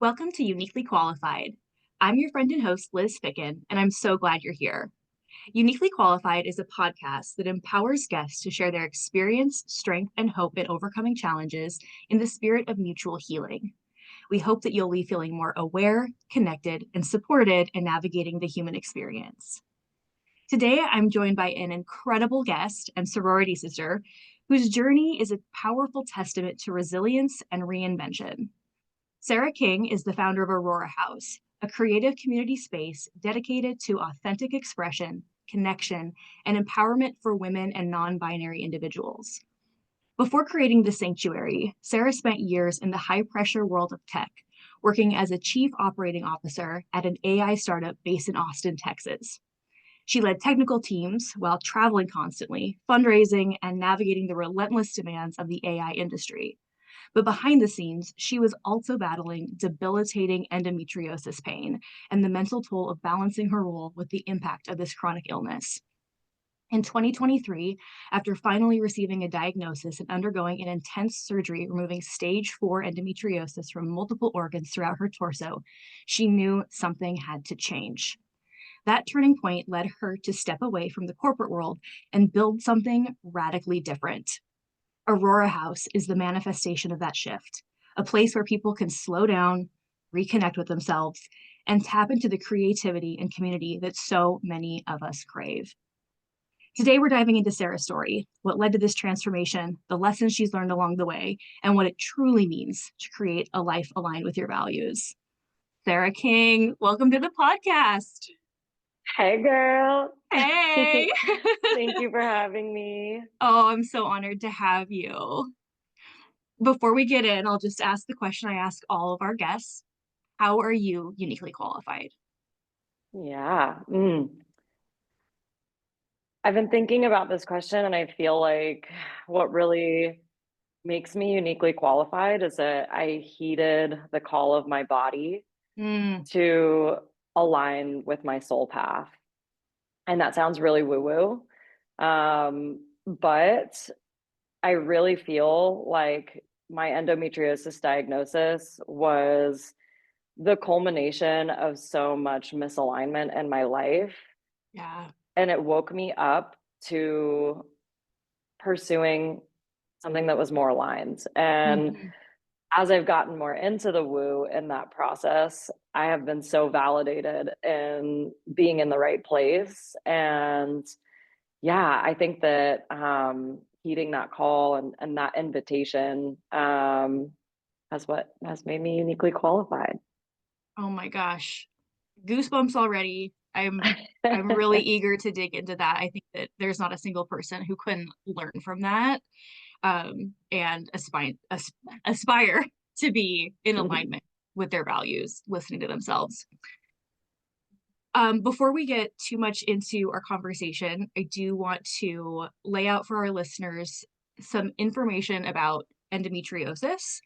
Welcome to Uniquely Qualified. I'm your friend and host, Liz Ficken, and I'm so glad you're here. Uniquely Qualified is a podcast that empowers guests to share their experience, strength, and hope in overcoming challenges in the spirit of mutual healing. We hope that you'll leave feeling more aware, connected, and supported in navigating the human experience. Today, I'm joined by an incredible guest and sorority sister whose journey is a powerful testament to resilience and reinvention. Sarah King is the founder of Aurora House, a creative community space dedicated to authentic expression, connection, and empowerment for women and non-binary individuals. Before creating the sanctuary, Sarah spent years in the high-pressure world of tech, working as a chief operating officer at an AI startup based in Austin, Texas. She led technical teams while traveling constantly, fundraising, and navigating the relentless demands of the AI industry. But behind the scenes, she was also battling debilitating endometriosis pain and the mental toll of balancing her role with the impact of this chronic illness. In 2023, after finally receiving a diagnosis and undergoing an intense surgery removing stage 4 endometriosis from multiple organs throughout her torso, she knew something had to change. That turning point led her to step away from the corporate world and build something radically different. Aurora House is the manifestation of that shift, a place where people can slow down, reconnect with themselves, and tap into the creativity and community that so many of us crave. Today, we're diving into Sarah's story, what led to this transformation, the lessons she's learned along the way, and what it truly means to create a life aligned with your values. Sarah King, welcome to the podcast. Hey, girl. Hey. Thank you for having me. Oh, I'm so honored to have you. Before we get in, I'll just ask the question I ask all of our guests. How are you uniquely qualified? Yeah. I've been thinking about this question, and I feel like what really makes me uniquely qualified is that I heeded the call of my body Mm, to align with my soul path. And that sounds really woo-woo. But I really feel like my endometriosis diagnosis was the culmination of so much misalignment in my life. yeah. And it woke me up to pursuing something that was more aligned. And Mhm. as I've gotten more into the woo in that process, I have been so validated in being in the right place. And yeah, I think that heeding that call and that invitation has what has made me uniquely qualified. Oh my gosh. Goosebumps already. I'm really eager to dig into that. I think that there's not a single person who couldn't learn from that and aspire to be in alignment with their values, listening to themselves. Before we get too much into our conversation, I do want to lay out for our listeners some information about endometriosis,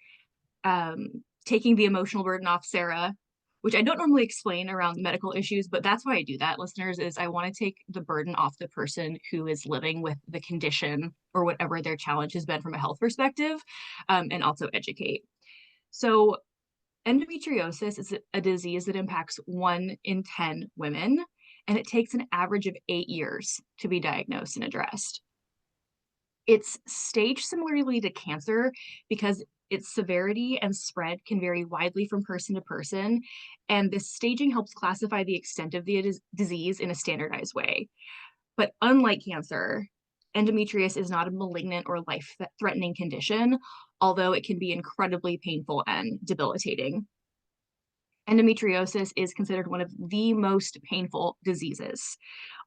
taking the emotional burden off Sarah, which I don't normally explain around medical issues, but that's why I do that, listeners, is I want to take the burden off the person who is living with the condition or whatever their challenge has been from a health perspective, and also educate. So endometriosis is a disease that impacts 1 in 10 women, and it takes an average of 8 years to be diagnosed and addressed. It's staged similarly to cancer because its severity and spread can vary widely from person to person, and this staging helps classify the extent of the disease in a standardized way. But unlike cancer, endometriosis is not a malignant or life-threatening condition, although it can be incredibly painful and debilitating. Endometriosis is considered one of the most painful diseases,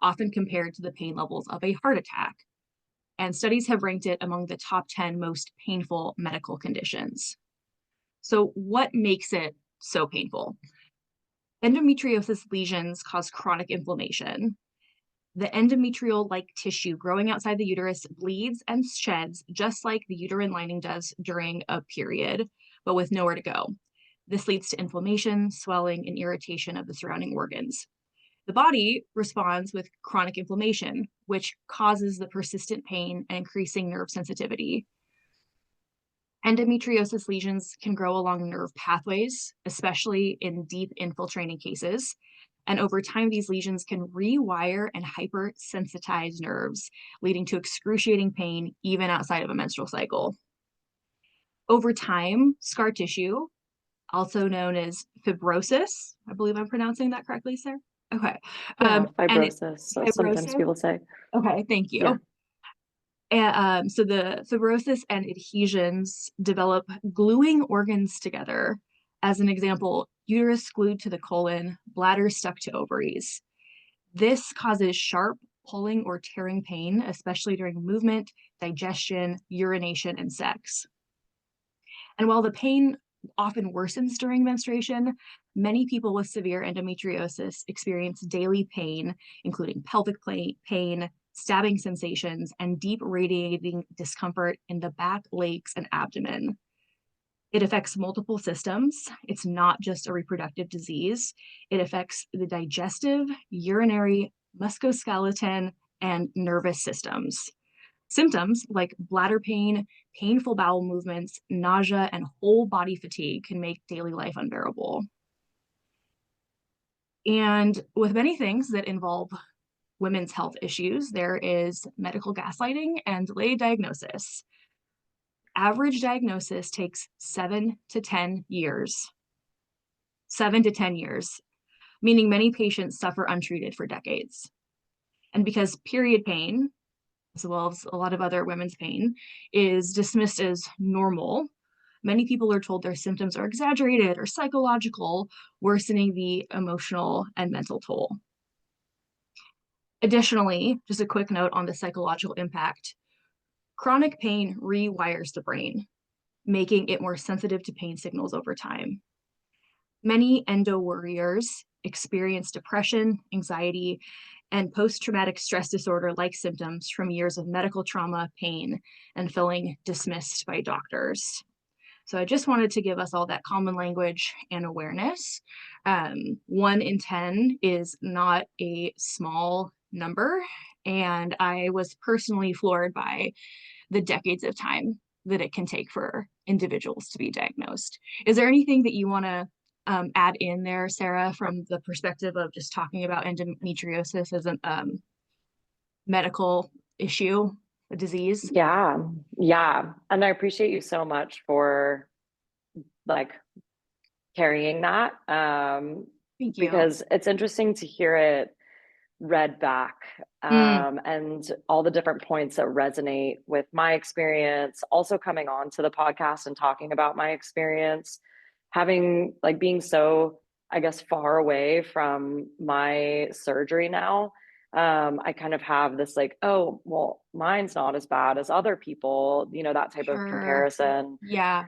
often compared to the pain levels of a heart attack. And studies have ranked it among the top 10 most painful medical conditions. So, what makes it so painful? Endometriosis lesions cause chronic inflammation. The endometrial like tissue growing outside the uterus bleeds and sheds just like the uterine lining does during a period, but with nowhere to go. This leads to inflammation, swelling, and irritation of the surrounding organs. The body responds with chronic inflammation, which causes the persistent pain and increasing nerve sensitivity. Endometriosis lesions can grow along nerve pathways, especially in deep infiltrating cases. And over time, these lesions can rewire and hypersensitize nerves, leading to excruciating pain even outside of a menstrual cycle. Over time, scar tissue, also known as fibrosis, I believe I'm pronouncing that correctly, Sarah. Okay. Yeah, And it, fibrosis. So sometimes fibrosis. people say, Okay, thank yeah. you. And, so the fibrosis and adhesions develop gluing organs together. As an example, uterus glued to the colon, bladder stuck to ovaries. This causes sharp pulling or tearing pain, especially during movement, digestion, urination, and sex. And while the pain often worsens during menstruation, many people with severe endometriosis experience daily pain, including pelvic pain, stabbing sensations, and deep radiating discomfort in the back, legs, and abdomen. It affects multiple systems. It's not just a reproductive disease. It affects the digestive, urinary, musculoskeletal, and nervous systems. Symptoms like bladder pain, painful bowel movements, nausea, and whole body fatigue can make daily life unbearable. And with many things that involve women's health issues, there is medical gaslighting and delayed diagnosis. Average diagnosis takes 7 to 10 years. 7 to 10 years, meaning many patients suffer untreated for decades. And because period pain, as well as a lot of other women's pain, is dismissed as normal, many people are told their symptoms are exaggerated or psychological, worsening the emotional and mental toll. Additionally, just a quick note on the psychological impact, chronic pain rewires the brain, making it more sensitive to pain signals over time. Many endo warriors experience depression, anxiety, and post-traumatic stress disorder-like symptoms from years of medical trauma, pain, and feeling dismissed by doctors. So I just wanted to give us all that common language and awareness. 1 in 10 is not a small number, and I was personally floored by the decades of time that it can take for individuals to be diagnosed. Is there anything that you want to add in there, Sarah, from the perspective of just talking about endometriosis as a medical issue, a disease? Yeah, yeah. And I appreciate you so much for like carrying that. Thank you. Because it's interesting to hear it read back, Mm, and all the different points that resonate with my experience. Also coming on to the podcast and talking about my experience, having like being so, I guess, far away from my surgery now. I kind of have this like, oh, well, mine's not as bad as other people, that type of sure. comparison. Yeah.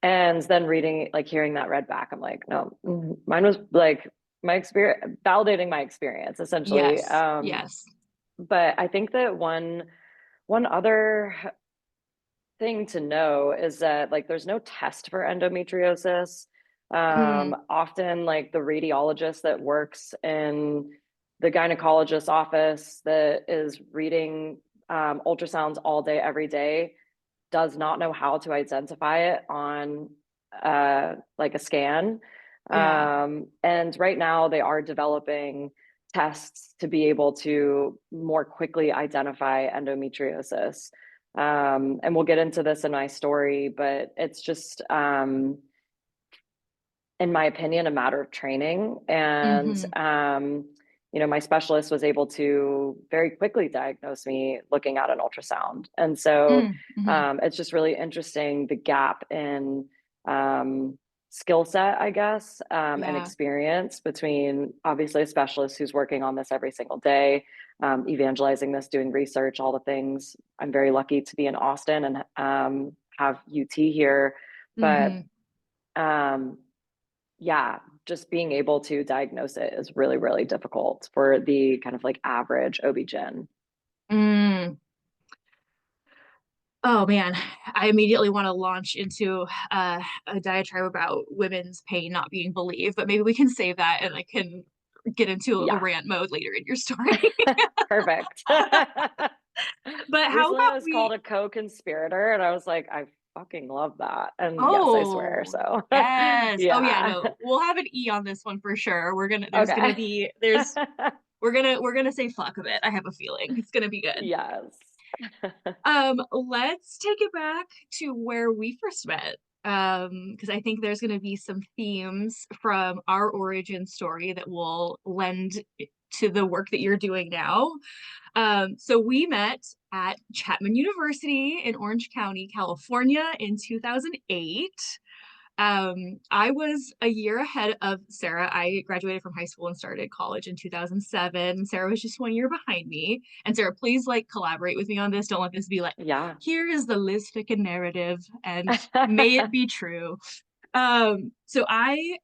And then reading, like hearing that read back, I'm like, no, mine was like my experience, validating my experience essentially. Yes. Yes. But I think that one other thing to know is that like there's no test for endometriosis. Mm, Often like the radiologist that works in the gynecologist's office that is reading ultrasounds all day, every day, does not know how to identify it on like a scan. yeah. And right now they are developing tests to be able to more quickly identify endometriosis. And we'll get into this in my story, but it's just, in my opinion, a matter of training. And, Mm-hmm. my specialist was able to very quickly diagnose me looking at an ultrasound. And so Mm-hmm. it's just really interesting the gap in skill set, I guess, and Yeah. experience between obviously a specialist who's working on this every single day, evangelizing this, doing research, all the things. I'm very lucky to be in Austin and have UT here. But Mm-hmm. um, yeah, just being able to diagnose it is really, really difficult for the kind of like average OB-GYN. Mm. Oh man, I immediately want to launch into a diatribe about women's pain not being believed, but maybe we can save that and I can get into a Yeah, rant mode later in your story. perfect. But how Recently, I about was called we? a co-conspirator, and I was like, I fucking love that. And yes, I swear. Oh, So yes. Oh yeah, yeah. no. We'll have an E on this one for sure. Okay. We're gonna say fuck a bit. I have a feeling it's gonna be good. Yes. Let's take it back to where we first met. Because I think there's gonna be some themes from our origin story that will lend to the work that you're doing now. So we met at Chapman University in Orange County, California in 2008. I was a year ahead of Sarah. I graduated from high school and started college in 2007. Sarah was just 1 year behind me. And Sarah, please like collaborate with me on this. Don't let this be like, Yeah. here is the Liz Ficken narrative and may it be true. So I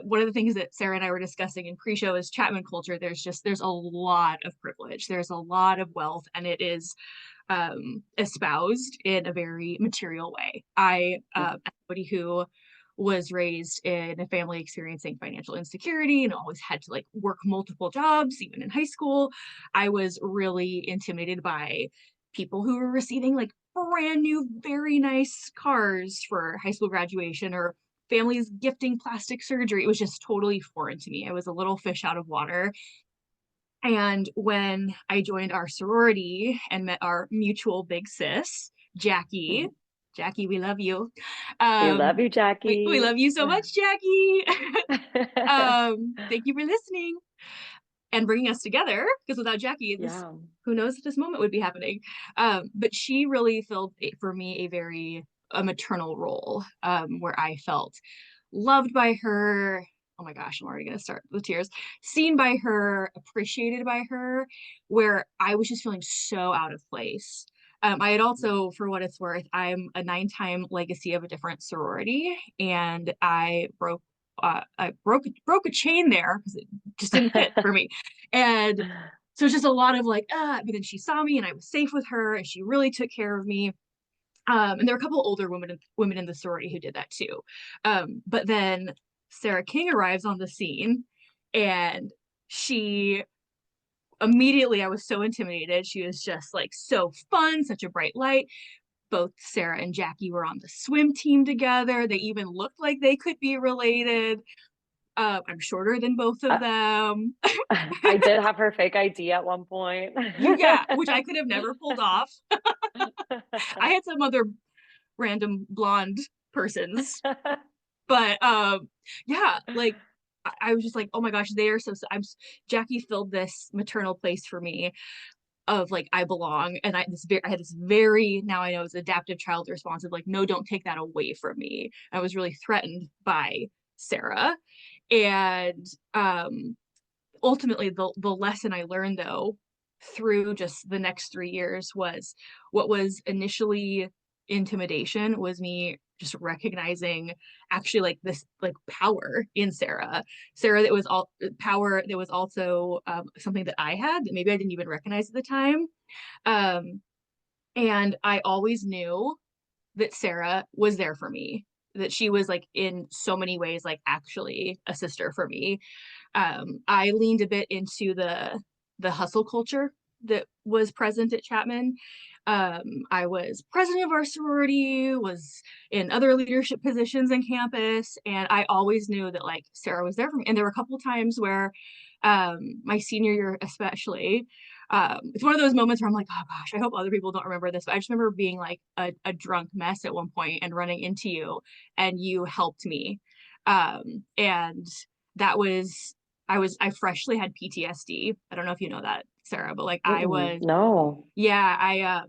one of the things that Sarah and I were discussing in pre-show is Chapman culture. There's a lot of privilege. There's a lot of wealth, and it is espoused in a very material way. As somebody who was raised in a family experiencing financial insecurity and always had to like work multiple jobs, even in high school, I was really intimidated by people who were receiving like brand new, very nice cars for high school graduation or families gifting plastic surgery. It was just totally foreign to me. I was a little fish out of water. And when I joined our sorority and met our mutual big sis, Jackie, Jackie, we love you. We love Um, you, we Jackie. love you so much, Jackie. Thank you for listening and bringing us together, because without Jackie, this Yeah. who knows if this moment would be happening. But she really filled for me a maternal role, where I felt loved by her. Oh my gosh, I'm already gonna start with tears. Seen by her, appreciated by her, where I was just feeling so out of place. I had also, for what it's worth, I'm a 9-time legacy of a different sorority, and I broke a chain there because it just didn't fit for me. And so it's just a lot of like, but then she saw me and I was safe with her and she really took care of me. And there were a couple older women in the sorority who did that too. But then Sarah King arrives on the scene, and she immediately, I was so intimidated. She was just like so fun, such a bright light. Both Sarah and Jackie were on the swim team together. They even looked like they could be related. I'm shorter than both of Uh, them. I did have her fake ID at one point. Yeah, which I could have never pulled off. I had some other random blonde persons, but yeah, like I was just like, oh my gosh, they are so. Jackie filled this maternal place for me of like I belong, and I had this very, now I know, it's adaptive child response of like, no, don't take that away from me. I was really threatened by Sarah, and ultimately the lesson I learned though through just the next 3 years was what was initially intimidation was me just recognizing actually like this like power in Sarah that was all power that was also something that I had that maybe I didn't even recognize at the time. um, and I always knew that Sarah was there for me, that she was like in so many ways like actually a sister for me. I leaned a bit into the hustle culture that was present at Chapman. I was president of our sorority, was in other leadership positions in campus, and I always knew that like Sarah was there for me. And there were a couple times where my senior year especially, it's one of those moments where I'm like, oh gosh, I hope other people don't remember this, but I just remember being like a drunk mess at one point and running into you, and you helped me. And that was I freshly had PTSD. I don't know if you know that, Sarah, but like No. yeah, I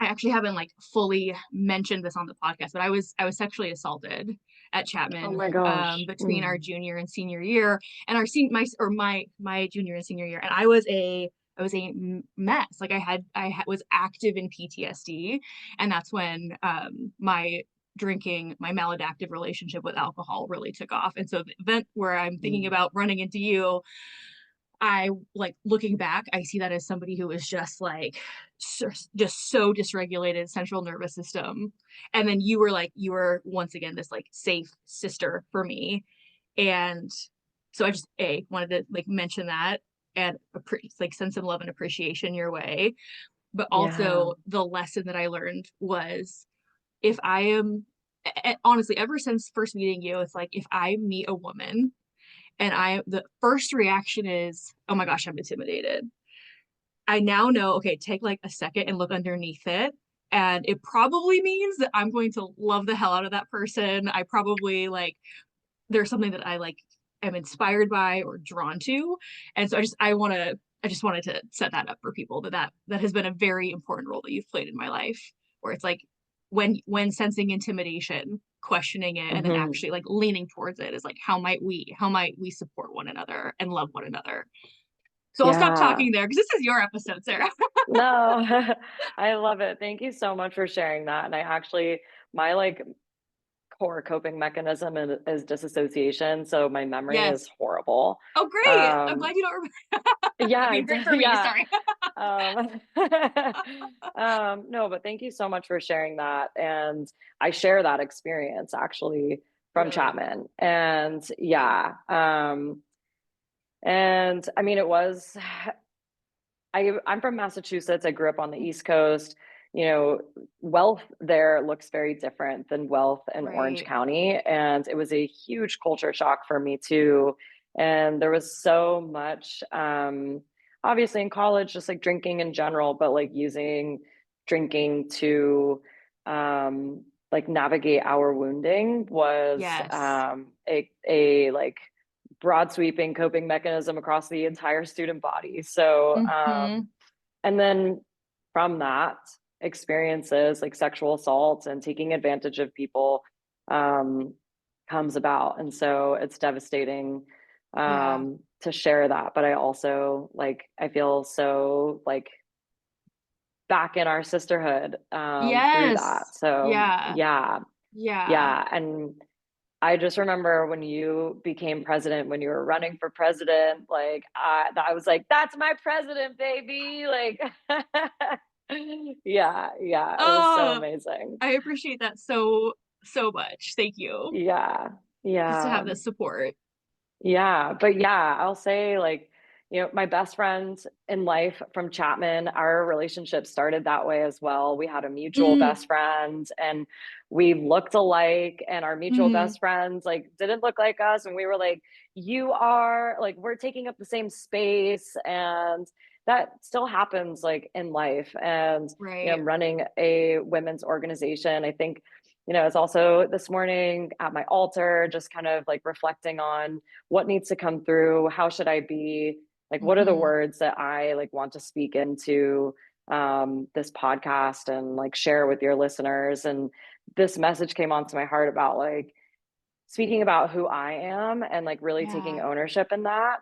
actually haven't like fully mentioned this on the podcast, but I was sexually assaulted at Oh Chapman my gosh. between our junior and senior year, and our sen my or my junior and senior year, and I was a mess. Like was active in PTSD, and that's when my drinking, my maladaptive relationship with alcohol really took off. And so the event where I'm thinking Mm. about running into you, I like looking back, I see that as somebody who is just like just so dysregulated central nervous system. And then you were once again this like safe sister for me. And so I just wanted to like mention that and like send some love and appreciation your way. but Yeah. also the lesson that I learned was if I am honestly, ever since first meeting you, it's like if I meet a woman and the first reaction is, oh my gosh, I'm intimidated. I now know, okay, take like a second and look underneath it. And it probably means that I'm going to love the hell out of that person. I probably like, there's something that I like am inspired by or drawn to. And so I just wanted to set that up for people that has been a very important role that you've played in my life, where it's like when sensing intimidation, questioning it, and then Hmm. actually like leaning towards it is like how might we support one another and love one another. So I'll stop Yeah. talking there because this is your episode, Sarah. No, I love it. Thank you so much for sharing that. And I actually, my like core coping mechanism is dissociation. So my memory is Yes. horrible. Oh, great. I'm Um, glad you don't remember. yeah, I mean, great for me. yeah. Sorry. Um, no, but thank you so much for sharing that. And I share that experience actually from Really? Chapman. And yeah, and I mean, it was I'm from Massachusetts. I grew up on the East Coast. You know, wealth there looks very different than wealth in Orange Right. County. And it was a huge culture shock for me too. And there was so much, obviously in college, just like drinking in general, but like using drinking to like navigate our wounding was Yes. a like broad sweeping coping mechanism across the entire student body. So, Hmm. and then from that experiences like sexual assault and taking advantage of people um, comes about. And so it's devastating Yeah. to share that. But I also like, I feel so like back in our sisterhood through that. Yes. So Yeah. yeah, Yeah. yeah. And I just remember when you became president, when you were running for president, like I was like, that's my president, baby. Like, yeah, yeah, it was so Oh, amazing. I appreciate that so much. Thank you. Yeah, Just to yeah. have this support. Yeah, but yeah, I'll say like, you know, my best friend in life from Chapman, our relationship started that way as well. We had a mutual Mm, best friend and we looked alike and our mutual mm, best friends like didn't look like us and we were like, you are like we're taking up the same space and that still happens like in life and you know, right. I'm running a women's organization. I think you know, it's also this morning at my altar, just kind of like reflecting on what needs to come through, how should I be, like what are the Hmm. words that I like want to speak into this podcast and like share with your listeners. And this message came onto my heart about like speaking about who I am and like really taking Yeah. ownership in that.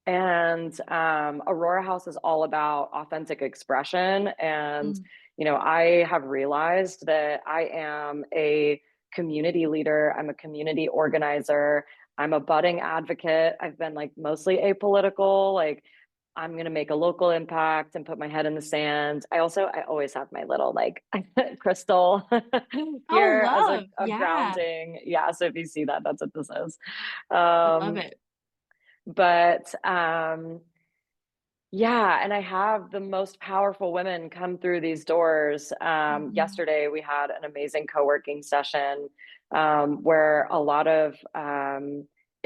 And Aurora House is all about authentic expression. And, Mm, you know, I have realized that I am a community leader, I'm a community organizer, I'm a budding advocate. I've been like mostly apolitical, like, I'm going to make a local impact and put my head in the sand. I always have my little like crystal oh, here as love. a Yeah. grounding. Yeah. So if you see that, that's what this is. I love Um, it. but yeah, and I have the most powerful women come through these doors. Hmm. Yesterday, we had an amazing co working session where a lot of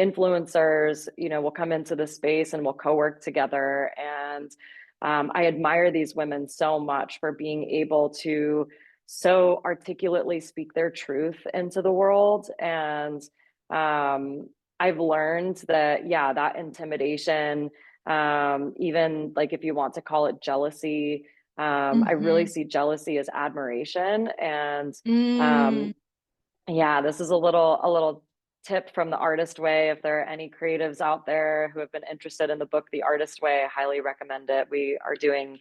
influencers, you know, will come into the space and we'll co work together. And I admire these women so much for being able to so articulately speak their truth into the world. And I've learned that, yeah, that intimidation even like if you want to call it jealousy, I really Hmm. see jealousy as admiration. And Mm, um, yeah, this is a little tip from the Artist Way. If there are any creatives out there who have been interested in the book The Artist Way, I highly recommend it. We are doing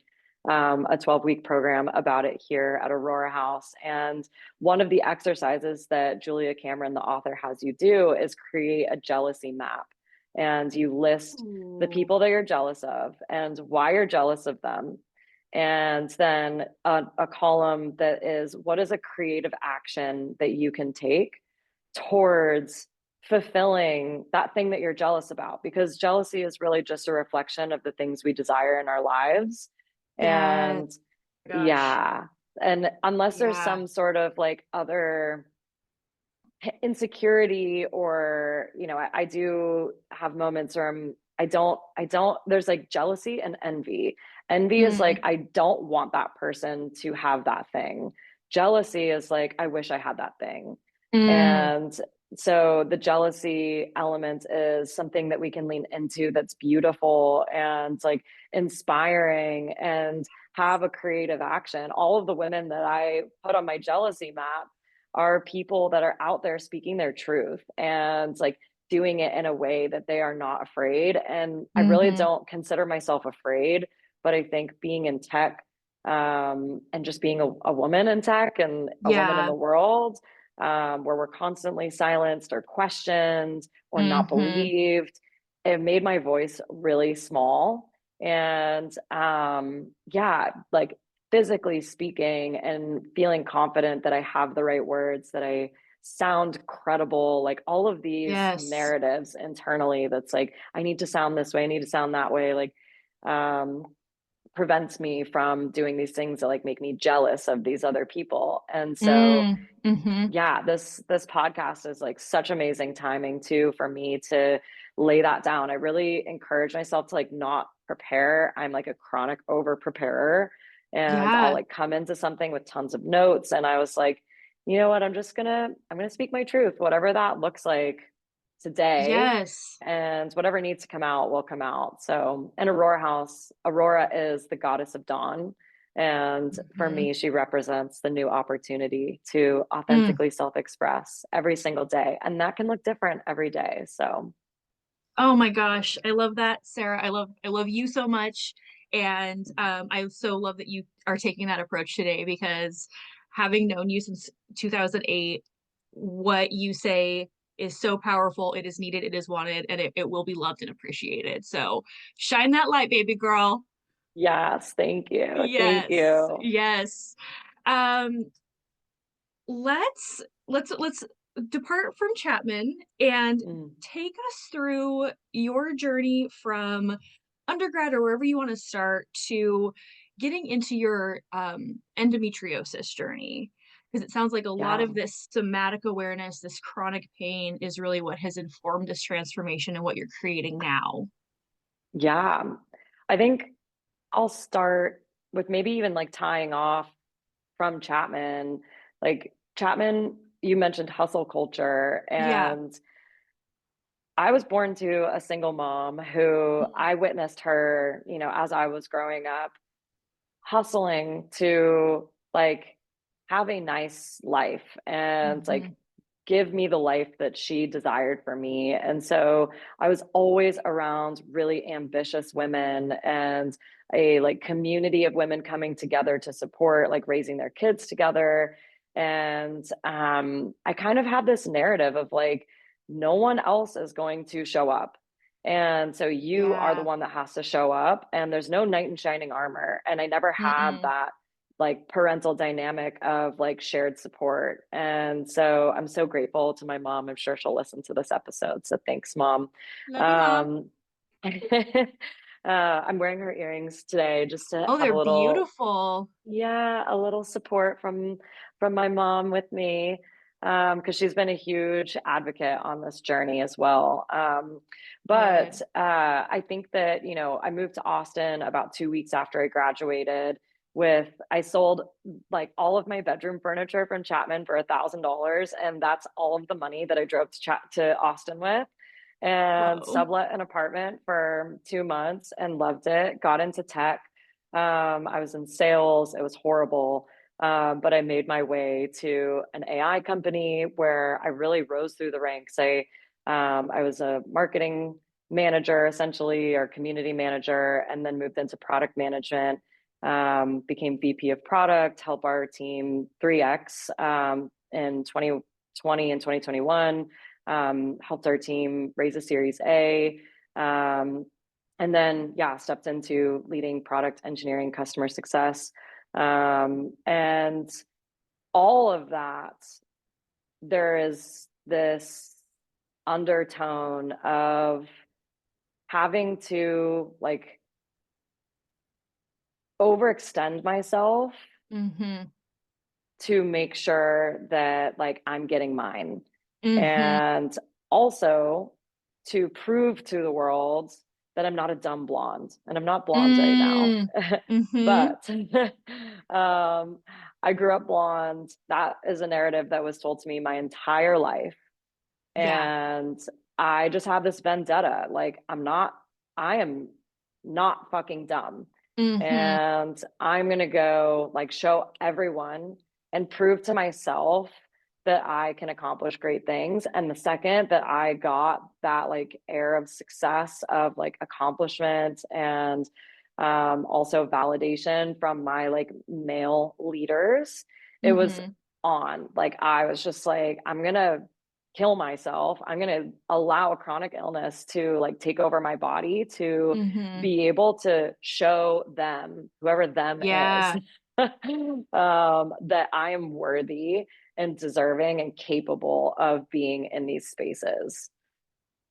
a 12-week program about it here at Aurora House. And one of the exercises that Julia Cameron, the author, has you do is create a jealousy map. And you list the ooh, people that you're jealous of and why you're jealous of them. And then a column that is what is a creative action that you can take towards fulfilling that thing that you're jealous about, because jealousy is really just a reflection of the things we desire in our lives. yes. And gosh. Yeah. And unless there's Yeah. some sort of like other insecurity, or I do have moments where I don't there's like jealousy and envy is like Mm, I don't want that person to have that thing. Jealousy is like I wish I had that thing. mm, And so the jealousy element is something that we can lean into, that's beautiful and like inspiring, and have a creative action. All of the women that I put on my jealousy map are people that are out there speaking their truth and like doing it in a way that they are not afraid. And I really hmm. don't consider myself afraid, but I think being in tech, and just being a woman in tech and a woman in Yeah. the world, where we're constantly silenced or questioned or not Hmm. believed, it made my voice really small. And yeah, like physically speaking and feeling confident that I have the right words, that I sound credible, like all of these Yes. narratives internally that's like, I need to sound this way, I need to sound that way, like um, prevents me from doing these things that like make me jealous of these other people. And so Mm, hmm. yeah, this podcast is like such amazing timing too for me to lay that down. I really encourage myself to like not prepare. I'm like a chronic over preparer, and I'll Yeah. like come into something with tons of notes, and I was like, you know what, I'm gonna speak my truth, whatever that looks like today, Yes. and whatever needs to come out will come out. So, and Aurora House, Aurora is the goddess of dawn. And for Hmm. me, she represents the new opportunity to Mm. authentically self express every single day. And that can look different every day. So, Oh my gosh, I love that, Sarah. I love you so much. And I so love that you are taking that approach today because having known you since 2008, what you say is so powerful. It is needed, it is wanted, and it will be loved and appreciated. So shine that light, baby girl. yes, thank you. Thank Yes, you. yes. Um, let's depart from Chapman and Mm, take us through your journey from undergrad or wherever you want to start to getting into your endometriosis journey. Because it sounds like a lot yeah. of this somatic awareness, this chronic pain is really what has informed this transformation and what you're creating now. Yeah. I think I'll start with maybe even like tying off from Chapman. Like Chapman, you mentioned hustle culture, Yeah. and I was born to a single mom who I witnessed her, as I was growing up, hustling to like have a nice life and Mm-hmm. like give me the life that she desired for me. And so I was always around really ambitious women and a like community of women coming together to support like raising their kids together. And I kind of had this narrative of like, no one else is going to show up. And so you are the Yeah. one that has to show up, and there's no knight in shining armor. And I never had Mm-mm. that like parental dynamic of like shared support. And so I'm so grateful to my mom. I'm sure she'll listen to this episode. So thanks, mom. Love you, mom. Um, I'm wearing her earrings today just to Oh, have they're a little, beautiful. yeah, a little support from my mom with me, because she's been a huge advocate on this journey as well. But Good. I think that, I moved to Austin about 2 weeks after I graduated. I sold like all of my bedroom furniture from Chapman for $1,000, and that's all of the money that I drove to Austin with, and Whoa. sublet an apartment for 2 months and loved it. Got into tech. I was in sales. It was horrible. But I made my way to an AI company where I really rose through the ranks. I was a marketing manager, essentially, or community manager, and then moved into product management. Became VP of product, help our team 3x in 2020 and 2021. Helped our team raise a Series A. Um, and then yeah, stepped into leading product engineering, customer success, and all of that. There is this undertone of having to like overextend myself Mm-hmm. to make sure that like I'm getting mine. Mm-hmm. And also to prove to the world that I'm not a dumb blonde, and I'm not blonde right now. Mm. Mm-hmm. But I grew up blonde. That is a narrative that was told to me my entire life. Yeah. And I just have this vendetta. Like, I am not fucking dumb. Mm-hmm. And I'm going to go like show everyone and prove to myself that I can accomplish great things. And the second that I got that like air of success, of like accomplishment, and also validation from my like male leaders, it was Mm-hmm. on. Like, I was just like, I'm going to kill myself. I'm going to allow a chronic illness to like take over my body to Mm-hmm. be able to show them, whoever them is, Yeah. that I am worthy and deserving and capable of being in these spaces.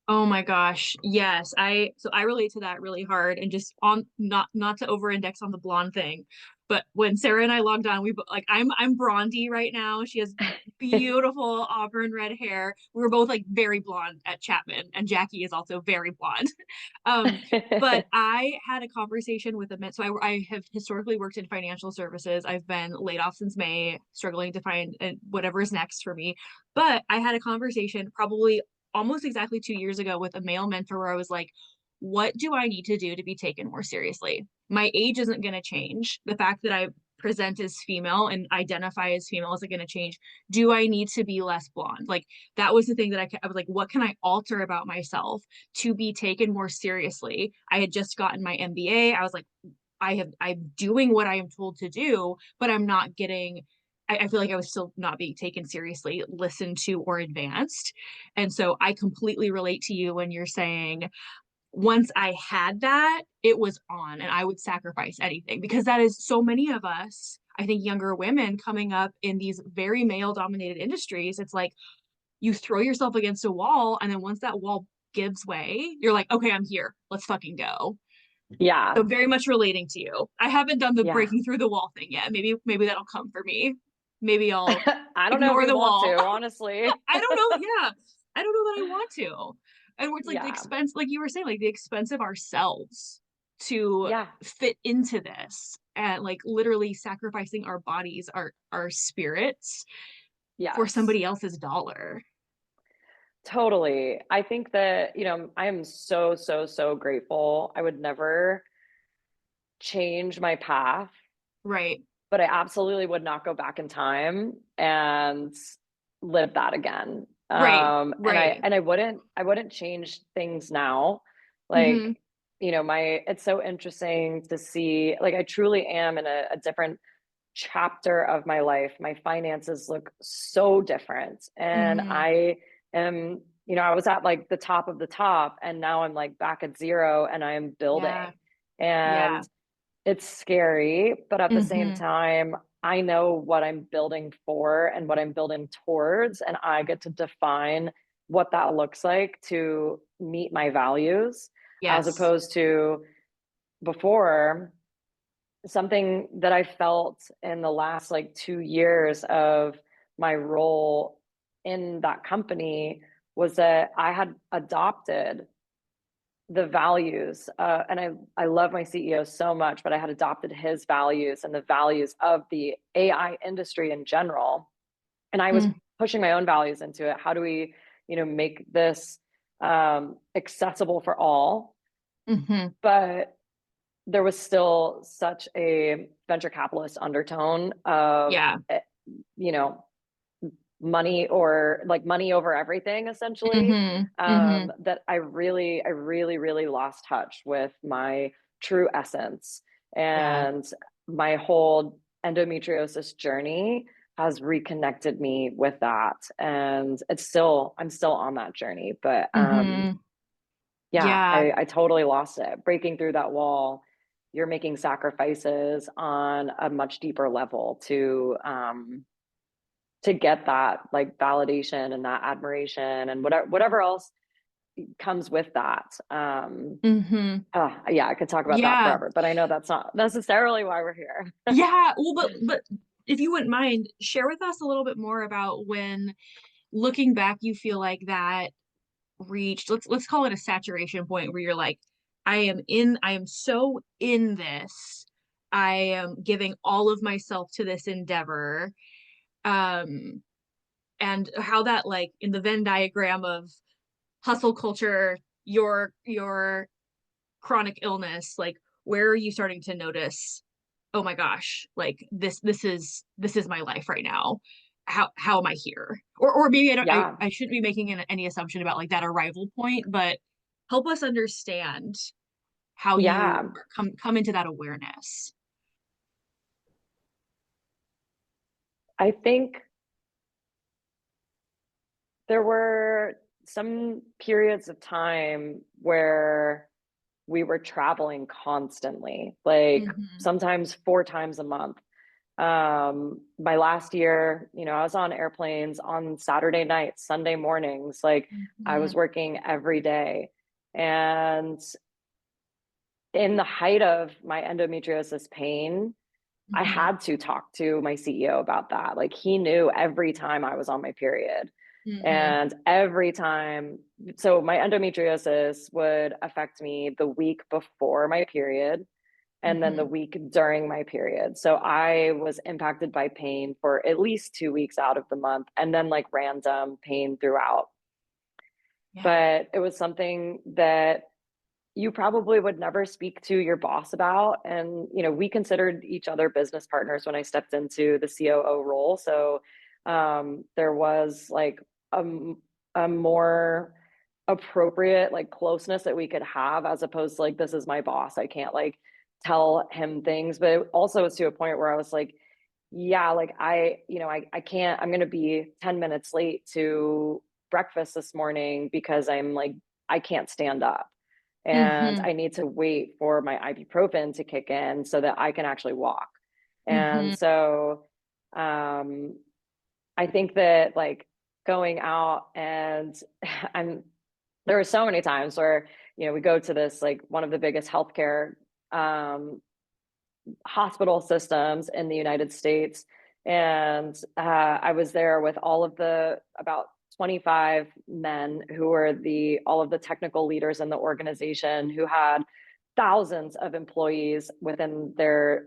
Oh my gosh. Yes. I relate to that really hard, and just on not to over index on the blonde thing. But when Sarah and I logged on, like I'm Blondie right now. She has beautiful auburn red hair. We were both like very blonde at Chapman, and Jackie is also very blonde. Um, but I had a conversation with a men. So I have historically worked in financial services. I've been laid off since May, struggling to find whatever is next for me. But I had a conversation probably almost exactly 2 years ago with a male mentor where I was like, what do I need to do to be taken more seriously? My age isn't going to change. The fact that I present as female and identify as female isn't going to change. Do I need to be less blonde? Like, that was the thing that I was like, what can I alter about myself to be taken more seriously? I had just gotten my MBA. I was like, I'm doing what I am told to do, but I'm not getting, I feel like I was still not being taken seriously, listened to, or advanced. And so I completely relate to you when you're saying, once I had that, it was on, and I would sacrifice anything, because that is so many of us, I think younger women coming up in these very male dominated industries. It's like you throw yourself against a wall, and then once that wall gives way, you're like, okay, I'm here. Let's fucking go. Yeah. So very much relating to you. I haven't done the Yeah. breaking through the wall thing yet. Maybe that'll come for me. Maybe I'll I don't know if ignore you the want wall. to, honestly. I don't know. Yeah. I don't know that I want to. And where it's like the Yeah. expense, like you were saying, like the expense of ourselves to Yeah. fit into this, and like literally sacrificing our bodies, our spirits for Yes. somebody else's dollar. Totally. I think that, I am so, so, so grateful. I would never change my path, Right. but I absolutely would not go back in time and live that again. Right. And I Right. and I wouldn't change things now. Mm-hmm. Like, my it's so interesting to see, like, I truly am in a different chapter of my life. My finances look so different. And Mm-hmm. I am, I was at like the top of the top, and now I'm like back at zero and I am Yeah. building. And Yeah. it's scary, but at the same Mm-hmm. time, I know what I'm building for and what I'm building towards, and I get to define what that looks like to meet my values, as Yes. opposed to before. Something that I felt in the last like 2 years of my role in that company was that I had adopted the values, and I love my CEO so much, but I had adopted his values and the values of the AI industry in general, and I was pushing my own values into it. How do we, make this accessible for all? Mm-hmm. But there was still such a venture capitalist undertone of, Yeah. you know, money, or like money over everything, essentially, Mm-hmm. Mm-hmm. that I really, really lost touch with my true essence. Yeah. And my whole endometriosis journey has reconnected me with that. And I'm still on that journey. But Mm-hmm. yeah, Yeah. I totally lost it. Breaking through that wall, you're making sacrifices on a much deeper level to get that like validation and that admiration and whatever else comes with that. Mm-hmm. Yeah, I could talk about that Yeah. forever, but I know that's not necessarily why we're here. Yeah. Well, but if you wouldn't mind, share with us a little bit more about when looking back, you feel like that reached, let's call it a saturation point where you're like, I am so in this. I am giving all of myself to this endeavor. Um, and how that like in the Venn diagram of hustle culture, your chronic illness, like where are you starting to notice, oh my gosh, like this is my life right now. How am I here? Or maybe Yeah, I shouldn't be making any assumption about like that arrival point, but help us understand how you yeah. come into that awareness. I think there were some periods of time where we were traveling constantly, like Mm-hmm. sometimes 4 times a month. My last year, I was on airplanes on Saturday nights, Sunday mornings, like I Mm-hmm. was working every day. And in the height of my endometriosis pain, I Mm-hmm. had to talk to my CEO about that. Like he knew every time I was on my period. Mm-hmm. And every time, so my endometriosis would affect me the week before my period and then the Mm-hmm. week during my period. So I was impacted by pain for at least 2 weeks out of the month and then like random pain throughout. Yeah. But it was something that you probably would never speak to your boss about. And, we considered each other business partners when I stepped into the COO role. So there was like a, a more appropriate like closeness that we could have as opposed to like, this is my boss. I can't like tell him things. But it also was to a point where I was like, yeah, like I can't, I'm going to be 10 minutes late to breakfast this morning because I'm like, I can't stand up and Mm-hmm. I need to wait for my ibuprofen to kick in so that I can actually walk. And Mm-hmm. so I think that like going out and I'm there were so many times where, we go to this like one of the biggest healthcare um, hospital systems in the United States. And I was there with all of the about 25 men who were all of the technical leaders in the organization who had thousands of employees within their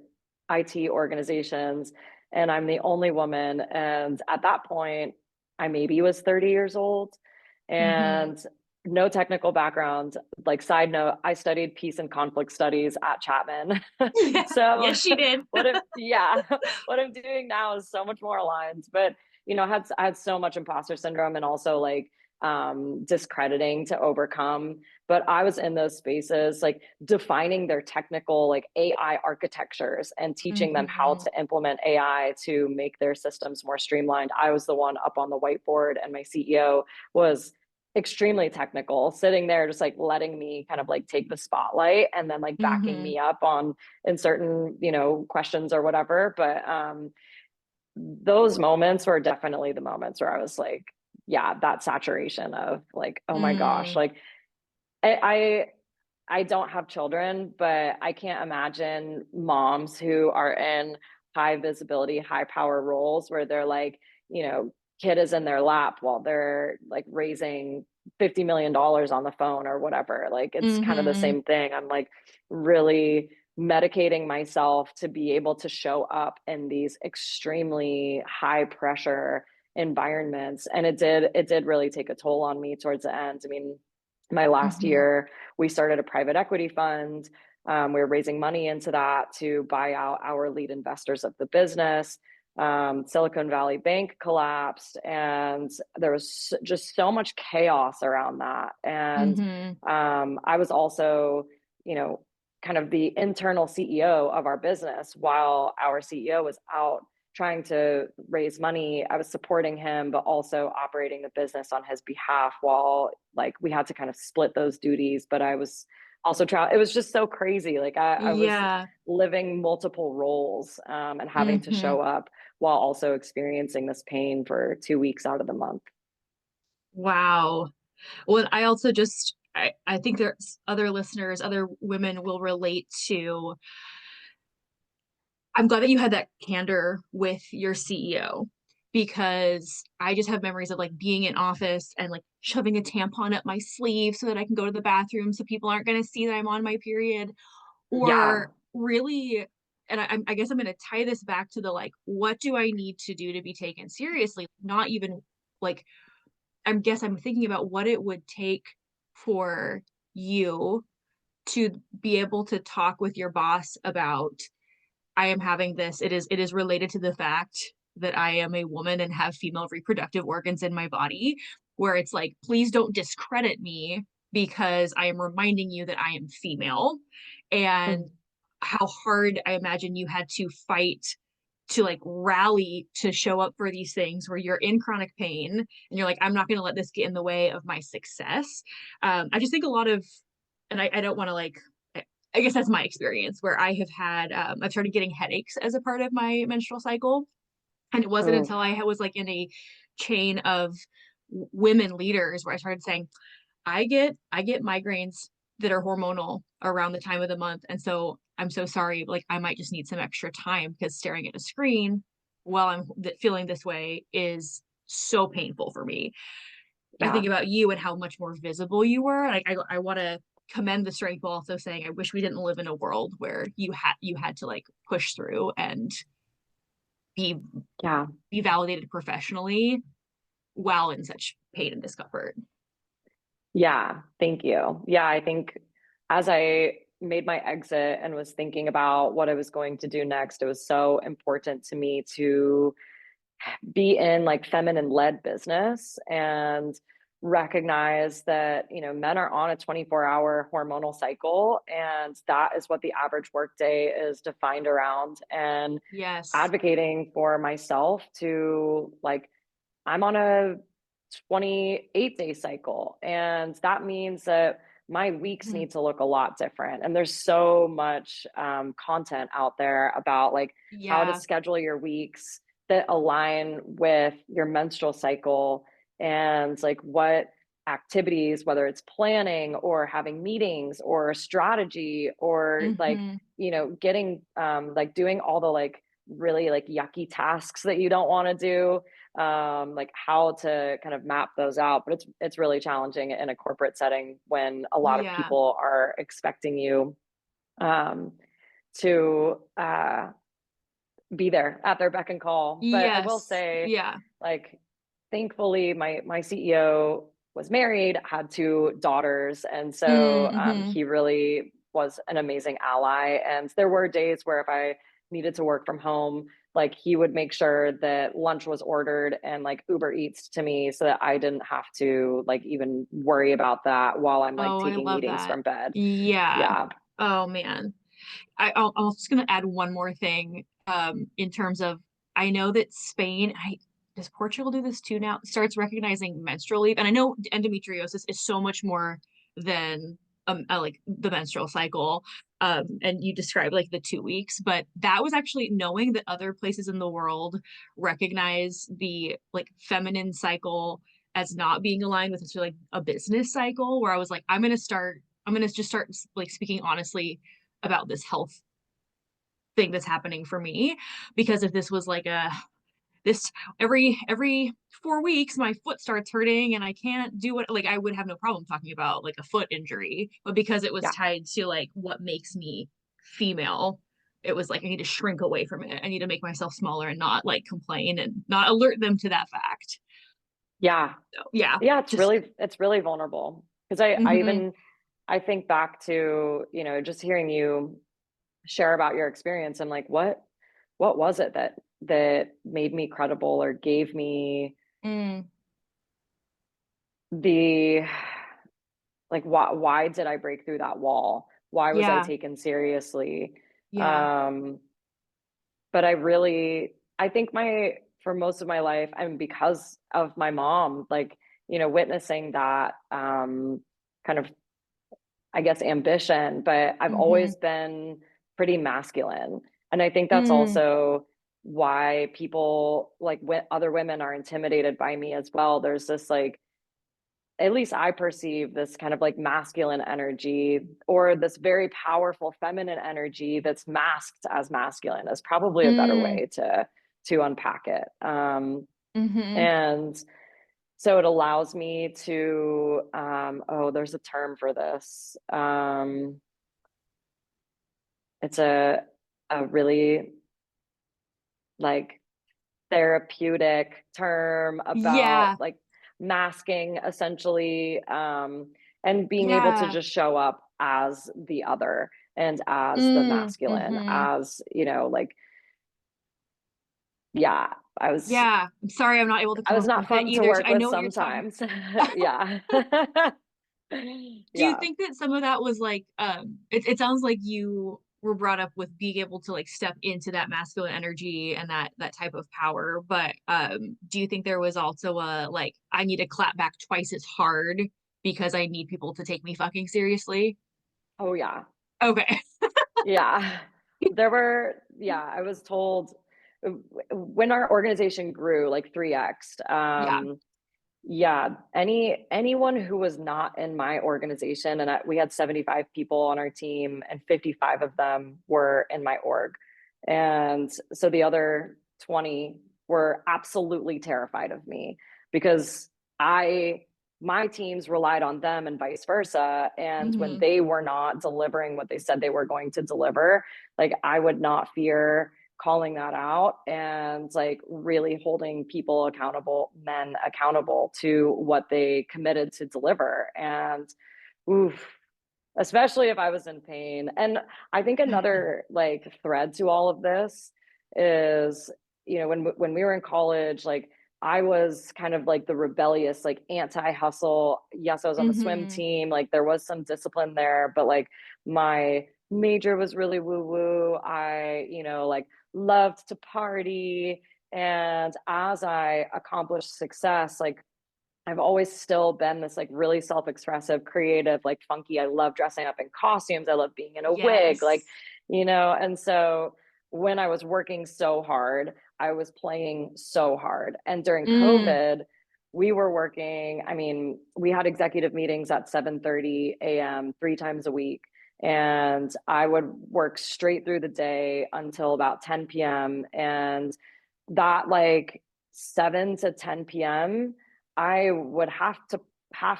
IT organizations. And I'm the only woman. And at that point, I maybe was 30 years old Mm-hmm. and no technical background. Like, side note, I studied peace and conflict studies at Chapman. Yeah. So Yes, she did. yeah, what I'm doing now is so much more aligned. But I had so much imposter syndrome and also like discrediting to overcome. But I was in those spaces, like defining their technical like AI architectures and teaching them how Mm-hmm. to implement AI to make their systems more streamlined. I was the one up on the whiteboard, and my CEO was extremely technical, sitting there just like letting me kind of like take the spotlight and then like backing Mm-hmm. me up on in certain questions or whatever. But those moments were definitely the moments where I was like, yeah, that saturation of like, oh my gosh, Mm. like I I don't have children, but I can't imagine moms who are in high visibility, high power roles where they're like, kid is in their lap while they're like raising $50 million on the phone or whatever. Like it's kind of the Mm-hmm. same thing. I'm like really medicating myself to be able to show up in these extremely high pressure environments. And it did really take a toll on me towards the end. I mean, my last Mm-hmm. year, we started a private equity fund. We were raising money into that to buy out our lead investors of the business. Silicon Valley Bank collapsed, and there was just so much chaos around that. And Mm-hmm. I was also, you know, kind of the internal CEO of our business while our CEO was out trying to raise money. I was supporting him, but also operating the business on his behalf while like we had to kind of split those duties. But I was also it was just so crazy. Like I was Yeah. living multiple roles and having to Mm-hmm. show up while also experiencing this pain for 2 weeks out of the month. Wow. Well, I also just I think there's other listeners, other women will relate to. I'm glad that you had that candor with your CEO because I just have memories of like being in office and like shoving a tampon up my sleeve so that I can go to the bathroom so people aren't going to see that I'm on my period, Yeah. or really. And I guess I'm going to tie this back to the like, what do I need to do to be taken seriously? Not even like, I'm thinking about what it would take for you to be able to talk with your boss about, I am having this. It is related to the fact that I am a woman and have female reproductive organs in my body, where it's like, please don't discredit me because I am reminding you that I am female. And Mm. how hard I imagine you had to fight to like rally to show up for these things where you're in chronic pain and you're like, I'm not going to let this get in the way of my success. I just think a lot of, and I don't want to like, I guess that's my experience where I have had, I've started getting headaches as a part of my menstrual cycle. And it wasn't Oof. until I was like in a chain of women leaders where I started saying, I get migraines that are hormonal around the time of the month. And so I'm so sorry, like I might just need some extra time because staring at a screen while I'm feeling this way is so painful for me. I think Yeah. about you and how much more visible you were. Like I want to commend the strength while also saying I wish we didn't live in a world where you had to like push through and be Yeah. be validated professionally while in such pain and discomfort. Yeah. Thank you. Yeah. I think as I made my exit and was thinking about what I was going to do next, it was so important to me to be in like feminine led business and recognize that men are on a 24-hour hormonal cycle, and that is what the average workday is defined around. And Yes. advocating for myself to like, I'm on a 28-day cycle, and that means that my weeks Mhm. need to look a lot different. And there's so much content out there about like how to Yeah. schedule your weeks that align with your menstrual cycle, and like what activities, whether it's planning or having meetings or strategy or like, Hmm. getting like doing all the like really like yucky tasks that you don't want to do, like how to kind of map those out. But it's really challenging in a corporate setting when a lot of Yeah. people are expecting you um, to be there at their beck and call. But I will Yes. say, Yeah. like, thankfully, my CEO was married, had two daughters, and so Mm-hmm. he really was an amazing ally. And there were days where if I needed to work from home, like he would make sure that lunch was ordered and like Uber Eats to me so that I didn't have to like even worry about that while I'm like Oh, I taking love meetings that. from bed. Yeah. Yeah. Oh man. I'm just gonna add one more thing. In terms of, I know that Spain, does Portugal do this too now? Starts recognizing menstrual leave, and I know endometriosis is so much more than like the menstrual cycle. And you described like the 2 weeks, but that was actually knowing that other places in the world recognize the like feminine cycle as not being aligned with like a business cycle. Where I was like, I'm gonna just start like speaking honestly about this health thing that's happening for me, because if this was like a this every 4 weeks my foot starts hurting and I can't do it, like I would have no problem talking about like a foot injury, but because it was Yeah. tied to like what makes me female, it was like I need to shrink away from it. I need to make myself smaller and not like complain and not alert them to that fact. Yeah. So yeah, Yeah, just it's really vulnerable. Because I mhm. even I think back to, just hearing you share about your experience. I'm like, what was it that made me credible or gave me Mm, the like why did I break through that wall? Why was I yeah, taken seriously? yeah, Um, but I think my for most of my life, and because of my mom, like, witnessing that kind of, I guess, ambition, but I've mm-hmm. always been pretty masculine. And I think that's Mm, also why people like other women are intimidated by me as well. There's this like at least I perceive this kind of like masculine energy or this very powerful feminine energy that's masked as masculine is probably a better Mm, way to unpack it. mm-hmm. And so it allows me to oh, there's a term for this. It's a really like therapeutic term about Yeah, like masking essentially, and being able to yeah. just show up as the other and as the Mm, masculine, mm-hmm. as like, yeah, Yeah. I'm sorry I'm not able to I come was up not with it fun to either. work I with know what you're talking. sometimes. Yeah. Do you Yeah. think that some of that was like it sounds like you were brought up with being able to like step into that masculine energy and that type of power, but do you think there was also a like I need to clap back twice as hard because I need people to take me fucking seriously? Oh yeah. Okay. Yeah. Yeah, I was told when our organization grew like 3x, Yeah. yeah, anyone who was not in my organization, and we had 75 people on our team, and 55 of them were in my org. And so the other 20 were absolutely terrified of me because I my teams relied on them and vice versa. And when Mm-hmm. they were not delivering what they said they were going to deliver, like I would not fear calling that out and like really holding people accountable, men accountable to what they committed to deliver. And oof, especially if I was in pain. And I think another like thread to all of this is, when we were in college, like I was kind of like the rebellious, like anti-hustle. Yes, I was on the swim Mm-hmm. team. Like there was some discipline there, but like my major was really woo-woo. I, like loved to party. And as I accomplished success, like I've always still been this like really self-expressive, creative, like funky. I love dressing up in costumes. I love being in a wig, like, Yes. and so when I was working so hard, I was playing so hard. And during Mm, COVID, we were working, I mean, we had executive meetings at 7:30 a.m. 3 times a week. And I would work straight through the day until about 10 p.m. And that like 7 to 10 p.m., I would have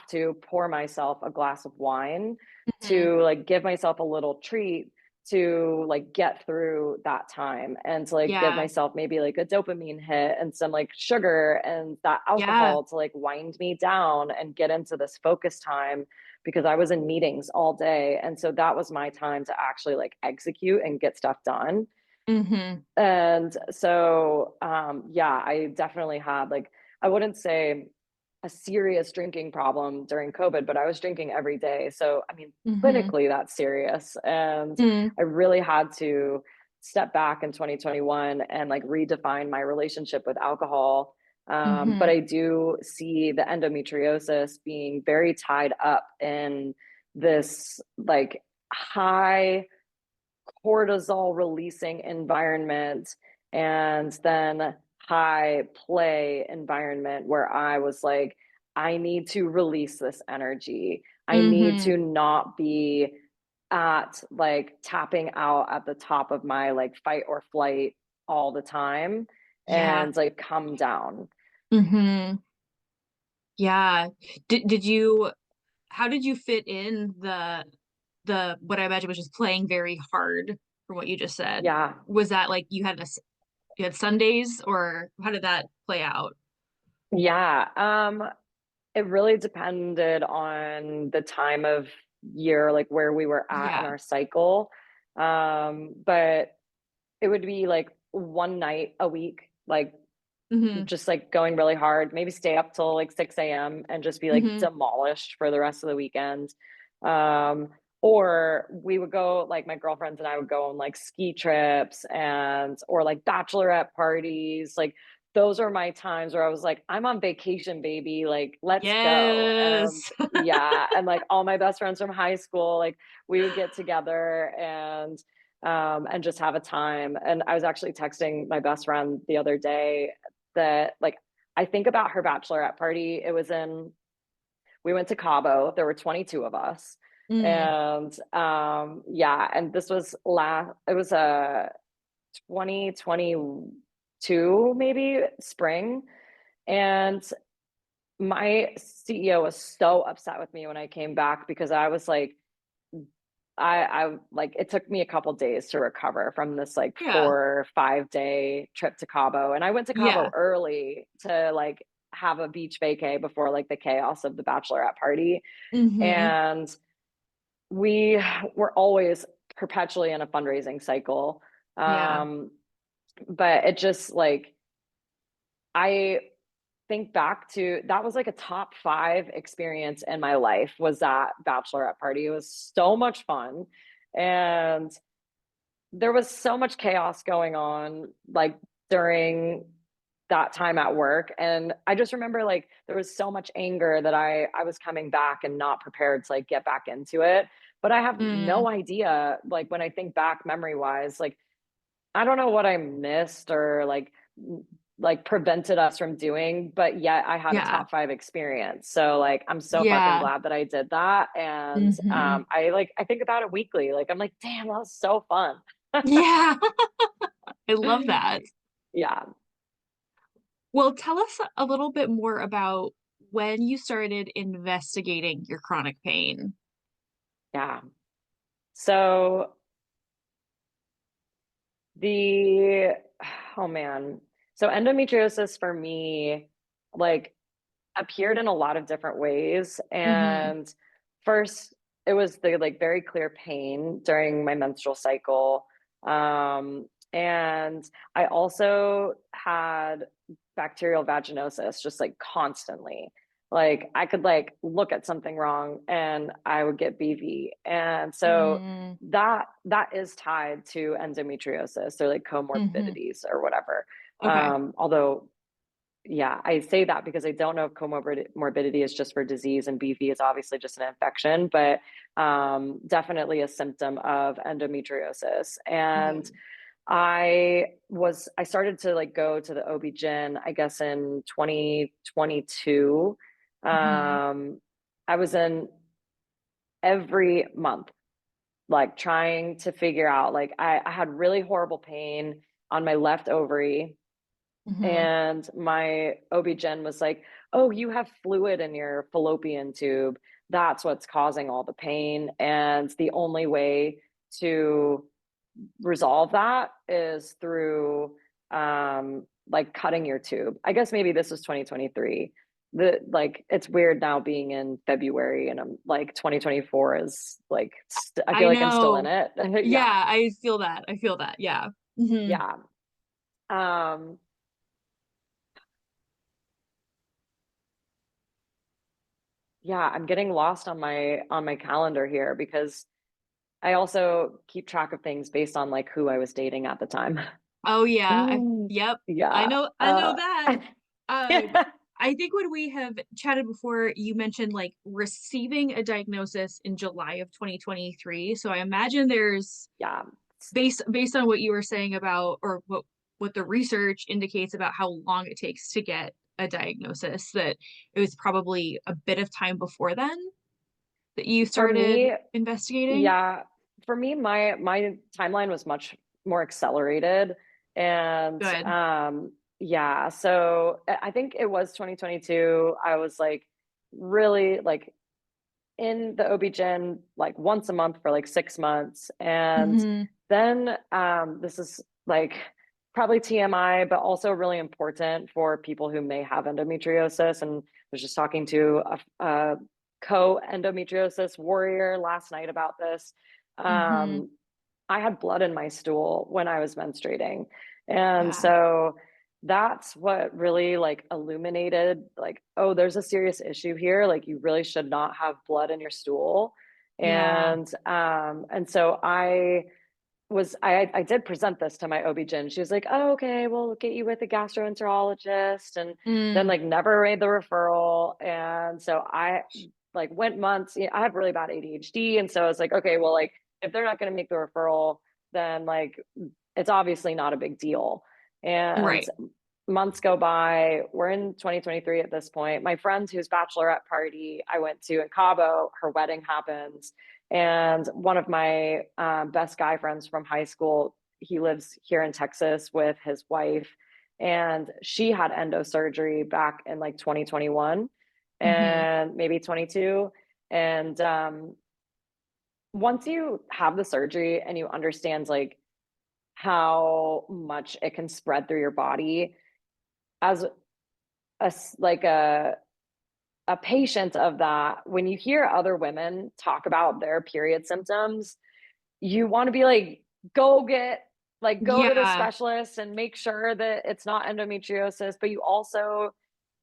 to pour myself a glass of wine mm-hmm. to like give myself a little treat to like get through that time and to like give Yeah. myself maybe like a dopamine hit and some like sugar and that Yeah. alcohol to like wind me down and get into this focus time because I was in meetings all day. And so that was my time to actually like execute and get stuff done. Mm-hmm. And so, yeah, I definitely had like, I wouldn't say a serious drinking problem during COVID, but I was drinking every day. So, I mean, Mm-hmm. clinically, that's serious. And Mm, I really had to step back in 2021 and like redefine my relationship with alcohol. But mm-hmm. I do see the endometriosis being very tied up in this like high cortisol releasing environment and then high play environment where I was like, I need to release this energy. I need Mm-hmm. to not be at like tapping out at the top of my like fight or flight all the time Yeah. and like come down. Mm-hmm. Yeah. Did you how did you fit in the what I imagine was just playing very hard from what you just said? Yeah. Was that like you had Sundays or how did that play out? Yeah. It really depended on the time of year, like where we were at in Yeah. our cycle. But it would be like one night a week, like Mm-hmm. just like going really hard, maybe stay up till like 6 a.m. and just be like Mm-hmm. demolished for the rest of the weekend. Um, or we would go, like my girlfriends and I would go on like ski trips or like bachelorette parties. Like those are my times where I was like, I'm on vacation, baby. Like, let's go. And Yes. yeah. And like all my best friends from high school, like we would get together and just have a time. And I was actually texting my best friend the other day that like I think about her bachelorette party. It was in we went to Cabo. There were 22 of us. Mm, And yeah, and this was it was a 2022 maybe spring. And my CEO was so upset with me when I came back because I was like, I like it took me a couple days to recover from this like yeah. 4 or 5 day trip to Cabo. And I went to Cabo Yeah. early to like have a beach vacay before like the chaos of the bachelorette party. Mm-hmm. And we were always perpetually in a fundraising cycle. Yeah. Um, but it just like I think back to that was like a top 5 experience in my life was that bachelorette party. It was so much fun. And there was so much chaos going on like during that time at work. And I just remember like there was so much anger that I was coming back and not prepared to like get back into it. But I have Mm, no idea, like when I think back memory wise, like I don't know what I missed or like prevented us from doing, but yet I had a yeah. top 5 experience. So like I'm so fucking Yeah. glad that I did that. And Mm-hmm. I think about it weekly. Like I'm like, damn, that was so fun. Yeah. I love that. Yeah. Well, tell us a little bit more about when you started investigating your chronic pain. Yeah. So the oh man. So endometriosis for me like appeared in a lot of different ways. Mm-hmm. And first, it was the like very clear pain during my menstrual cycle. And I also had bacterial vaginosis just like constantly. Like I could like look at something wrong and I would get BV. And so Mm, that is tied to endometriosis or like mm-hmm. comorbidities or whatever. Okay. Although yeah, I say that because I don't know if comorbidity is just for disease and BV is obviously just an infection, but definitely a symptom of endometriosis. And Mm-hmm. I started to like go to the OB-GYN, I guess in 2022. Mm-hmm. I was in every month, like trying to figure out, like I had really horrible pain on my left ovary Mm-hmm. and my OB-GYN was like, "Oh, you have fluid in your fallopian tube. That's what's causing all the pain. And the only way to resolve that is through like cutting your tube." I guess maybe this was 2023. The like it's weird now being in February and I'm like 2024 is like I I feel like I'm still in know. it. Yeah. Yeah, I feel that. I feel that. Yeah. Mm-hmm. Yeah. Um Yeah, I'm getting lost on my calendar here because I also keep track of things based on like who I was dating at the time. Oh yeah. Mm. Yep. Yeah. I know that. Yeah. I think when we have chatted before, you mentioned like receiving a diagnosis in July of 2023. So I imagine there's Yeah. based on what you were saying about or what the research indicates about how long it takes to get a diagnosis, that it was probably a bit of time before then that you For started me, investigating. yeah, for me, my timeline was much more accelerated. And Good. yeah, so I think it was 2022. I was like really like in the OB-GYN like once a month for like 6 months. And Mm-hmm. then this is like probably TMI, but also really important for people who may have endometriosis. And I was just talking to a co-endometriosis warrior last night about this. Mm-hmm. Um, I had blood in my stool when I was menstruating. And Yeah. so that's what really like illuminated like, oh, there's a serious issue here. Like you really should not have blood in your stool. Yeah. And so I did present this to my OB-GYN. She was like, "Oh, okay, we'll get you with a gastroenterologist," and then Mm, like never made the referral. And so I like went months. I have really bad ADHD, and so I was like, okay, well, like if they're not going to make the referral, then like it's obviously not a big deal. And right. months go by. We're in 2023 at this point. My friend whose bachelorette party I went to in Cabo, her wedding happens. And one of my best guy friends from high school, he lives here in Texas with his wife. And she had endo surgery back in like 2021 Mm-hmm. and maybe 22. And once you have the surgery and you understand like how much it can spread through your body, as like a patient of that, when you hear other women talk about their period symptoms, you want to be like, go to the Yeah. specialist and make sure that it's not endometriosis, but you also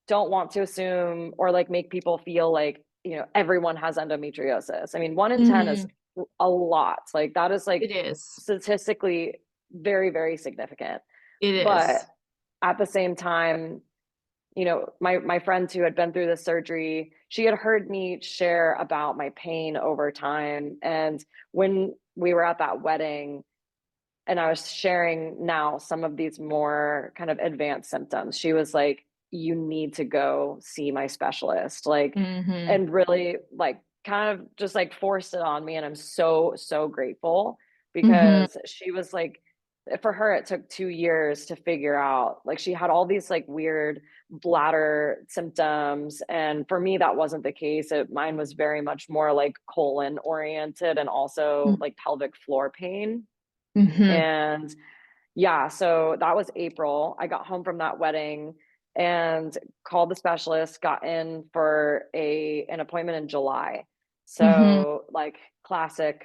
don't want to assume or like make people feel like, everyone has endometriosis. I mean, 1 in 10 is Mm-hmm. a lot. Like that is like It is. statistically very, very significant. It But is. at the same time, my friend who had been through the surgery, she had heard me share about my pain over time. And when we were at that wedding and I was sharing now some of these more kind of advanced symptoms, she was like, you need to go see my specialist. Like, Mm-hmm. and really like kind of just like forced it on me. And I'm so, so grateful Mm-hmm. because she was like, for her, it took 2 years to figure out, like, she had all these like weird bladder symptoms. And for me, that wasn't the case. Mine was very much more like colon oriented and also like pelvic floor pain. Mm-hmm. And yeah, so that was April. I got home from that wedding and called the specialist, got in for an appointment in July. Mm-hmm. So like classic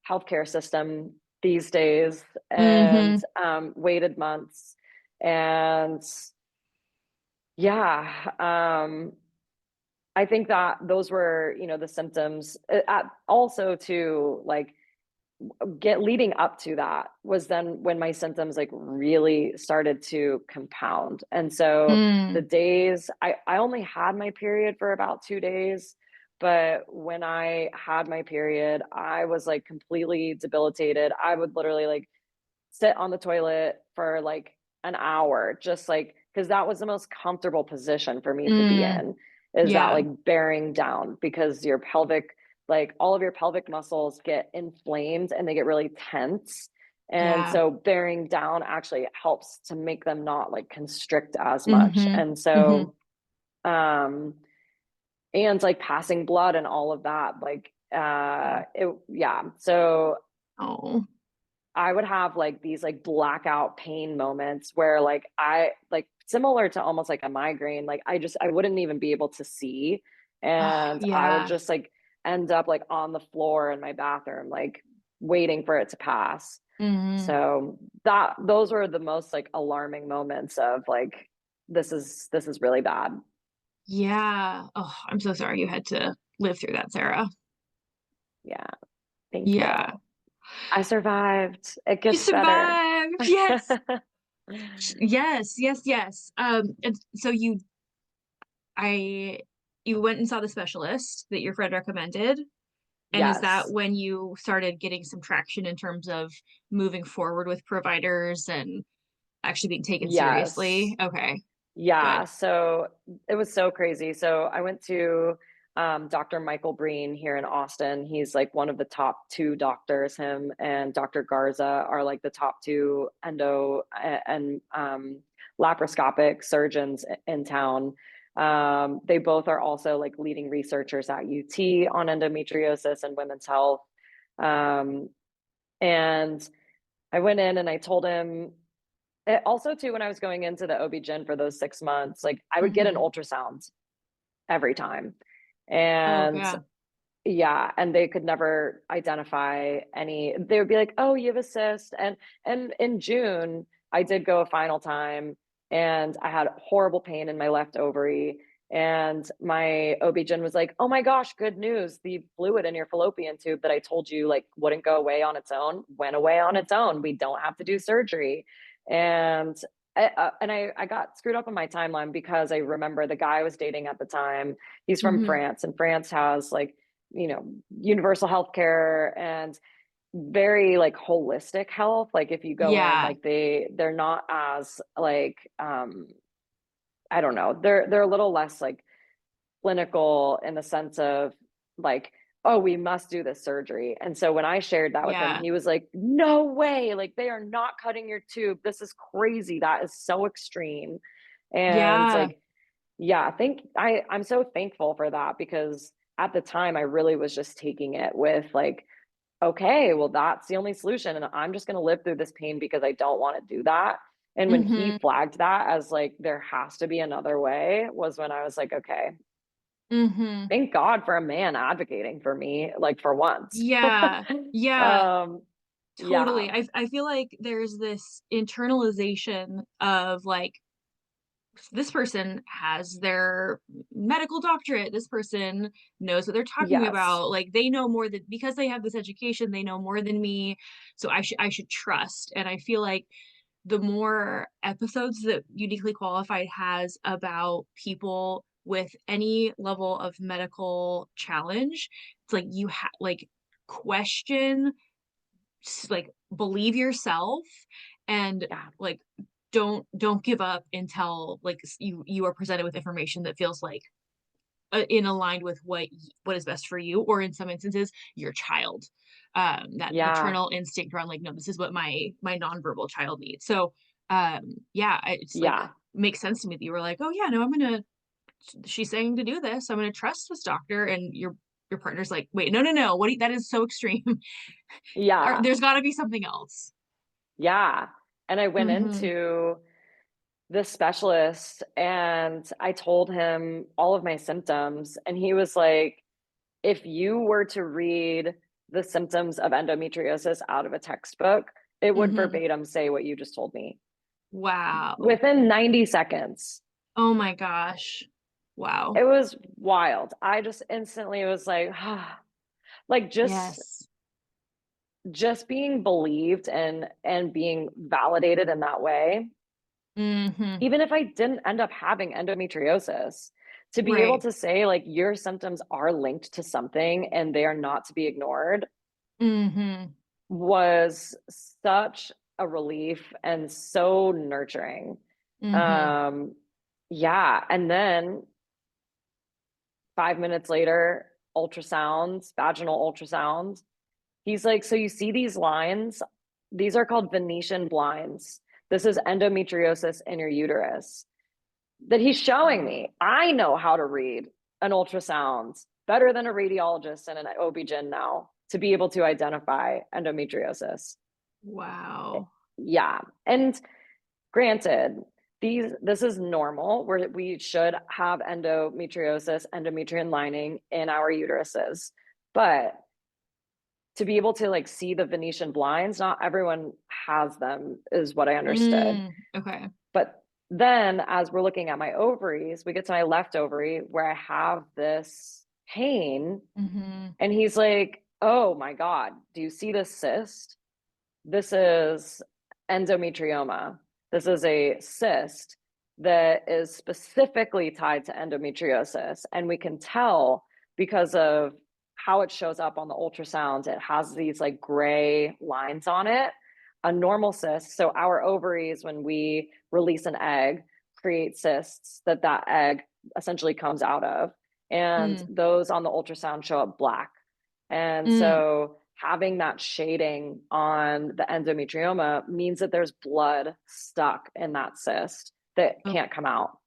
healthcare system these days, and Mm-hmm. waited months. And yeah, I think that those were, the symptoms. Also too, like get leading up to that was then when my symptoms like really started to compound. And so the Mm. days I only had my period for about 2 days, but when I had my period, I was like completely debilitated. I would literally like sit on the toilet for like an hour, just like because that was the most comfortable position for me to be Mm. in, is that Yeah. like bearing down, because your pelvic, like all of your pelvic muscles get inflamed and they get really tense. And Yeah. so bearing down actually helps to make them not like constrict as much. Mm-hmm. And Mm-hmm. so, um, and like passing blood and all of that, like, Yeah. yeah. So Oh. I would have like these like blackout pain moments where like I like similar to almost like a migraine, like I wouldn't even be able to see. Oh, And I would yeah. just like end up like on the floor in my bathroom, like waiting for it to pass. Mm-hmm. So those were the most like alarming moments of like, this is really bad. Yeah. Oh, I'm so sorry you had to live through that, Sarah. Yeah. Thank you. Yeah. I survived. It You gets better. survived. Yes. Yes, yes, yes. And so I, you went and saw the specialist that your friend recommended. And is that Yes. when you started getting some traction in terms of moving forward with providers and actually being taken Yes. seriously? Okay, Yeah, good. so it was so crazy. So I went to Dr. Michael Breen here in Austin. He's like one of the top two doctors. Him and Dr. Garza are like the top two endo and laparoscopic surgeons in town. They both are also like leading researchers at UT on endometriosis and women's health. Um, and I went in and I told him, also too, when I was going into the OB-GYN for those 6 months, like I would get an Hmm. ultrasound every time. Oh, And yeah. yeah, and they could never identify any. They would be like, "Oh, you have a cyst." And in June, I did go a final time and I had horrible pain in my left ovary. And my OB-GYN was like, "Oh my gosh, good news. The fluid in your fallopian tube that I told you like wouldn't go away on its own, went away on its own. We don't have to do surgery." And I got screwed up on my timeline because I remember the guy I was dating at the time, he's from Hmm. France, and France has like, universal healthcare. And very like holistic health. Like if you go in, Yeah. like they're not as like I don't know, they're a little less like clinical in the sense of like, oh, we must do this surgery. And so when I shared that with him, Yeah. he was like, no way, like they are not cutting your tube. This is crazy. That is so extreme. And Yeah. like, yeah, I'm so thankful for that because at the time I really was just taking it with like, okay, well, that's the only solution. And I'm just going to live through this pain because I don't want to do that. And when he Mm-hmm. flagged that as like, there has to be another way, was when I was like, okay, Mm-hmm. thank God for a man advocating for me, like for once. Yeah. Yeah. um, yeah, Totally. I feel like there's this internalization of like this person has their medical doctorate. This person knows what they're talking yes, about. Like they know more than because they have this education, they know more than me. So I should trust. And I feel like the more episodes that Uniquely Qualified has about people with any level of medical challenge, it's like you have like question, like believe yourself and yeah, like don't give up until like you are presented with information that feels like in aligned with what is best for you, or in some instances your child, that yeah, maternal instinct around like no, this is what my nonverbal child needs. So yeah, it's like yeah, makes sense to me that you were like, oh yeah, no, I'm gonna, she's saying to do this, I'm gonna trust this doctor. And your partner's like, wait, no, no, no, that is so extreme. yeah, There's got to be something else. yeah. And I went Mm-hmm. into the specialist and I told him all of my symptoms. And he was like, if you were to read the symptoms of endometriosis out of a textbook, it would Mm-hmm. verbatim say what you just told me Wow. within 90 seconds. Oh my gosh. Wow. It was wild. I just instantly was like, ah, like Yes. just being believed and being validated in that way, Mm-hmm. even if I didn't end up having endometriosis, to be able Right. to say like your symptoms are linked to something and they are not to be ignored Mm-hmm. was such a relief and so nurturing. Mm-hmm. Um, yeah. And then 5 minutes later, ultrasounds, vaginal ultrasounds. He's like, so you see these lines? These are called Venetian blinds. This is endometriosis in your uterus. That he's showing Wow. me. I know how to read an ultrasound better than a radiologist and an OB-GYN now to be able to identify endometriosis. Wow. Yeah. And granted, this is normal where we should have endometriosis, endometrium lining in our uteruses. But to be able to like see the Venetian blinds, not everyone has them, is what I understood. Okay. But then as we're looking at my ovaries, we get to my left ovary where I have this pain. Mm-hmm. And he's like, oh my God, do you see this cyst? This is endometrioma. This is a cyst that is specifically tied to endometriosis. And we can tell because of how it shows up on the ultrasounds. It has these like gray lines on it. A normal cyst, so our ovaries, when we release an egg, create cysts that egg essentially comes out of. And Mm. those on the ultrasound show up black. And Mm. so having that shading on the endometrioma means that there's blood stuck in that cyst that Oh. can't come out.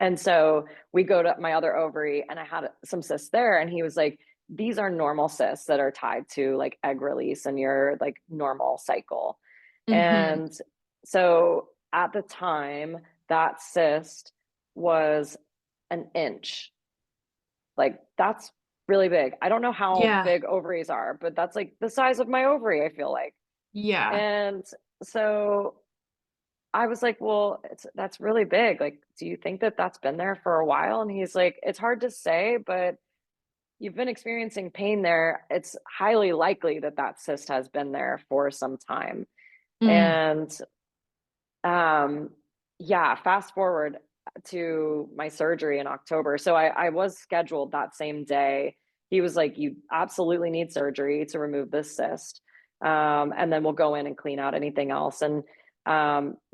And so we go to my other ovary and I had some cysts there. And he was like, these are normal cysts that are tied to like egg release and your like normal cycle. Mm-hmm. And so at the time, that cyst was an inch. Like that's really big. I don't know how Yeah. big ovaries are, but that's like the size of my ovary, I feel like. Yeah. And so I was like, well, that's really big. Like, do you think that that's been there for a while? And he's like, it's hard to say, but you've been experiencing pain there. It's highly likely that that cyst has been there for some time. Mm. And um, yeah, fast forward to my surgery in October. So I was scheduled that same day. He was like, you absolutely need surgery to remove this cyst. And then we'll go in and clean out anything else. And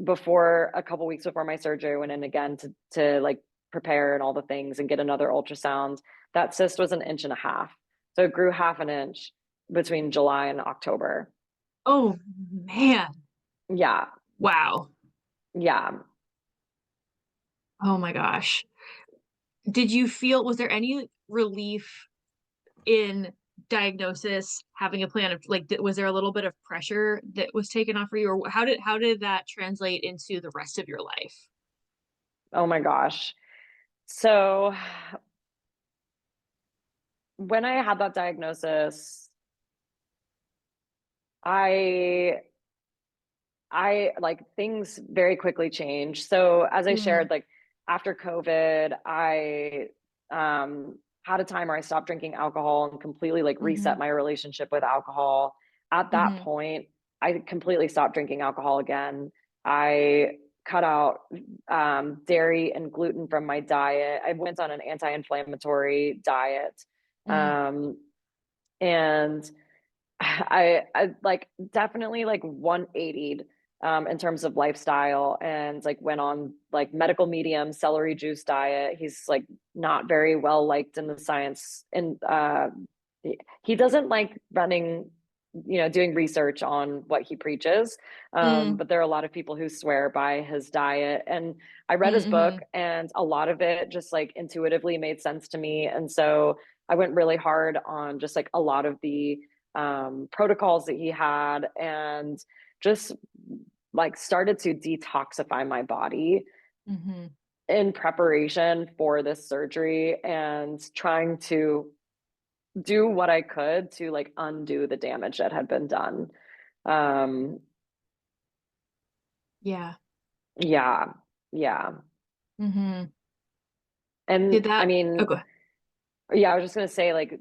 before a couple weeks before my surgery, I went in again to like prepare and all the things and get another ultrasound. That cyst was 1.5 inches. So it grew 1/2 inch between July and October. Oh man. Yeah. Wow. Yeah. Oh my gosh. Was there any relief in diagnosis, having a plan of like, was there a little bit of pressure that was taken off for you, or how did that translate into the rest of your life? Oh my gosh. So when I had that diagnosis, I I like things very quickly changed. So as I Mm, shared, like after COVID, I had a time where I stopped drinking alcohol and completely like reset mm-hmm, my relationship with alcohol. At that mm-hmm, point, I completely stopped drinking alcohol again. I cut out dairy and gluten from my diet. I went on an anti-inflammatory diet. mm, Um, and I like definitely like 180'd in terms of lifestyle, and like went on like medical medium celery juice diet. He's like not very well liked in the science, and he doesn't like running, doing research on what he preaches. mm, But there are a lot of people who swear by his diet, and I read his book, mm-hmm, and a lot of it just like intuitively made sense to me. And so I went really hard on just like a lot of the protocols that he had, and just like started to detoxify my body mm-hmm. in preparation for this surgery, and trying to do what I could to like undo the damage that had been done. Um, Yeah. yeah, yeah. Mm-hmm. And Did I that mean, okay. yeah, I was just gonna say, like,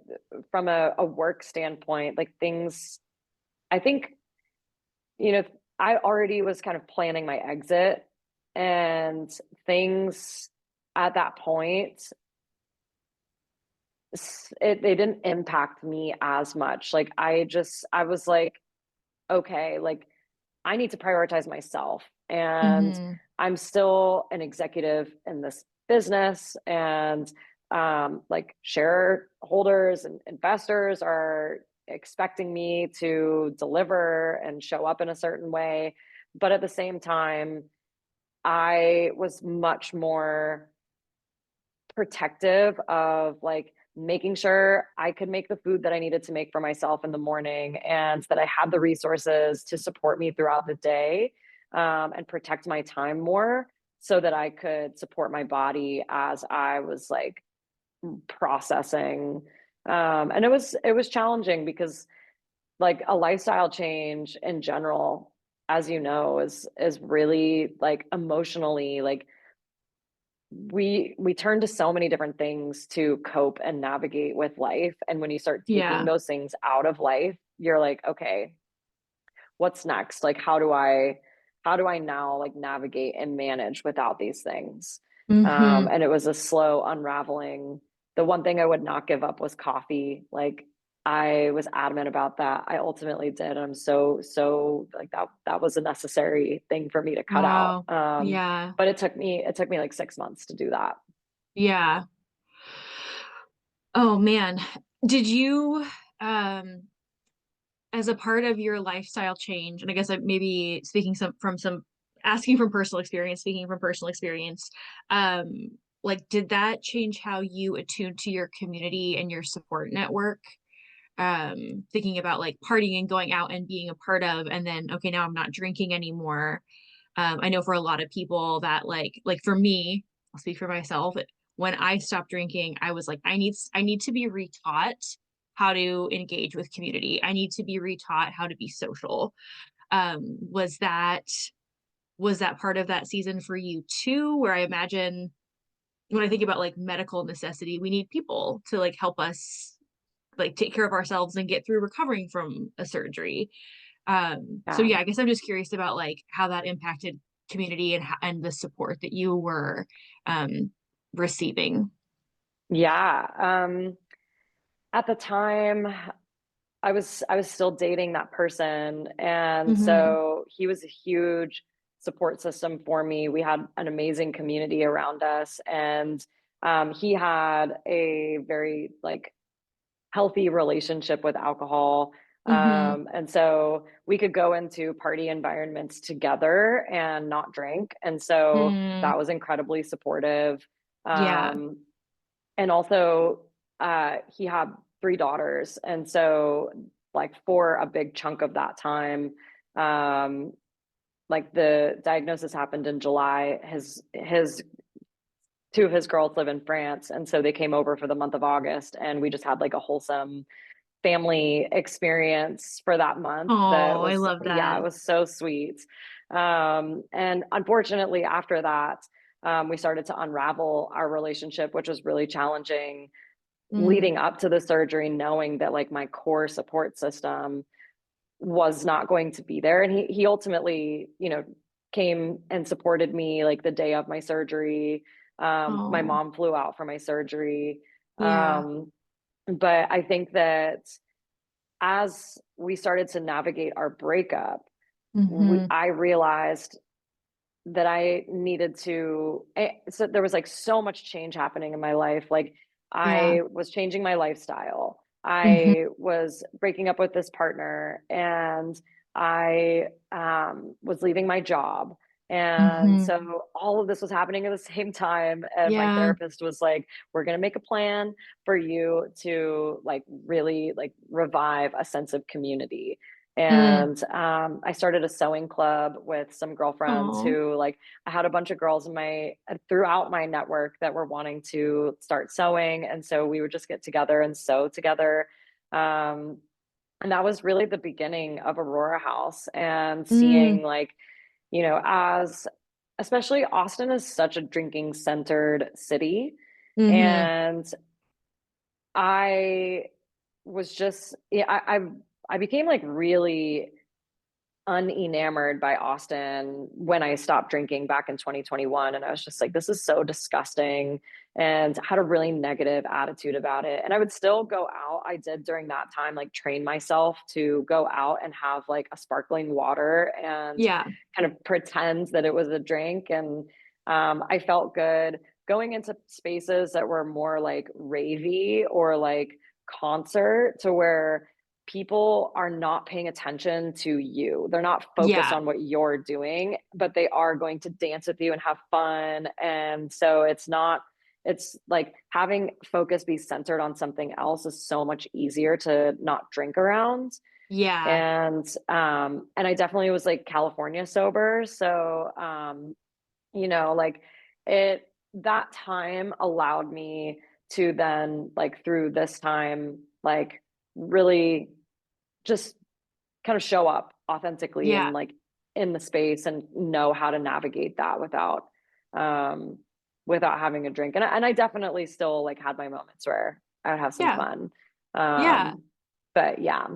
from a work standpoint, like things, I think, you know, I already was kind of planning my exit, and things at that point, they didn't impact me as much. Like I was like, okay, like I need to prioritize myself. And Mm-hmm. I'm still an executive in this business, and like shareholders and investors are expecting me to deliver and show up in a certain way. But at the same time, I was much more protective of like making sure I could make the food that I needed to make for myself in the morning, and that I had the resources to support me throughout the day, and protect my time more, so that I could support my body as I was like processing. And it was challenging because like a lifestyle change in general, as you know, is really like emotionally like we turn to so many different things to cope and navigate with life, and when you start taking Yeah. those things out of life, you're like, okay, what's next? Like how do I now like navigate and manage without these things? Mm-hmm. And it was a slow unraveling. The one thing I would not give up was coffee. Like I was adamant about that. I ultimately did. I'm so like that was a necessary thing for me to cut out. Wow. Yeah. But it took me like 6 months to do that. Yeah. Oh man. Did you um as a part of your lifestyle change, and I guess I maybe speaking some asking from personal experience, speaking from personal experience, like did that change how you attune to your community and your support network? Thinking about like partying and going out and being a part of, and then okay, now I'm not drinking anymore. I know for a lot of people that like for me, I'll speak for myself. When I stopped drinking, I was like, I need to be retaught how to engage with community. I need to be retaught how to be social. Was that part of that season for you too? Where I imagine when I think about like medical necessity, we need people to like help us like take care of ourselves and get through recovering from a surgery. So Yeah. yeah, I guess I'm just curious about like how that impacted community and the support that you were um, receiving. Yeah. At the time, I was still dating that person, and Mm-hmm. so he was a huge support system for me. We had an amazing community around us, and he had a very like healthy relationship with alcohol. Mm-hmm. And so we could go into party environments together and not drink. And so Mm. that was incredibly supportive. Yeah. Um, and also, he had three daughters. And so, like, for a big chunk of that time, um, like the diagnosis happened in July. His two of his girls live in France, and so they came over for the month of August, and we just had like a wholesome family experience for that month that Oh, I was, love yeah, it that. was so sweet. And unfortunately, after that, we started to unravel our relationship, which was really challenging Mm. leading up to the surgery, knowing that like my core support system was not going to be there. And he ultimately, came and supported me like the day of my surgery. My Oh, mom flew out for my surgery. yeah. Um, but I think that as we started to navigate our breakup, Mm-hmm. I realized that I needed to. So there was like so much change happening in my life. Like Yeah. I was changing my lifestyle. Mm-hmm. I was breaking up with this partner, and I was leaving my job. And Mm-hmm. so all of this was happening at the same time. And my Yeah. therapist was like, we're going to make a plan for you to like really like revive a sense of community. Mm. And I started a sewing club with some girlfriends Oh. who like I had a bunch of girls in my throughout my network that were wanting to start sewing, and so we would just get together and sew together. Um, and that was really the beginning of Aurora House, and Mm. seeing like, as especially Austin is such a drinking centered city, Mm-hmm. and I was just yeah, I became like really unenamored by Austin when I stopped drinking back in 2021. And I was just like, this is so disgusting, and had a really negative attitude about it. And I would still go out. I did during that time, like train myself to go out and have like a sparkling water and Yeah. kind of pretend that it was a drink. And I felt good going into spaces that were more like ravey or like concert, to where people are not paying attention to you. They're not focused Yeah. on what you're doing, but they are going to dance with you and have fun. And so it's like having focus be centered on something else is so much easier to not drink around. Yeah. And I definitely was like California sober. So like it that time allowed me to then like through this time like really just kind of show up authentically Yeah. and like in the space and know how to navigate that um without having a drink. And I definitely still like had my moments where I would have some Yeah. fun. Yeah. But yeah.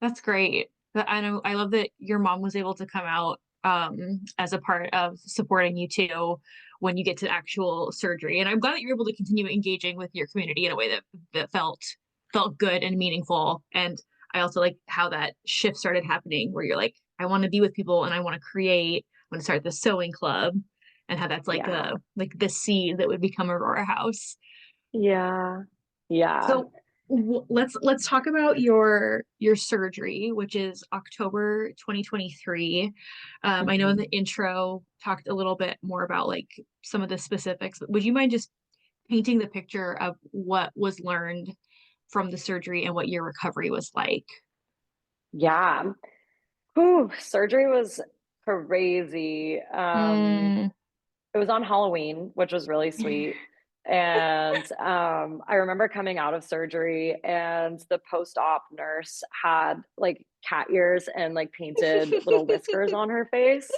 That's great. I know I love that your mom was able to come out as a part of supporting you too when you get to actual surgery. And I'm glad that you're able to continue engaging with your community in a way that felt good and meaningful. And I also like how that shift started happening where you're like, I want to be with people and I want to create, I want to start the sewing club, and how that's Yeah. like the seed that would become Aurora House. Yeah. Yeah. So let's talk about your surgery, which is October 2023. I know in the Mhm. intro talked a little bit more about like some of the specifics. Would you mind just painting the picture of what was learned from the surgery and what your recovery was like? Yeah. Whew, surgery was crazy. Mm. It was on Halloween, which was really sweet. And I remember coming out of surgery, and the post-op nurse had like cat ears and like painted little whiskers on her face.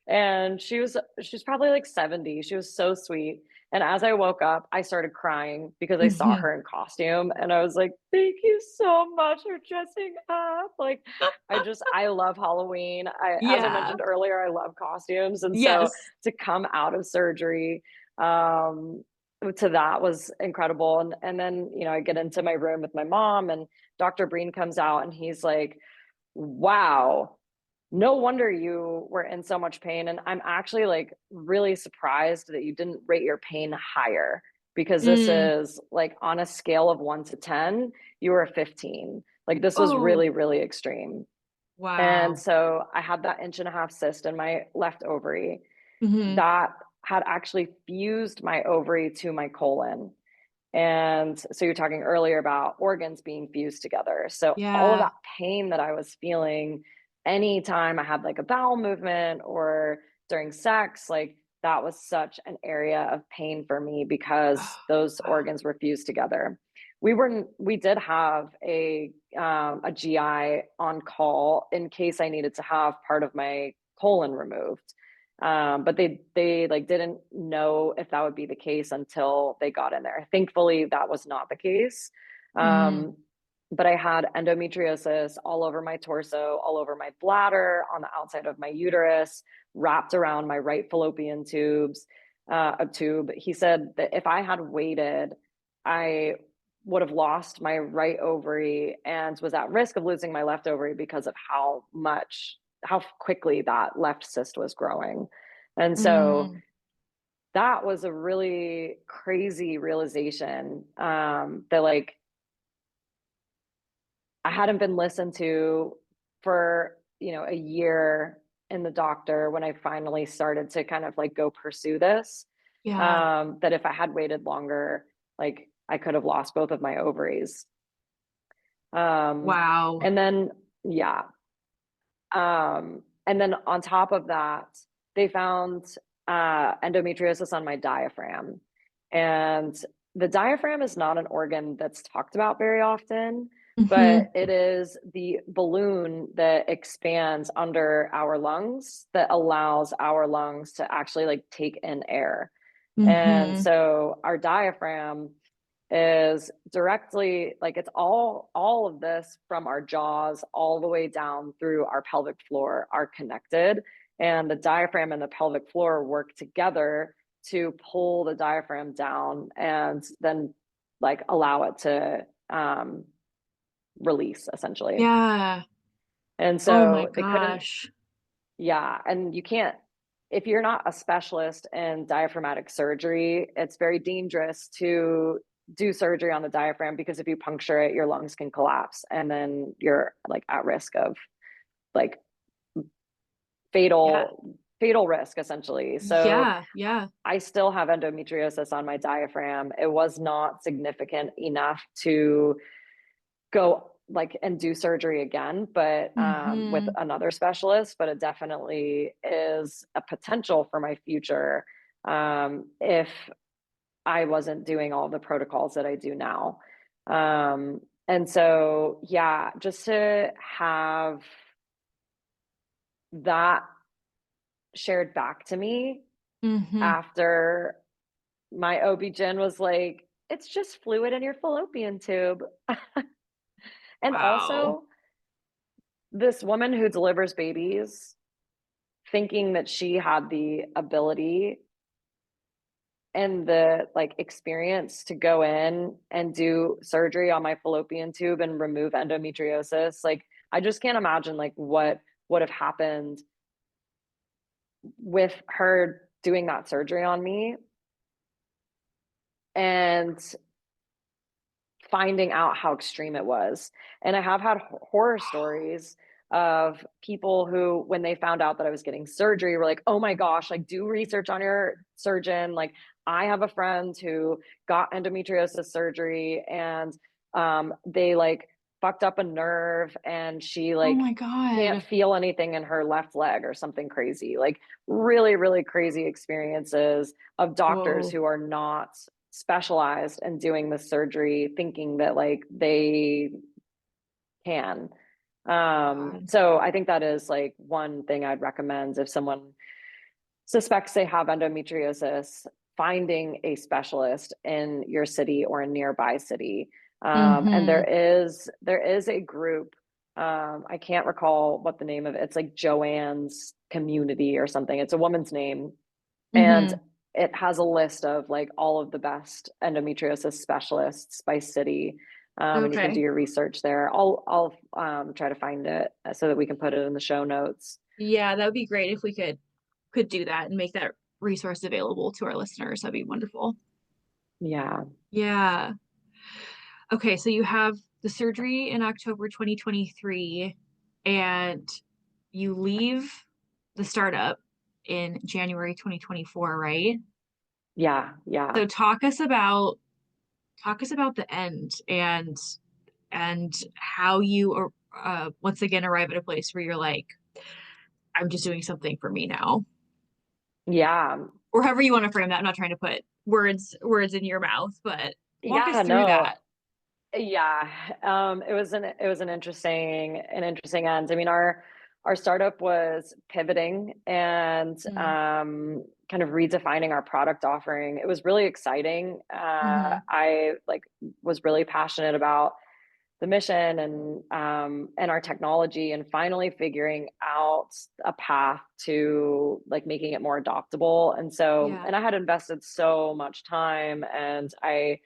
And she's probably like 70. She was so sweet. And as I woke up, I started crying because I saw Mhm. her in costume, and I was like, thank you so much for dressing up. Like I love Halloween. As I Yeah. mentioned earlier, I love costumes. And so Yes. to come out of surgery, um, to that was incredible. And then, I get into my room with my mom, and Dr. Breen comes out and he's like, wow, no wonder you were in so much pain. And I'm actually like really surprised that you didn't rate your pain higher, because this Mm. is like on a scale of 1 to 10, you were a 15. Like this was Oh, really, really extreme. And wow. so I had that 1.5 inch cyst in my left ovary Hmm. that had actually fused my ovary to my colon. And so you're talking earlier about organs being fused together. So all of Yeah. that pain that I was feeling anytime I had like a bowel movement or during sex, like that was such an area of pain for me because those Wow. organs were fused together. We did have a GI on call in case I needed to have part of my colon removed. But they like didn't know if that would be the case until they got in there. Thankfully, that was not the case. Mm. Um, but I had endometriosis all over my torso, all over my bladder, on the outside of my uterus, wrapped around my right fallopian tube. He said that if I had waited, I would have lost my right ovary and was at risk of losing my left ovary because of how quickly that left cyst was growing. And so Mm. that was a really crazy realization, that like I hadn't been listened to for, a year in the doctor when I finally started to kind of like go pursue this. Yeah. That if I had waited longer, like I could have lost both of my ovaries. Um, Wow. and then, yeah. And then on top of that, they found endometriosis on my diaphragm. And the diaphragm is not an organ that's talked about very often, Hmm. but it is the balloon that expands under our lungs that allows our lungs to actually like take in air. And Hmm. so our diaphragm is directly like it's all of this from our jaws all the way down through our pelvic floor are connected, and the diaphragm and the pelvic floor work together to pull the diaphragm down and then like allow it to release essentially. Yeah. And Oh my so they couldn't. gosh. Yeah, and you can't, if you're not a specialist in diaphragmatic surgery, it's very dangerous to do surgery on the diaphragm, because if you puncture it, your lungs can collapse and then you're like at risk of like Yeah. fatal risk essentially. So Yeah. Yeah. I still have endometriosis on my diaphragm. It was not significant enough to go like and do surgery again, but with Hmm. another specialist. But it definitely is a potential for my future, if I wasn't doing all the protocols that I do now. And so, yeah, just to have that shared back to me Hmm. after my OB-GYN was like, it's just fluid in your fallopian tube. And Wow. also, this woman who delivers babies thinking that she had the ability and the like experience to go in and do surgery on my fallopian tube and remove endometriosis. Like I just can't imagine like what would have happened with her doing that surgery on me and finding out how extreme it was. And I have had horror stories of people who, when they found out that I was getting surgery, were like, oh my gosh, like do research on your surgeon. Like I have a friend who got endometriosis surgery, and they like fucked up a nerve, and she Oh like my can't God. feel anything in her left leg or something crazy. Like really, really crazy experiences of doctors Whoa. who are not specialized in doing the surgery thinking that like they can. God. So I think that is like one thing I'd recommend if someone suspects they have endometriosis, finding a specialist in your city or a nearby city. And Hmm. there is a group, I can't recall what the name of it. It's like Joanne's Community or something. It's a woman's name, and Hmm. it has a list of like all of the best endometriosis specialists by city. And you can do Okay. your research there. I'll try to find it so that we can put it in the show notes. Yeah, that would be great if we could do that and make that resource available to our listeners. That'd be wonderful. Yeah. Yeah. Okay, so you have the surgery in October 2023 and you leave the startup in January 2024, right? Yeah. Yeah. So talk us about the end and how you once again arrive at a place where you're like, I'm just doing something for me now. Yeah. Or however you want to frame that. I'm not trying to put words in your mouth, but walk us Yeah. through No. that. Yeah, it was an interesting end. I mean, our startup was pivoting and Mm, kind of redefining our product offering. It was really exciting. hmm I like was really passionate about the mission and our technology, and finally figuring out a path to like making it more adoptable. And so, Yeah. and I had invested so much time, and I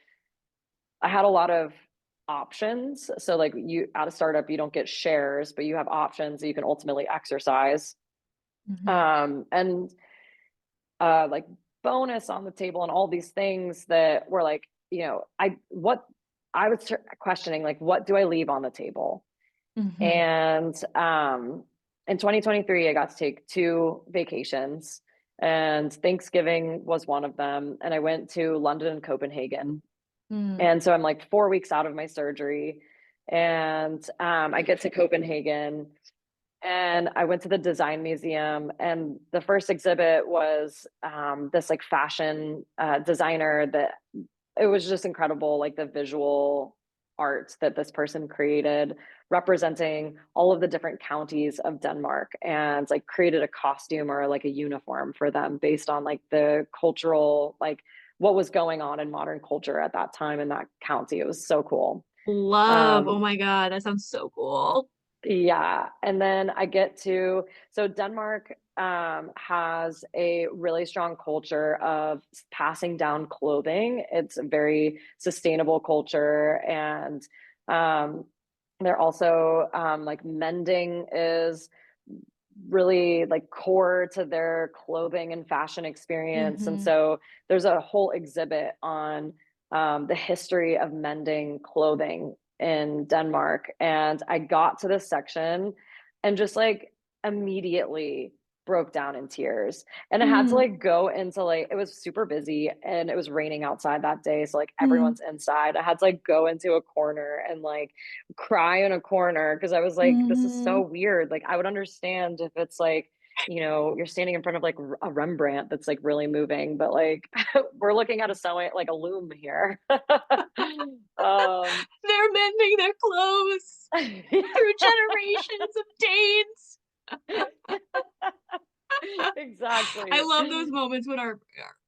had a lot of options. So like you at a startup, you don't get shares, but you have options that you can ultimately exercise. hmm And like bonus on the table and all these things that were like, I was questioning like, what do I leave on the table? hmm And in 2023, I got to take 2 vacations, and Thanksgiving was one of them. And I went to London and Copenhagen. mm And so I'm like 4 weeks out of my surgery, and I get to Copenhagen, and I went to the design museum, and the first exhibit was this like fashion designer that it was just incredible, like the visual art that this person created representing all of the different counties of Denmark, and like created a costume or like a uniform for them based on like the cultural, like what was going on in modern culture at that time in that county. It was so cool. Love. Oh Um, my God, that sounds so cool. yeah. And then I get to, so Denmark has a really strong culture of passing down clothing. It's a very sustainable culture. And um, they're also like mending is really like core to their clothing and fashion experience. And hmm so there's a whole exhibit on the history of mending clothing in Denmark. And I got to this section and just like immediately broke down in tears. And I had to mm like go into like, it was super busy and it was raining outside that day. So like mm everyone's inside. I had to like go into a corner and like cry in a corner because I was like, this is so hmm weird. Like I would understand if it's like, you're standing in front of like a Rembrandt that's like really moving, but like we're looking at a sewing like a loom here. um They're mending their clothes through generations of Danes. I exactly. love those moments when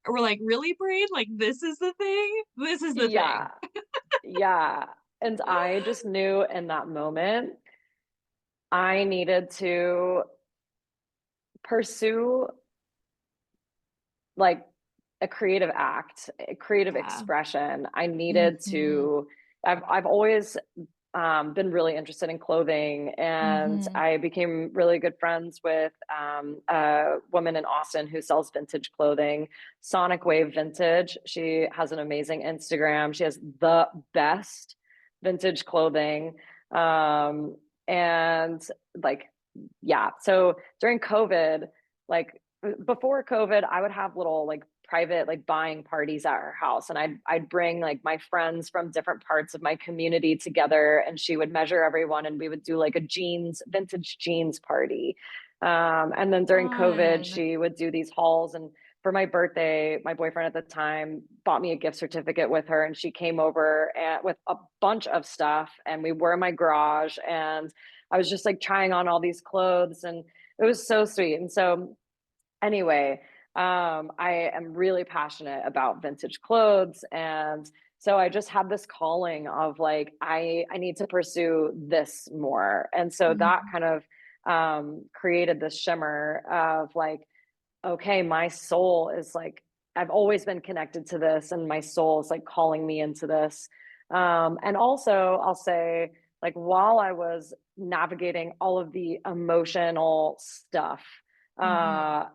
we're like, really, brain? Like, this is the thing? This is the thing. Yeah. Yeah. And I just knew in that moment I needed to pursue like a creative act, a creative Yeah. expression. I needed hmm to, I've always been really interested in clothing, and hmm I became really good friends with a woman in Austin who sells vintage clothing, Sonic Wave Vintage. She has an amazing Instagram. She has the best vintage clothing. And like, yeah. So during COVID, like before COVID, I would have little like private like buying parties at her house, and I'd bring like my friends from different parts of my community together, and she would measure everyone, and we would do like a vintage jeans party. And then during COVID, Fun. she would do these hauls, and for my birthday, my boyfriend at the time bought me a gift certificate with her, and she came over with a bunch of stuff, and we were in my garage, and I was just like trying on all these clothes, and it was so sweet. And so anyway, I am really passionate about vintage clothes, and so I just had this calling of like I need to pursue this more, and so that hmm kind of created this shimmer of like, okay, my soul is like I've always been connected to this, and my soul is like calling me into this. And also, I'll say, like, while I was navigating all of the emotional stuff, Mm-hmm. uh,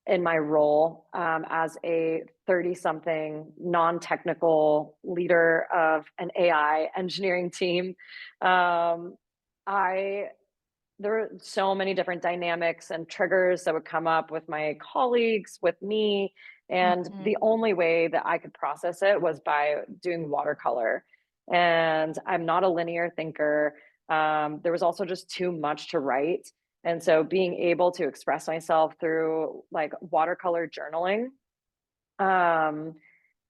in my role as a 30 something non technical leader of an AI engineering team, um, I there were so many different dynamics and triggers that would come up with my colleagues, with me. And Mm-hmm. the only way that I could process it was by doing watercolor. And I'm not a linear thinker. There was also just too much to write. And so being able to express myself through like watercolor journaling, um,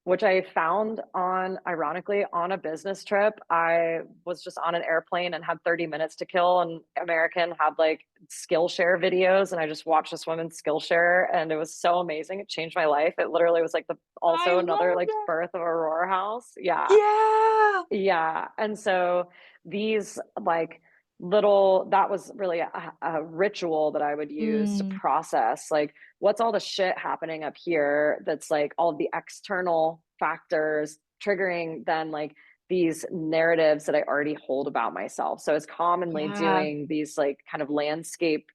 which I found on, ironically, on a business trip. I was just on an airplane and had 30 minutes to kill, and American had like Skillshare videos, and I just watched this woman's Skillshare, and it was so amazing. It changed my life. It literally was like the I also another love like that. birth of Aurora House. Yeah. Yeah. Yeah. And so these like little, that was really a ritual that I would use to Mm, process like what's all the shit happening up here that's like all of the external factors triggering then like these narratives that I already hold about myself. So it's commonly yeah. doing these like kind of landscape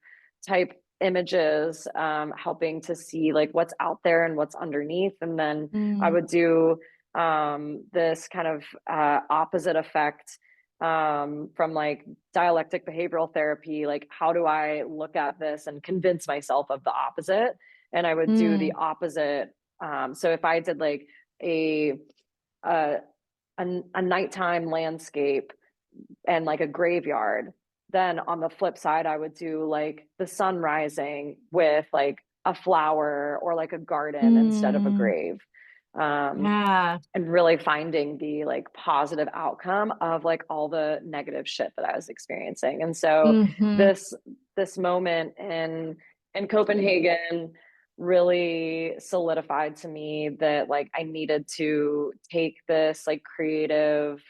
type images, helping to see like what's out there and what's underneath. And then I Mm, would do this kind of opposite effect from like dialectic behavioral therapy. Like, how do I look at this and convince myself of the opposite? And I would do the mm, opposite. So if I did like a, a a nighttime landscape and like a graveyard, then on the flip side, I would do like the sun rising with like a flower or like a garden instead of a mm, grave. Um, yeah. and really finding the like positive outcome of like all the negative shit that I was experiencing. And so Mm-hmm. this this moment in Copenhagen really solidified to me that like I needed to take this like creative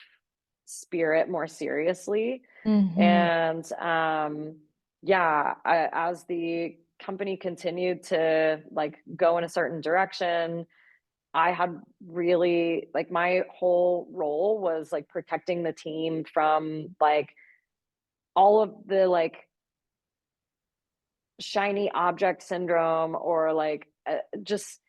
spirit more seriously. Mm-hmm. And yeah, as the company continued to like go in a certain direction, I had really like my whole role was like protecting the team from like all of the like shiny object syndrome or like just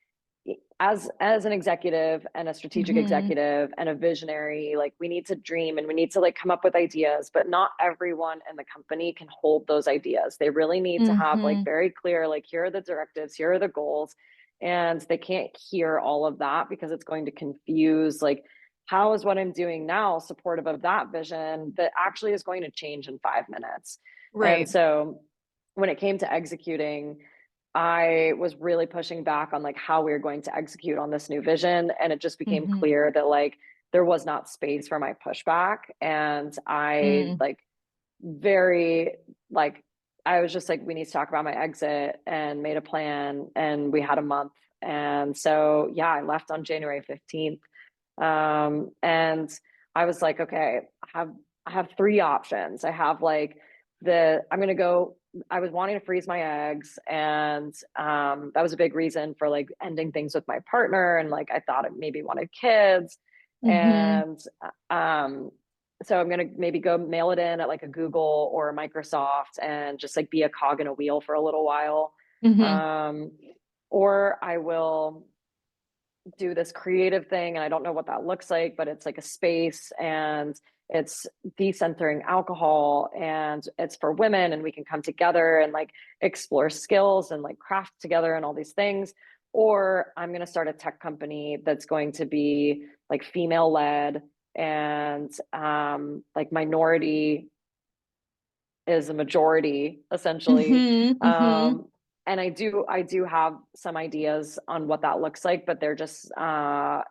as an executive and a strategic Mm-hmm. executive and a visionary, like we need to dream and we need to like come up with ideas, but not everyone in the company can hold those ideas. They really need to have like Mm-hmm. very clear, like here are the directives, here are the goals, and they can't hear all of that because it's going to confuse like how is what I'm doing now supportive of that vision that actually is going to change in 5 minutes. And Right. so when it came to executing, I was really pushing back on like how we were going to execute on this new vision. And it just became Mm-hmm. clear that like there was not space for my pushback. And I Mm, like very like I was just like, we need to talk about my exit and made a plan. And we had a month. And so yeah, I left on January 15th. And I was like, okay, I have three options. I have like I'm gonna go. I was wanting to freeze my eggs, and that was a big reason for like ending things with my partner. And like I thought I maybe wanted kids, mm-hmm. and um, so I'm gonna maybe go mail it in at like a Google or a Microsoft, and just like be a cog in a wheel for a little while, Mm-hmm. um, or I will do this creative thing, and I don't know what that looks like, but it's like a space, and it's decentering alcohol, and it's for women, and we can come together and like explore skills and like craft together and all these things. Or I'm going to start a tech company that's going to be like female led, and like minority is a majority essentially. Mm-hmm. Mm-hmm. um, and I do have some ideas on what that looks like, but they're just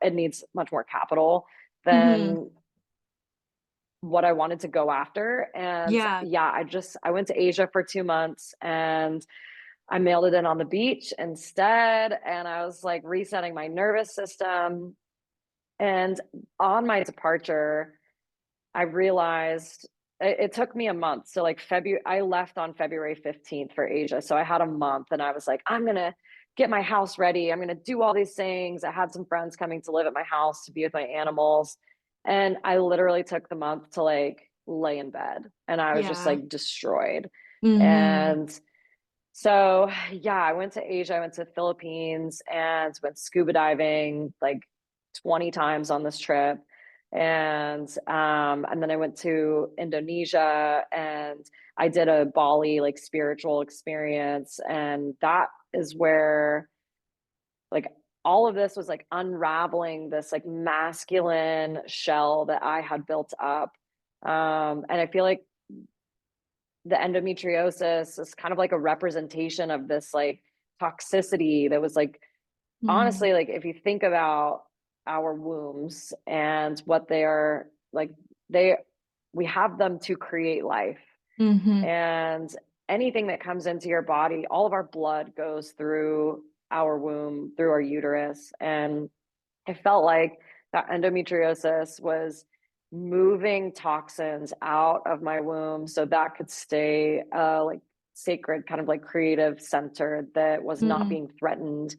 it needs much more capital Mm-hmm. than what I wanted to go after. And Yeah. yeah, I went to Asia for 2 months, and I mailed it in on the beach instead, and I was like resetting my nervous system. And on my departure, I realized it took me a month. So like February, I left on February 15th for Asia. So I had a month, and I was like, I'm gonna get my house ready. I'm going to do all these things. I had some friends coming to live at my house to be with my animals. And I literally took the month to like lay in bed and I was just Yeah. like destroyed. Mm-hmm. And so, yeah, I went to Asia, I went to the Philippines and went scuba diving like 20 times on this trip. And then I went to Indonesia and I did a Bali like spiritual experience. And that is where like all of this was like unraveling this like masculine shell that I had built up. And I feel like the endometriosis is kind of like a representation of this like toxicity that was like, Mm-hmm. honestly, like if you think about our wombs and what they are like, they we have them to create life. Mm-hmm. And anything that comes into your body, all of our blood goes through our womb, through our uterus. And I felt like that endometriosis was moving toxins out of my womb so that could stay like sacred, kind of like creative center that was not being threatened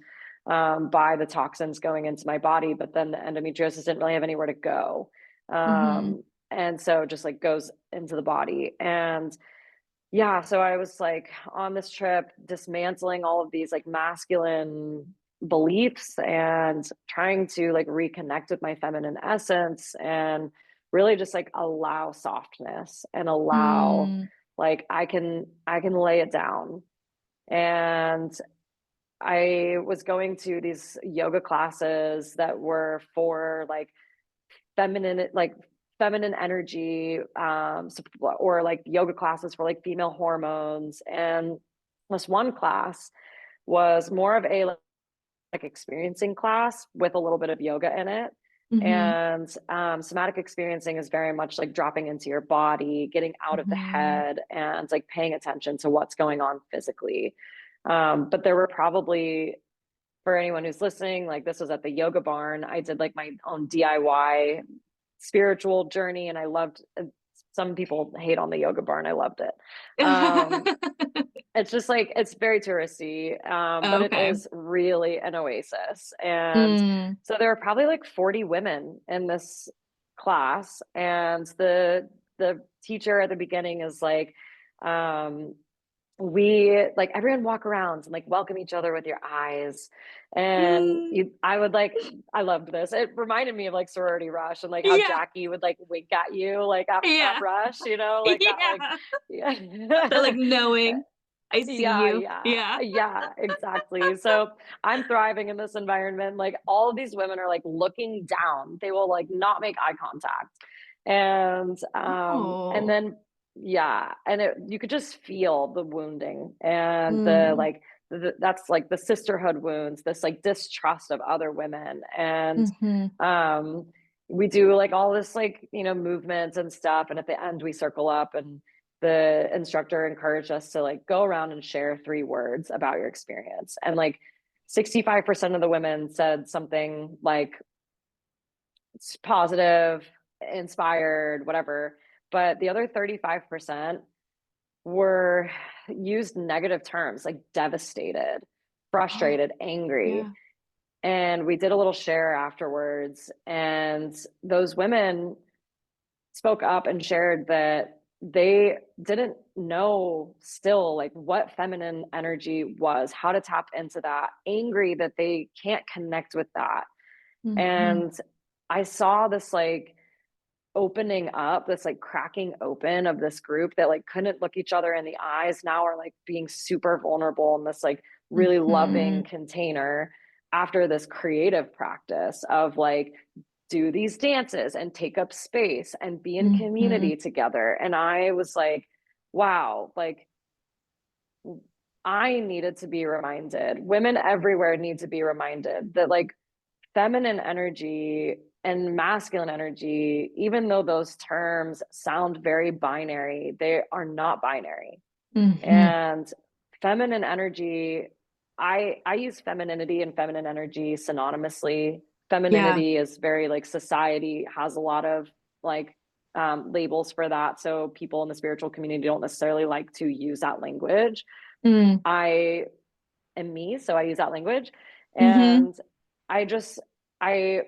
by the toxins going into my body. But then the endometriosis didn't really have anywhere to go. Mm-hmm. And so it just like goes into the body. And yeah, so I was like on this trip dismantling all of these like masculine beliefs and trying to like reconnect with my feminine essence and really just like allow softness and allow Mm-hmm. like I can lay it down. And I was going to these yoga classes that were for like feminine energy, or like yoga classes for like female hormones. And this one class was more of a like experiencing class with a little bit of yoga in it. Mm-hmm. And somatic experiencing is very much like dropping into your body, getting out of the Mm-hmm. head, and like paying attention to what's going on physically. But there were probably, for anyone who's listening, like this was at the yoga barn. I did like my own DIY spiritual journey and I loved, some people hate on the yoga barn. I loved it. Um, it's just like it's very touristy, but it Okay. is really an oasis. And Mm. so there were probably like 40 women in this class, and the teacher at the beginning is like, um, we like everyone walk around and like welcome each other with your eyes. And Mm. you I would like, I loved this. It reminded me of like sorority rush and like how Yeah. Jackie would like wink at you like at Yeah. rush, like that, like Yeah. yeah. They're like knowing I see Yeah, you. yeah, Yeah. yeah, exactly. So I'm thriving in this environment. Like all of these women are like looking down. They will like not make eye contact. And Oh. then yeah, and you could just feel the wounding and the Mm. like that's like the sisterhood wounds, this like distrust of other women. And Mm-hmm. um we do like all this like, movements and stuff, and at the end we circle up and the instructor encouraged us to like go around and share 3 words about your experience. And like 65% of the women said something like it's positive, inspired, whatever. But the other 35% were used negative terms like devastated, Oh, frustrated, angry. yeah. And we did a little share afterwards. And those women spoke up and shared that they didn't know still like what feminine energy was, how to tap into that, angry that they can't connect with that. Mm-hmm. And I saw this like opening up, this like cracking open of this group that like couldn't look each other in the eyes, now are like being super vulnerable in this like really Mm-hmm. loving container after this creative practice of like do these dances and take up space and be in Mm-hmm. community together. And I was like, wow, like I needed to be reminded, women everywhere need to be reminded that like feminine energy and masculine energy, even though those terms sound very binary, they are not binary. Mm-hmm. And feminine energy, I use femininity and feminine energy synonymously. Yeah. Femininity is very like society has a lot of like labels for that. So people in the spiritual community don't necessarily like to use that language. Mm. I in me. So I use that language. Mm-hmm. And I just, I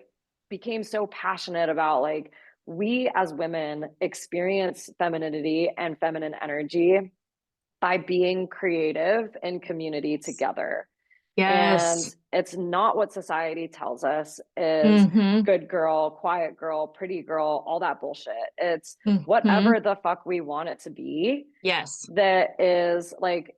became so passionate about like, we as women experience femininity and feminine energy by being creative in community together. And Yes. it's not what society tells us is Mm-hmm. good girl, quiet girl, pretty girl, all that bullshit. It's Mm-hmm. whatever the fuck we want it to be. Yes. That is like,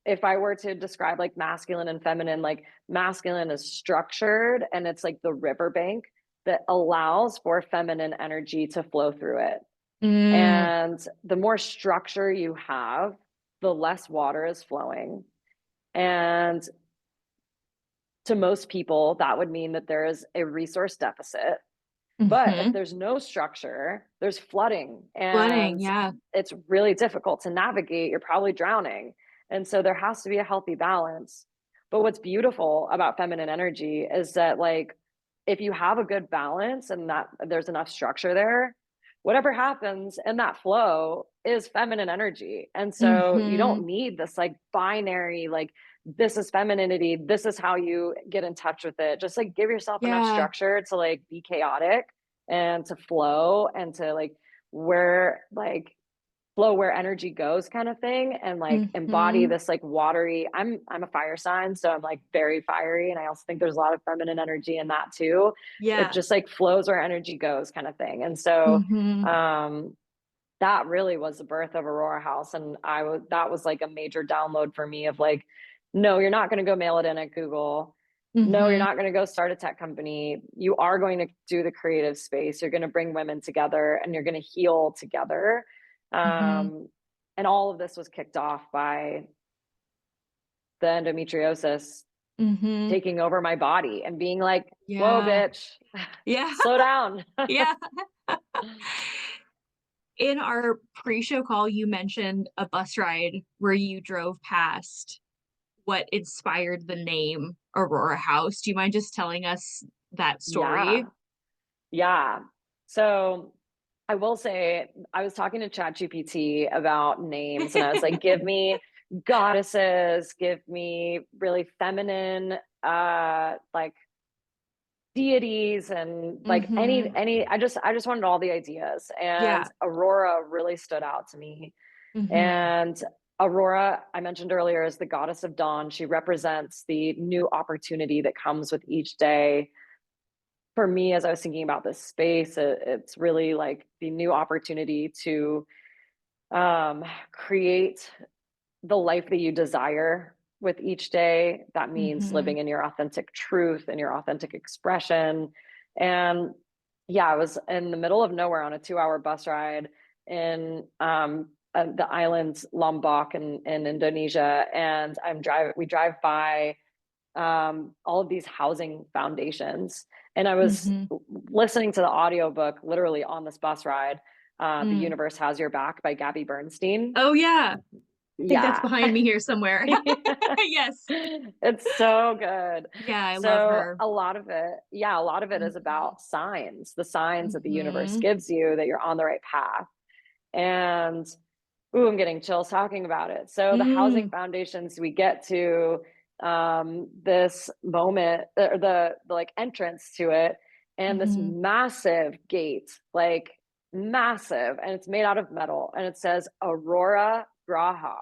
if I were to describe like masculine and feminine, like masculine is structured and it's like the riverbank that allows for feminine energy to flow through it. Mm, And the more structure you have, the less water is flowing. And to most people, that would mean that there is a resource deficit. But if mm-hmm. there's no structure, there's flooding Flooding. and Yeah. it's really difficult to navigate. You're probably drowning. And so there has to be a healthy balance. But what's beautiful about feminine energy is that, like, if you have a good balance and that there's enough structure there, whatever happens in that flow is feminine energy. And so you Mm-hmm. don't need this like binary, like, this is femininity, this is how you get in touch with it. Just like give yourself enough Yeah. structure to like be chaotic and to flow and to like where like flow where energy goes kind of thing, and like embody Mm-hmm. this like watery, I'm a fire sign, so I'm like very fiery, and I also think there's a lot of feminine energy in that too. It Yeah. just like flows where energy goes kind of thing. And so Mm-hmm. um that really was the birth of Aurora House. And that was like a major download for me of like, no, you're not going to go mail it in at Google. No, you're Mm-hmm. not going to go start a tech company. You are going to do the creative space. You're going to bring women together and you're going to heal together. Mm-hmm. Um, and all of this was kicked off by the endometriosis Mm-hmm. taking over my body and being like, whoa, Yeah. bitch, Yeah. slow down. Yeah. In our pre-show call, you mentioned a bus ride where you drove past what inspired the name Aurora House. Do you mind just telling us that Yeah. story? Yeah. So I will say, I was talking to ChatGPT about names and I was like, give me goddesses, give me really feminine, like deities and like Mm-hmm. I just wanted all the ideas. And Yeah. Aurora really stood out to me. Mm-hmm. And Aurora, I mentioned earlier, is the goddess of dawn. She represents the new opportunity that comes with each day. For me, as I was thinking about this space, it's really like the new opportunity to create the life that you desire with each day. That means Mm-hmm. living in your authentic truth and your authentic expression. And yeah, I was in the middle of nowhere on a 2-hour bus ride in the island Lombok in Indonesia, and we drive by all of these housing foundations. And I was Mm-hmm. listening to the audiobook literally on this bus ride, The Mm. Universe Has Your Back by Gabby Bernstein. Oh yeah. I think that's Yeah. behind me here somewhere. Yes. It's so good. Yeah, I love So her. a lot of it, yeah, a lot of it is Mm-hmm. about signs, the signs that the universe Mm-hmm. gives you that you're on the right path. And ooh, I'm getting chills talking about it. So the housing Mm. foundations, we get to this moment, or the like entrance to it, and this Mm-hmm. massive gate, like massive, and it's made out of metal, and it says Aurora Graha.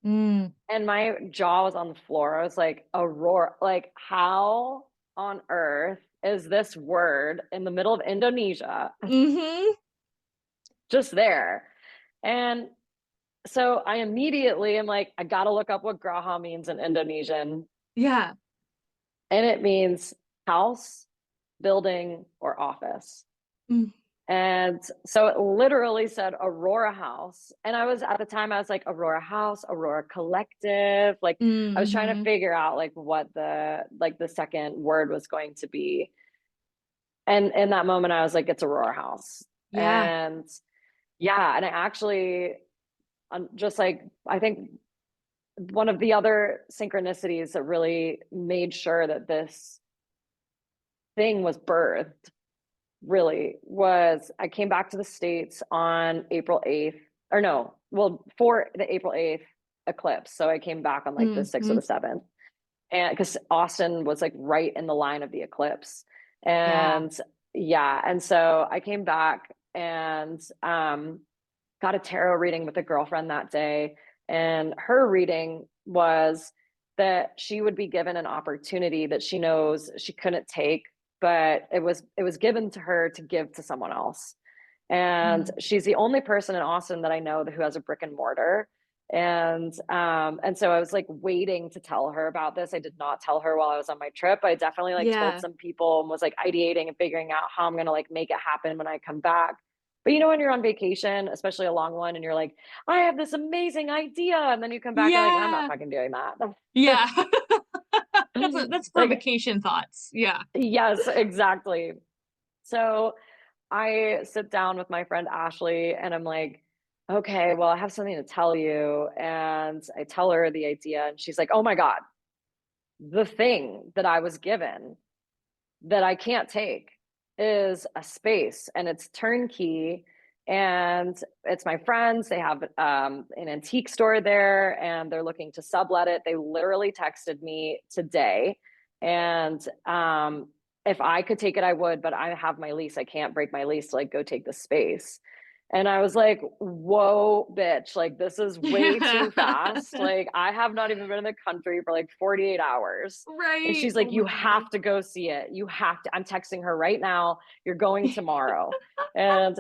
Mm. And my jaw was on the floor. I was like, Aurora, like, how on earth is this word in the middle of Indonesia Mm-hmm. just there? And so I immediately am like, I gotta look up what Graha means in Indonesian. Yeah. And it means house, building, or office. Mm. And so it literally said Aurora House. And I was at the time, I was like, Aurora House, Aurora Collective. Like I was trying to Mm-hmm. figure out like what the second word was going to be. And in that moment, I was like, it's Aurora House. Yeah. And yeah, and I actually just like, I think one of the other synchronicities that really made sure that this thing was birthed really was I came back to the States on April 8th, or no, well, for the April 8th. eclipse. So I came back on like the 6th or Mm-hmm. the 7th. And because Austin was like right in the line of the eclipse. Yeah. And yeah, and so I came back and got a tarot reading with a girlfriend that day. And her reading was that she would be given an opportunity that she knows she couldn't take, but it was given to her to give to someone else. And Mm. she's the only person in Austin that I know who has a brick and mortar. And so I was like waiting to tell her about this. I did not tell her while I was on my trip. I definitely like told Yeah. some people and was like ideating and figuring out how I'm gonna like make it happen when I come back. But you know, when you're on vacation, especially a long one, and you're like, I have this amazing idea, and then you come back, you're like, I'm not Yeah. fucking doing that. Yeah. That's for Like, vacation thoughts. Yeah. yes, exactly. So I sit down with my friend Ashley and I'm like, okay, well, I have something to tell you. And I tell her the idea, and she's like, oh my God, the thing that I was given that I can't take is a space, and it's turnkey. And it's my friends. They have an antique store there and they're looking to sublet it. They literally texted me today. And if I could take it, I would, but I have my lease. I can't break my lease to like go take the space. And I was like, whoa, bitch, like this is way too fast. Like I have not even been in the country for like 48 hours. And Right. she's like, Oh you my God. have to go see it. You have to. I'm texting her right now. You're going tomorrow. And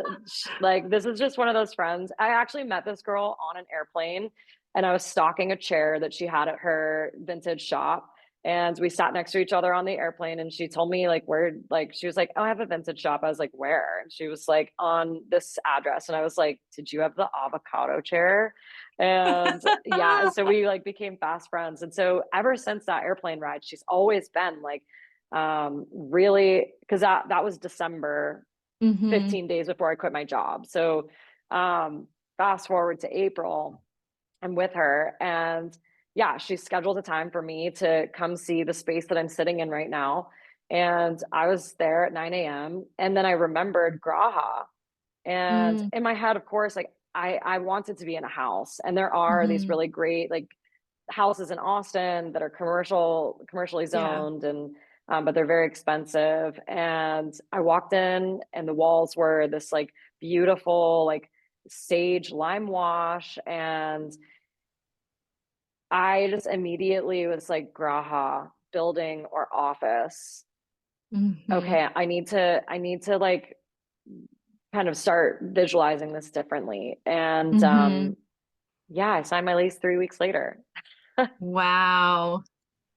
like, this is just one of those friends. I actually met this girl on an airplane and I was stalking a chair that she had at her vintage shop. And we sat next to each other on the airplane and she told me like where, like, she was like, oh, I have a vintage shop. I was like, where? And she was like, on this address. And I was like, did you have the avocado chair? And yeah, so we like became fast friends. And so ever since that airplane ride, she's always been like really, because that was December, Mm-hmm. 15 days before I quit my job. So fast forward to April, I'm with her, and yeah, she scheduled a time for me to come see the space that I'm sitting in right now. And I was there at 9 a.m. And then I remembered Graha. And Mm-hmm. in my head, of course, like I wanted to be in a house. And there are these really great like houses in Austin that are commercially Yeah. zoned, and but they're very expensive. And I walked in and the walls were this like beautiful like sage lime wash, and I just immediately was like, Graha, building or office. Mm-hmm. Okay, I need to like kind of start visualizing this differently. And Mm-hmm. yeah, I signed my lease 3 weeks later. Wow.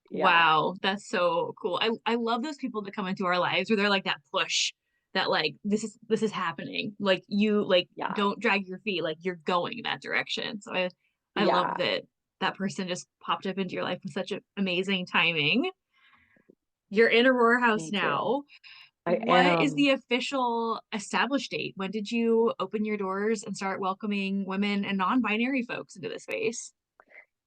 Yeah. Wow. That's so cool. I love those people that come into our lives where they're like that push that like this is happening. Like you like Yeah. don't drag your feet, like you're going in that direction. So I love Yeah. that that person just popped up into your life with such amazing timing. You're in Aurora House Me too. now. I What is am. the official established date? When did you open your doors and start welcoming women and non-binary folks into the space?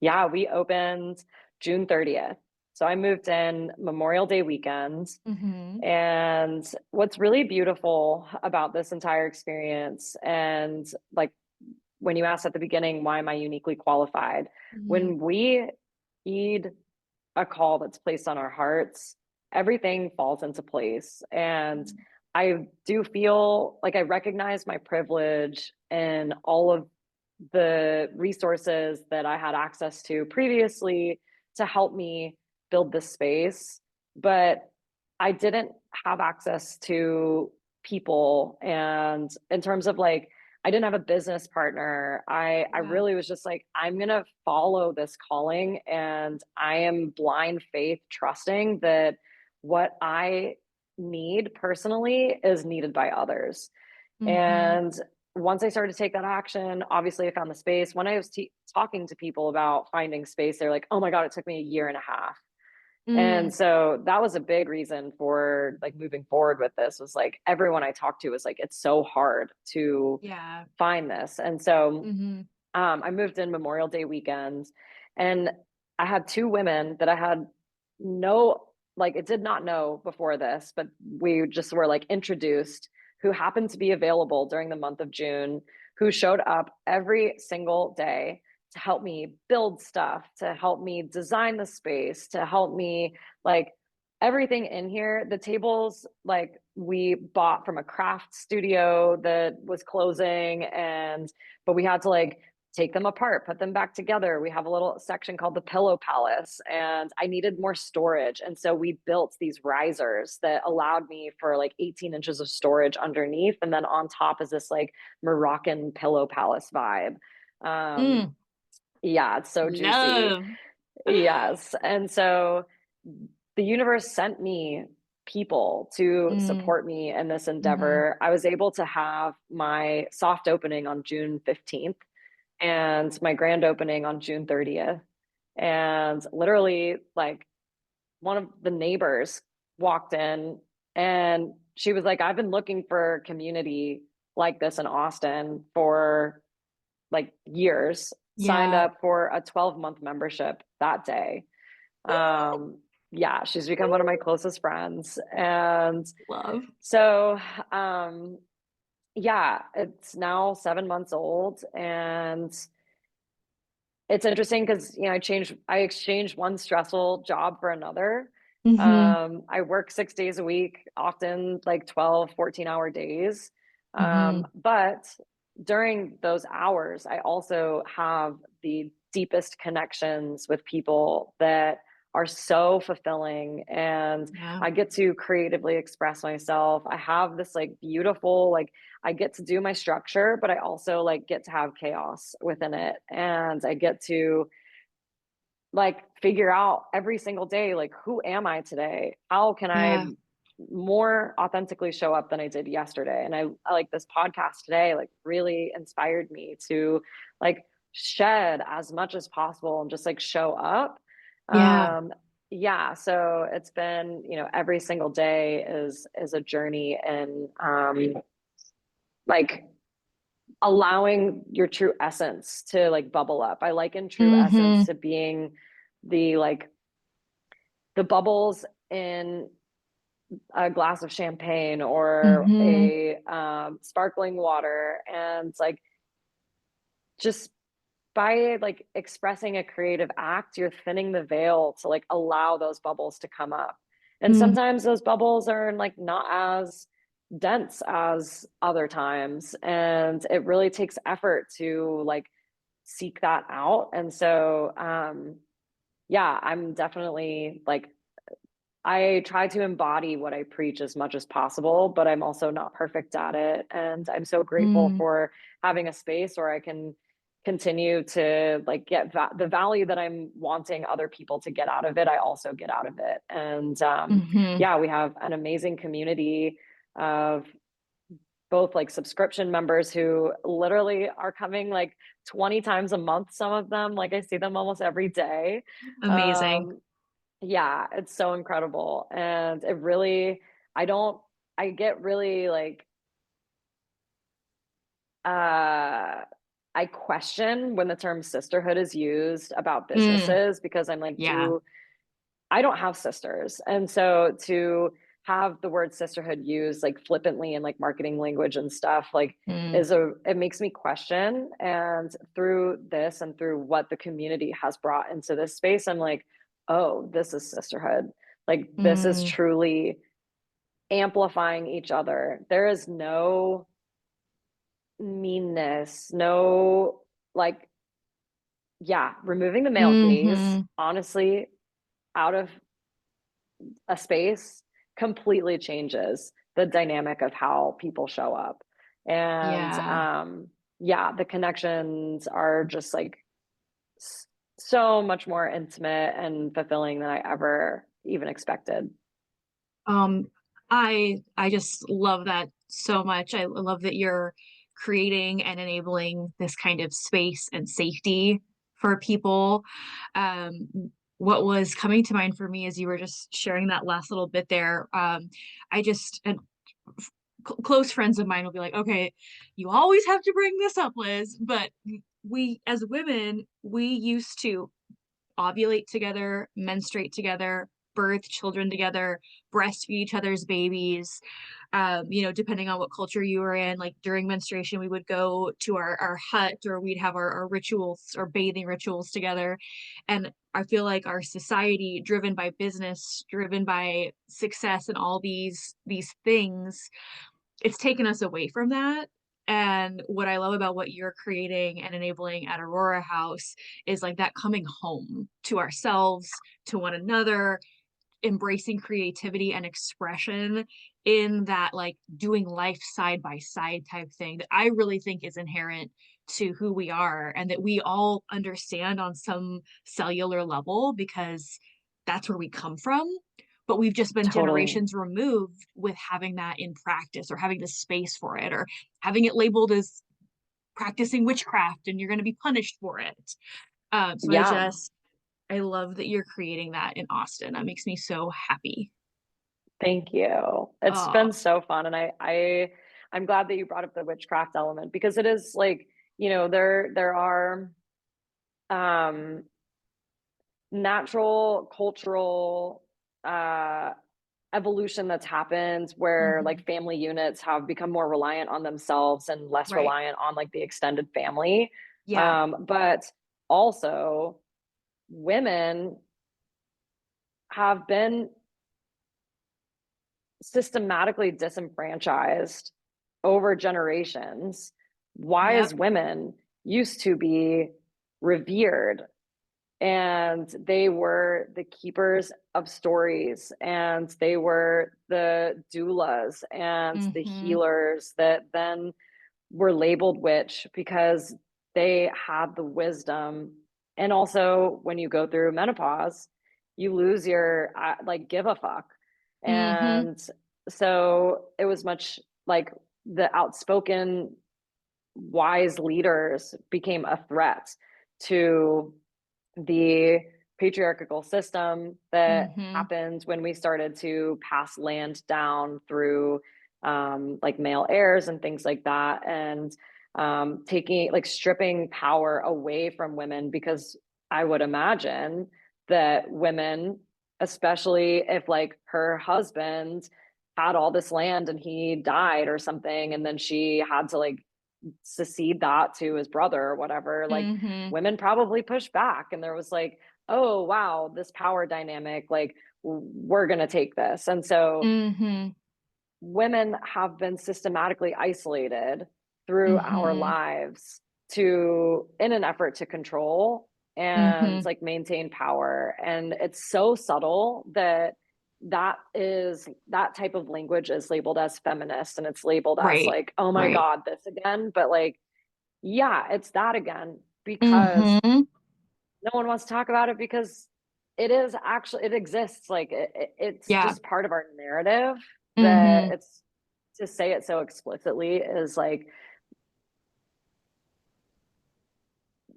Yeah, we opened June 30th. So I moved in Memorial Day weekend. Mm-hmm. And what's really beautiful about this entire experience, and like when you asked at the beginning, why am I uniquely qualified? Mm-hmm. When we heed a call that's placed on our hearts, everything falls into place. And I do feel like I recognize my privilege and all of the resources that I had access to previously to help me build this space. But I didn't have access to people. And in terms of like, I didn't have a business partner. I Yeah. really was just like, I'm gonna follow this calling, and I am blind faith trusting that what I need personally is needed by others. Mm-hmm. And once I started to take that action, obviously I found the space. When I was talking to people about finding space, they're like, oh my God, it took me a year and a half. And Mm. so that was a big reason for like moving forward with this, was like everyone I talked to was like, it's so hard to Yeah. find this. And so Mm-hmm. I moved in Memorial Day weekend, and I had two women that I had no, like, it did not know before this, but we just were like introduced, who happened to be available during the month of June, who showed up every single day to help me build stuff, to help me design the space, to help me like everything in here. The tables, like we bought from a craft studio that was closing, and but we had to like take them apart, put them back together. We have a little section called the Pillow Palace, and I needed more storage. And so we built these risers that allowed me for like 18 inches of storage underneath. And then on top is this like Moroccan Pillow Palace vibe. Um, Mm, yeah, it's so juicy. love. Yes. And so the universe sent me people to Mm, support me in this mhm. endeavor. I was able to have my soft opening on June 15th and my grand opening on June 30th. And literally, like, one of the neighbors walked in and she was like, I've been looking for community like this in Austin for like years, signed Yeah. up for a 12-month membership that day. Um, yeah, she's become one of my closest friends. And Love. so, um, yeah, it's now 7 months old. And it's interesting because, you know, I exchanged one stressful job for another. Mhm, I work 6 days a week, often like 12, 14-hour days. mhm. But during those hours, I also have the deepest connections with people that are so fulfilling, and Yeah, I get to creatively express myself. I have this like beautiful, like I get to do my structure, but I also like get to have chaos within it. And I get to like figure out every single day, like, who am I today? How can I yeah, more authentically show up than I did yesterday? And I like this podcast today, like really inspired me to like shed as much as possible and just like show up. yeah. Yeah, so it's been, you know, every single day is a journey, and like allowing your true essence to like bubble up. I liken true essence Mhm, to being the like the bubbles in a glass of champagne or mhm. a sparkling water, and like just by like expressing a creative act, you're thinning the veil to like allow those bubbles to come up. And Mm, sometimes those bubbles are like not as dense as other times, and it really takes effort to like seek that out. And so, yeah, I'm definitely like, I try to embody what I preach as much as possible, but I'm also not perfect at it. And I'm so grateful mm, for having a space where I can continue to like get the value that I'm wanting other people to get out of it. I also get out of it. And mhm. yeah, we have an amazing community of both like subscription members who literally are coming like 20 times a month, some of them. Like I see them almost every day. Amazing. Um, yeah, it's so incredible. And it really, I don't, I get really like, uh, I question when the term sisterhood is used about Mm, businesses, because I'm like, yeah. I don't have sisters. And so to have the word sisterhood used like flippantly in like marketing language and stuff, like Mm, it makes me question. And through this and through what the community has brought into this space, I'm like, oh, this is sisterhood. Like this is mm, truly amplifying each other. There is no meanness, no like, yeah, removing the male gaze, mhm. honestly, out of a space completely changes the dynamic of how people show up. And Yeah. yeah, the connections are just like so much more intimate and fulfilling than I ever even expected. Um, I just love that so much. I love that you're creating and enabling this kind of space and safety for people. What was coming to mind for me as you were just sharing that last little bit there, I just and close friends of mine will be like, "Okay, you always have to bring this up, Liz." But we as women, we used to ovulate together, menstruate together, birth children together, breastfeed each other's babies. Depending on what culture you were in, like during menstruation, we would go to our hut, or we'd have our rituals or bathing rituals together. And I feel like our society, driven by business, driven by success and all these things, it's taken us away from that. And what I love about what you're creating and enabling at Aurora House is like that coming home to ourselves, to one another, embracing creativity and expression in that, like doing life side by side type thing that I really think is inherent to who we are, and that we all understand on some cellular level because that's where we come from. But we've just been Totally. generations removed with having that in practice, or having the space for it, or having it labeled as practicing witchcraft and you're going to be punished for it. So Yeah. I love that you're creating that in Austin. That makes me so happy. Thank you. It's Oh, been so fun. And I'm glad that you brought up the witchcraft element, because it is like, there are um natural cultural uh evolution that's happened where hmm, like family units have become more reliant on themselves and less right. reliant on like the extended family. Yeah. But also women have been systematically disenfranchised over generations. Yep. Wise women used to be revered, and they were the keepers of stories, and they were the doulas and the Hmm. healers that then were labeled witch because they had the wisdom. And also, when you go through menopause, you lose your like give a fuck. Hmm. And so it was much like the outspoken wise leaders became a threat to the patriarchal system that Hmm. happened when we started to pass land down through like male heirs and things like that, and taking like stripping power away from women, because I would imagine that women, especially if like her husband had all this land and he died or something, and then she had to like secede that to his brother or whatever, like Hmm. women probably pushed back, and there was like, oh wow, this power dynamic, like we're going to take this. And so Hmm. women have been systematically isolated through our Hmm. lives to in an effort to control and Hmm. like maintain power. And it's so subtle that that type of language is labeled as feminist, and it's labeled as Right. like, oh my Right. god, this again. But like, yeah, it's that again, because Hmm. no one wants to talk about it, because it is actually, it exists, like it's Yeah. just part of our narrative. That Hmm. it's To say it so explicitly is like,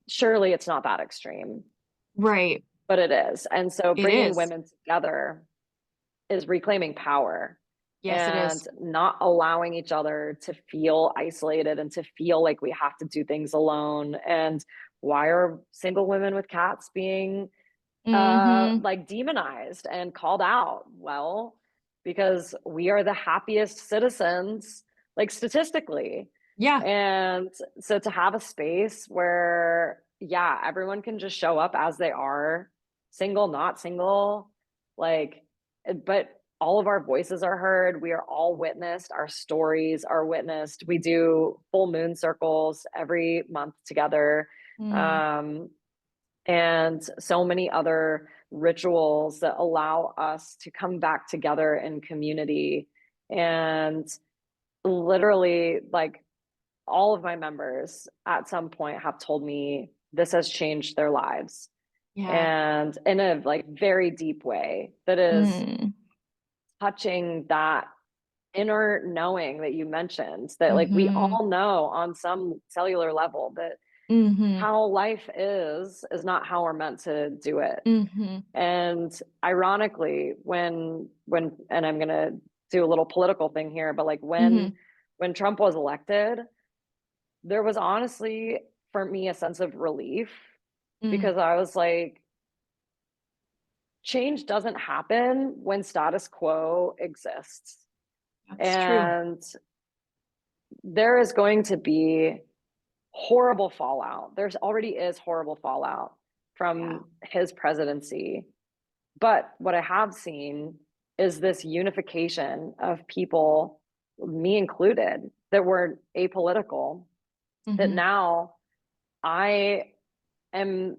surely it's not that extreme, Right. but it is. And so It bringing is. women together is reclaiming power Yes, it and is. not allowing each other to feel isolated and to feel like we have to do things alone. And why are single women with cats being Hmm. like demonized and called out? Well, because we are the happiest citizens, like statistically. Yeah. And so to have a space where, yeah, everyone can just show up as they are, single, not single, like, but all of our voices are heard. We are all witnessed. Our stories are witnessed. We do full moon circles every month together. Mm. Um, and so many other rituals that allow us to come back together in community. And literally, like, all of my members at some point have told me this has changed their lives, Yeah. and in a like very deep way that is Mm. touching that inner knowing that you mentioned, that like we Hmm. all know on some cellular level that Hmm. how life is not how we're meant to do it. Hmm. And ironically, when and I'm going to do a little political thing here, but like Hmm. when Trump was elected, there was honestly for me a sense of relief, Mm. because I was like, change doesn't happen when status quo exists. That's true. And there is going to be horrible fallout. There's already is horrible fallout Yeah. from his presidency. But what I have seen is this unification of people, me included, that were apolitical, that Mm-hmm. now I am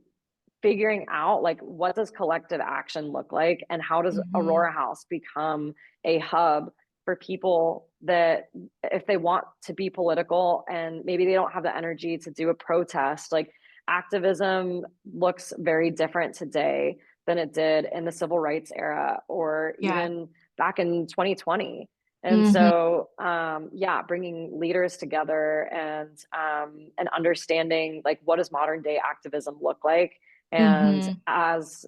figuring out like what does collective action look like and how does Mm-hmm. Aurora House become a hub for people that if they want to be political and maybe they don't have the energy to do a protest, like activism looks very different today than it did in the civil rights era or Yeah. even back in 2020. And Mm-hmm. so, yeah, bringing leaders together and understanding like what does modern day activism look like, and Mm-hmm. as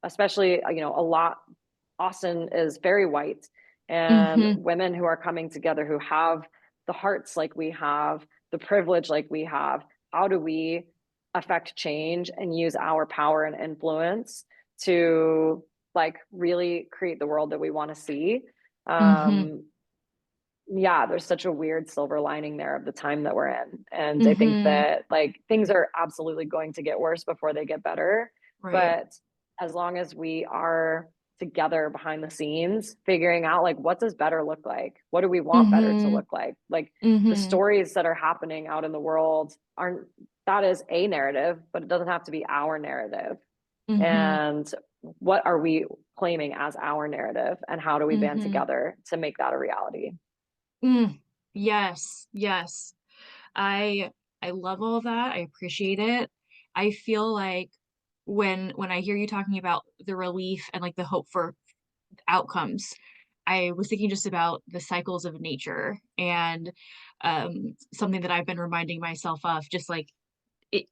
especially a lot, Austin is very white, and Mm-hmm. women who are coming together who have the hearts like we have, the privilege like we have, how do we affect change and use our power and influence to like really create the world that we want to see? Mm-hmm. um yeah, there's such a weird silver lining there of the time that we're in. And I think Mm-hmm. that like things are absolutely going to get worse before they get better. Right. But as long as we are together behind the scenes, figuring out like what does better look like? What do we want better to Mm-hmm. look like? Like the Mm-hmm. stories that are happening out in the world aren't, that is a narrative, but it doesn't have to be our narrative. Mm-hmm. And what are we claiming as our narrative? And how do we band Mm-hmm. together to make that a reality? Mm. Yes. Yes. I I love all of that. I appreciate it. I feel like when I hear you talking about the relief and like the hope for outcomes, I was thinking just about the cycles of nature and something that I've been reminding myself of, just like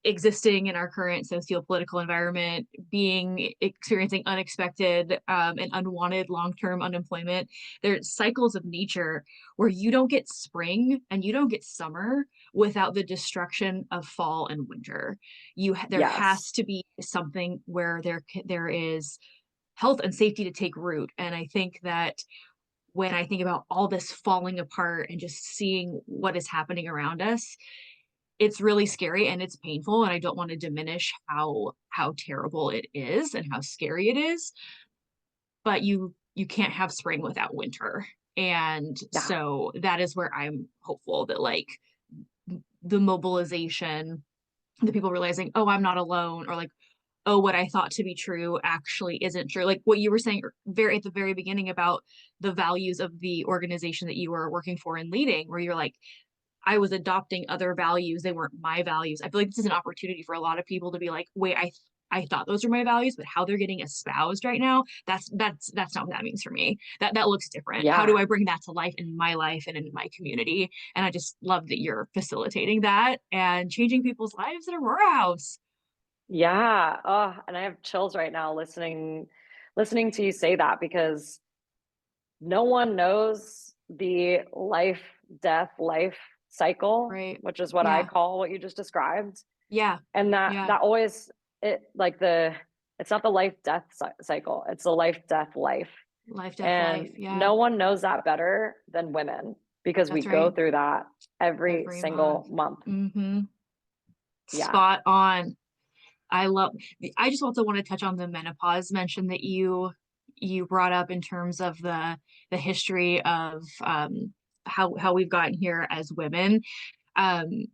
existing in our current socio-political environment, being experiencing unexpected and unwanted long-term unemployment. There's cycles of nature where you don't get spring and you don't get summer without the destruction of fall and winter. There Yes. has to be something where there is health and safety to take root. And I think that when I think about all this falling apart and just seeing what is happening around us, it's really scary and it's painful, and I don't want to diminish how terrible it is and how scary it is, but you can't have spring without winter. And Yeah. so that is where I'm hopeful that like the mobilization, the people realizing, oh, I'm not alone, or like, oh, what I thought to be true actually isn't true. Like what you were saying very at the very beginning about the values of the organization that you were working for and leading, where you're like, I was adopting other values. They weren't my values. I feel like this is an opportunity for a lot of people to be like, wait, I thought those were my values, but how they're getting espoused right now, that's not what that means for me. That looks different. How do Yeah. I bring that to life in my life and in my community? And I just love that you're facilitating that and changing people's lives at Aurora House. Yeah. Oh, and I have chills right now listening to you say that, because no one knows the life cycle, Right. which is what I Yeah. call what you just described. Yeah. And that Yeah. that always, it like the it's not the life death cycle, it's the life death life. Life, death, And life. Yeah. no one knows that better than women, because we That's go right. through that every Every month. single month. Mm-hmm. Yeah. Spot on. I love I just also want to touch on the menopause mention that you brought up in terms of the history of how we've gotten here as women. Um,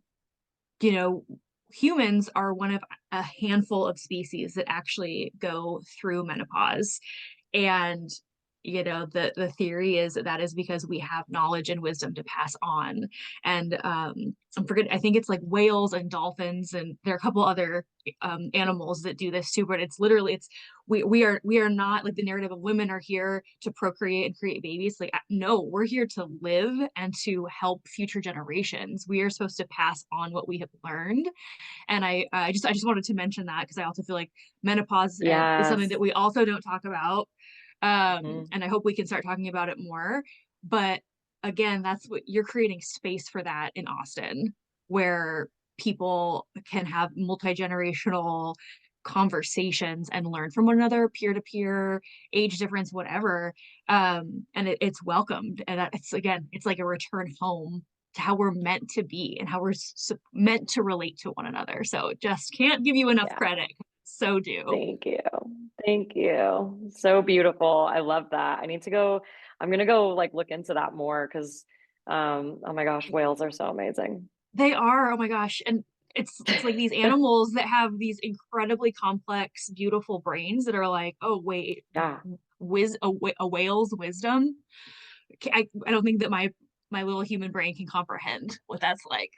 you know, humans are one of a handful of species that actually go through menopause. And the theory is that is because we have knowledge and wisdom to pass on. And I think it's like whales and dolphins, and there are a couple other animals that do this too, but it's literally it's we are not like the narrative of women are here to procreate and create babies. Like no, we're here to live and to help future generations. We are supposed to pass on what we have learned. And I just wanted to mention that because I also feel like menopause is something Yes. that we also don't talk about. Mhm. And I hope we can start talking about it more. But again, that's what you're creating space for that in Austin, where people can have multi-generational conversations and learn from one another, peer to peer, age difference, whatever. And it's welcomed. And it's, again, it's like a return home to how we're meant to be and how we're meant to relate to one another. So just can't give you enough Yeah. credit. So do. Thank you. Thank you. So beautiful. I love that. I'm gonna go like look into that more because oh my gosh, whales are so amazing. They are, oh my gosh. And it's like these animals that have these incredibly complex, beautiful brains that are like, oh wait, Yeah. a whale's wisdom. I don't think that my little human brain can comprehend what that's like.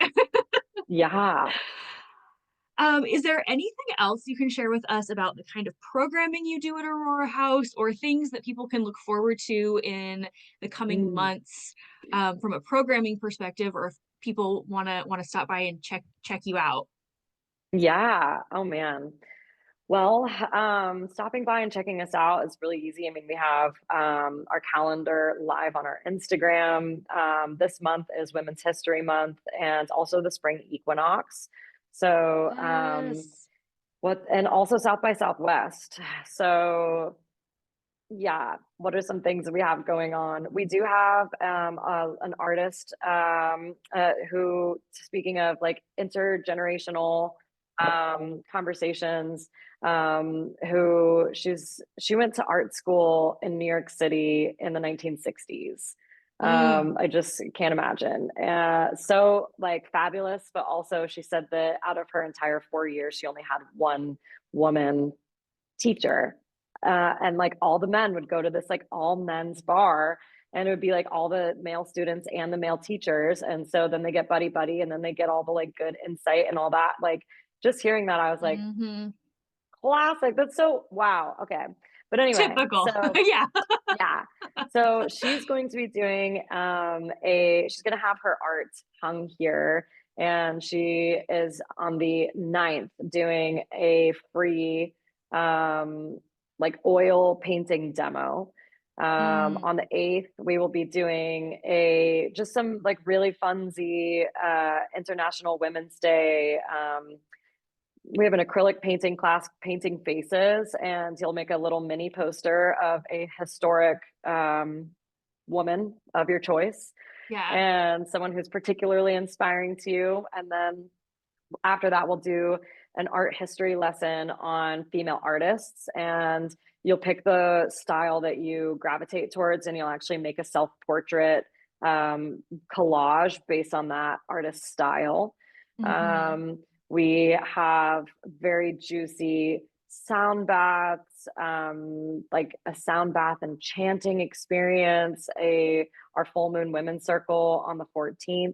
Yeah. Is there anything else you can share with us about the kind of programming you do at Aurora House, or things that people can look forward to in the coming Mm. months, from a programming perspective, or if people want to stop by and check you out? Yeah. Oh man. Well, stopping by and checking us out is really easy. I mean, we have our calendar live on our Instagram. This month is Women's History Month and also the spring equinox. So, Yes. and also South by Southwest. So, yeah, what are some things that we have going on? We do have an artist who, speaking of like intergenerational conversations, who she went to art school in New York City in the 1960s. Mm. I just can't imagine. So like fabulous, but also she said that out of her entire 4 years, she only had one woman teacher. And like all the men would go to this like all men's bar, and it would be like all the male students and the male teachers. And so then they get buddy buddy, and then they get all the like good insight and all that. Like just hearing that, I was like, Hmm. classic. That's so wow. Okay. But anyway, Typical. so Yeah. yeah. So she's going to be doing she's gonna have her art hung here. And she is on the 9th doing a free like oil painting demo. Mm. On the 8th, we will be doing a just some like really funsy International Women's Day. We have an acrylic painting class painting faces, and you'll make a little mini poster of a historic woman of your choice Yeah. and someone who's particularly inspiring to you. And then after that, we'll do an art history lesson on female artists, and you'll pick the style that you gravitate towards, and you'll actually make a self portrait collage based on that artist's style. Hmm. Um, we have very juicy sound baths, like a sound bath and chanting experience, our full moon women's circle on the 14th.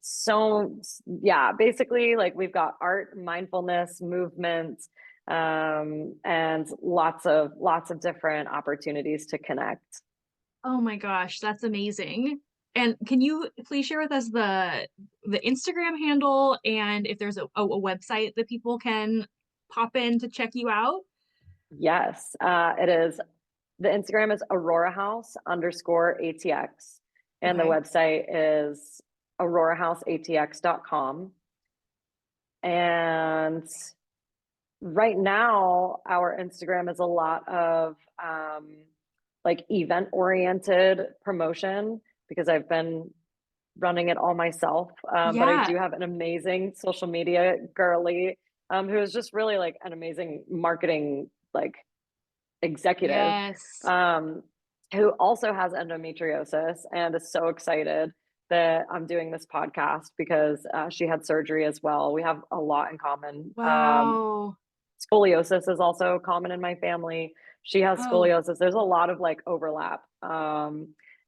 So yeah, basically like we've got art, mindfulness, movement, and lots of different opportunities to connect. Oh my gosh, that's amazing. And can you please share with us the Instagram handle, and if there's a website that people can pop in to check you out? Yes, it is. The Instagram is Aurora House underscore ATX, and the Okay. website is aurorahouseatx.com. And right now, our Instagram is a lot of like event oriented promotion because I've been running it all myself. But I Yeah. do have an amazing social media girly who is just really like an amazing marketing like executive Yes. um, who also has endometriosis and is so excited that I'm doing this podcast because she had surgery as well. We have a lot in common. Wow. Scoliosis is also common in my family. She has Oh. scoliosis. There's a lot of like overlap.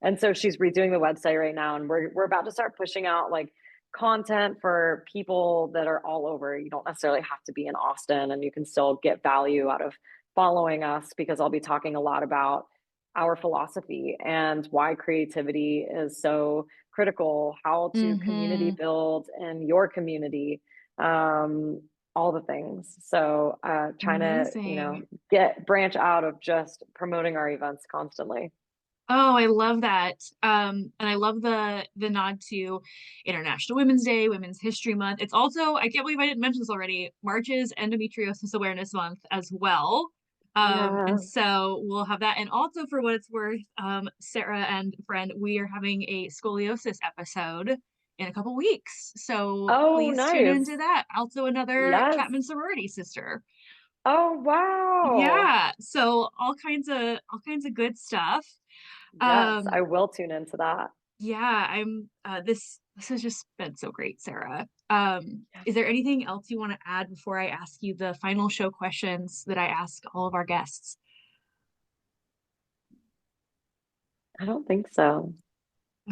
And so she's redoing the website right now, and we're about to start pushing out like content for people that are all over. You don't necessarily have to be in Austin, and you can still get value out of following us because I'll be talking a lot about our philosophy and why creativity is so critical, how to community Mm-hmm. build in your community. All the things. So trying to, Amazing. get branch out of just promoting our events constantly. Oh, I love that. And I love the nod to International Women's Day, Women's History Month. It's also, I can't believe I didn't mention this already, March is Endometriosis Awareness Month as well. And Yeah. so we'll have that. And also for what it's worth, Sarah and friend, we are having a scoliosis episode in a couple weeks. So Oh, please tune into nice. that. Also another Yes. Chapman sorority sister. Oh, wow. Yeah. So all kinds of good stuff. Yes, I Um, will tune into that. yeah, I'm this has just been so great, Sarah. Yeah. Is there anything else you want to add before I ask you the final show questions that I ask all of our guests? I don't think so.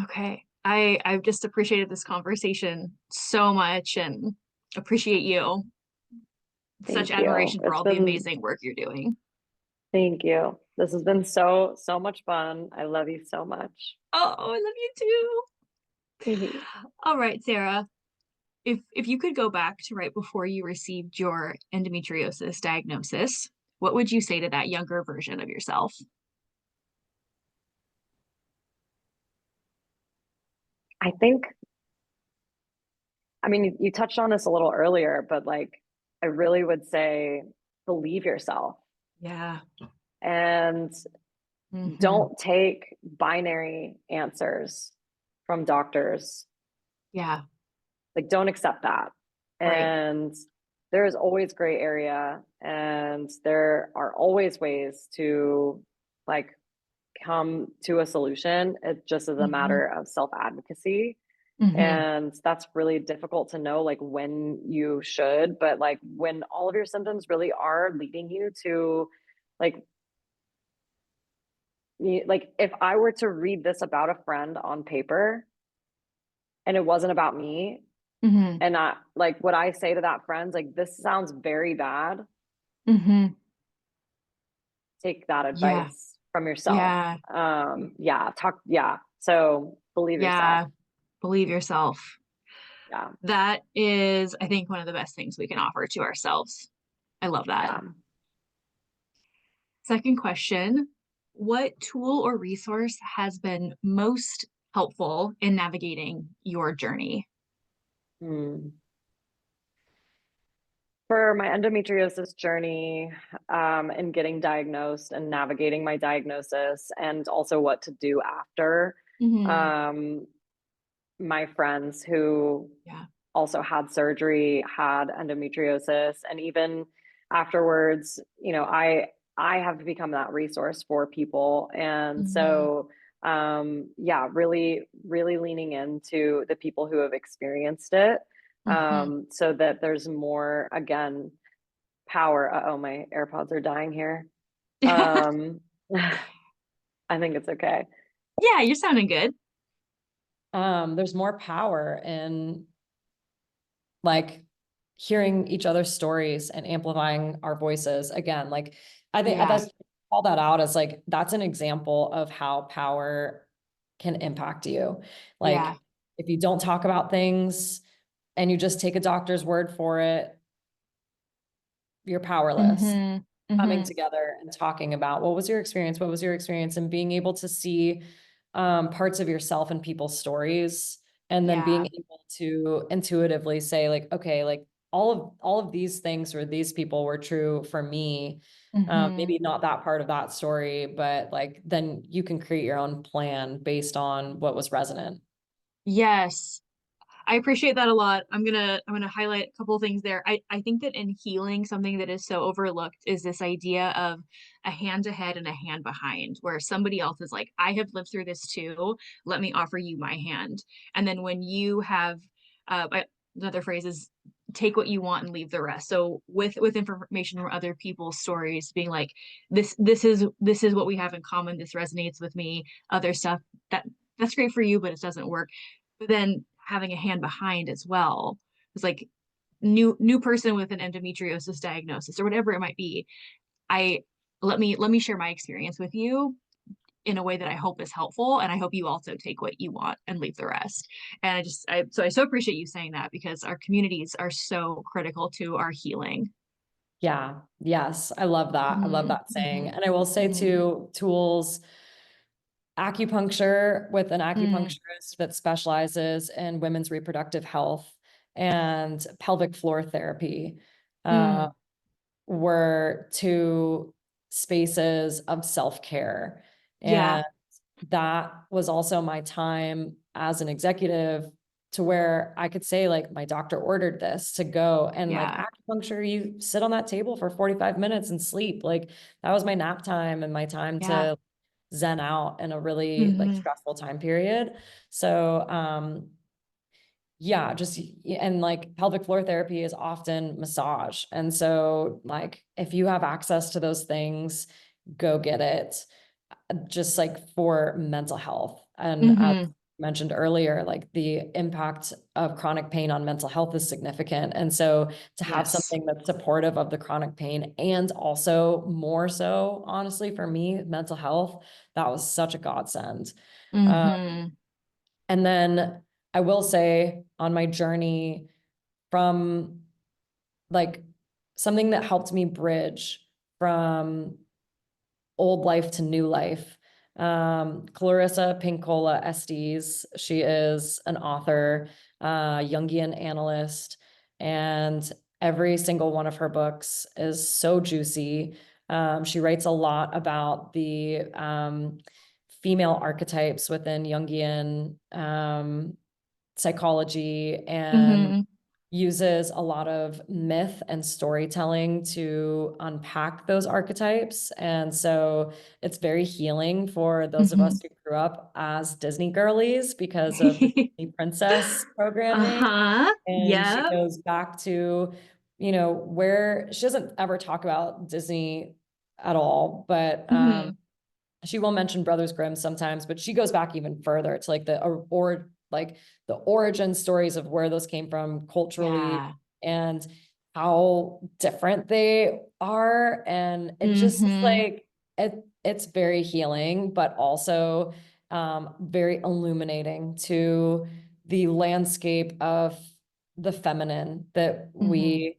Okay. I've just appreciated this conversation so much and appreciate you. Such Thank you. admiration for all the amazing work you're doing. Thank you. This has been so much fun. I love you so much. Oh, I love you too. All right, Sarah. If you could go back to right before you received your endometriosis diagnosis, what would you say to that younger version of yourself? I think, I mean, you touched on this a little earlier, but like, I really would say believe yourself Yeah. and Hmm. don't take binary answers from doctors. Yeah. Like, don't accept that. Right. And there is always gray area, and there are always ways to like come to a solution. It just is a Hmm. matter of self advocacy. Hmm. And that's really difficult to know, like when you should, but like when all of your symptoms really are leading you to like, like if I were to read this about a friend on paper and it wasn't about me, Hmm. and I like what I say to that friend's like, this sounds very bad. Hmm. Take that Yeah. advice from yourself. Yeah. Yeah, talk, yeah. So believe yourself. Yeah. Believe yourself. Yeah, That is, I think, one of the best things we can offer to ourselves. I love that. yeah. Second question, what tool or resource has been most helpful in navigating your journey? Hmm. For my endometriosis journey, and getting diagnosed and navigating my diagnosis, and also what to do after, Hmm. um, my friends who Yeah. also had surgery had endometriosis, and even afterwards, I have become that resource for people, and Hmm. so yeah, really leaning into the people who have experienced it, Hmm. so that there's more, again, power. Uh-oh, my AirPods are dying here. Um, I think it's okay. Yeah, you're sounding good. There's more power in like hearing each other's stories and amplifying our voices again. Like I think Yeah. that's call that out as like that's an example of how power can impact you. Yeah. Like if you don't talk about things and you just take a doctor's word for it, you're powerless. Hmm. Coming Hmm. together and talking about what was your experience, what was your experience, and being able to see parts of yourself in people's stories, and then being Yeah. able to intuitively say like, okay, like all of these things for these people were true for me. Hmm. Maybe not that part of that story, but like then you can create your own plan based on what was resonant. Yes. I appreciate that a lot. I'm gonna highlight a couple of things there. I think that in healing, something that is so overlooked is this idea of a hand ahead and a hand behind, where somebody else is like, I have lived through this too. Let me offer you my hand. And then when you have, another phrase is take what you want and leave the rest. So with information from other people's stories, being like, this is what we have in common. This resonates with me. Other stuff that that's great for you, but it doesn't work, but then having a hand behind as well. It's like new person with an endometriosis diagnosis or whatever it might be. I let me share my experience with you in a way that I hope is helpful, and I hope you also take what you want and leave the rest. And I so appreciate you saying that because our communities are so critical to our healing. Yeah. Yes. I love that. I love Mm-hmm, that saying. mm-hmm, And I will say mm-hmm. too, tools. acupuncture with an Mm, acupuncturist that specializes in women's reproductive health, and pelvic floor therapy mm, were two spaces of self-care. yeah, And that was also my time as an executive, to where I could say, like, my doctor ordered this to go, and like yeah, acupuncture, you sit on that table for 45 minutes and sleep. Like, that was my nap time and my time yeah. to zen out in a really like Mm-hmm, stressful time period. So yeah, just, and like pelvic floor therapy is often massage. And so like if you have access to those things, go get it, just like for mental health. And as mm-hmm. mentioned earlier, like the impact of chronic pain on mental health is significant. And so to have Yes. something that's supportive of the chronic pain, and also more so, honestly, for me, mental health, that was such a godsend. Uh, Mm-hmm, and then I will say, on my journey from like something that helped me bridge from old life to new life. Clarissa Pinkola Estes, she is an author, Jungian analyst, and every single one of her books is so juicy. She writes a lot about the female archetypes within Jungian psychology, and mm-hmm, uses a lot of myth and storytelling to unpack those archetypes. And so it's very healing for those of mm-hmm. us who grew up as Disney girlies because of the Disney princess programming. Uh-huh. And she Yep. goes back to, where she doesn't ever talk about Disney at all, but Mm-hmm. she will mention Brothers Grimm sometimes, but she goes back even further to like the origin stories of where those came from culturally, Yeah. and how different they are. And it just is Mm-hmm. like it's very healing, but also very illuminating to the landscape of the feminine that Mm-hmm. we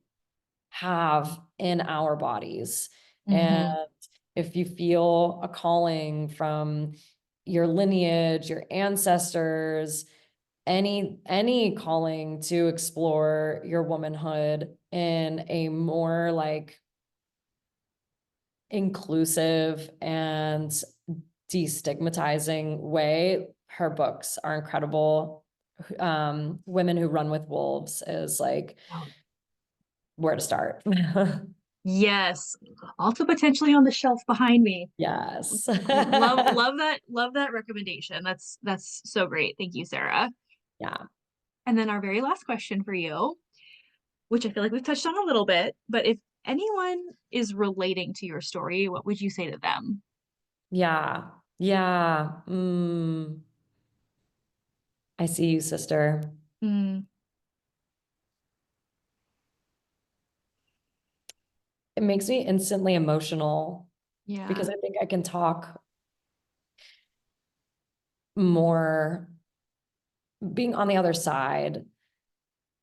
have in our bodies. And Mm-hmm. if you feel a calling from your lineage, your ancestors, any calling to explore your womanhood in a more like inclusive and destigmatizing way, her books are incredible. Women Who Run with Wolves is like Oh, where to start. yes. Also potentially on the shelf behind me. Yes. Love that recommendation. That's so great. Thank you, Sarah. Yeah. And then our very last question for you, which I feel like we've touched on a little bit, but if anyone is relating to your story, what would you say to them? Yeah. Yeah. I see you, sister. Mm, It makes me instantly emotional because yeah. I think I can talk more being on the other side.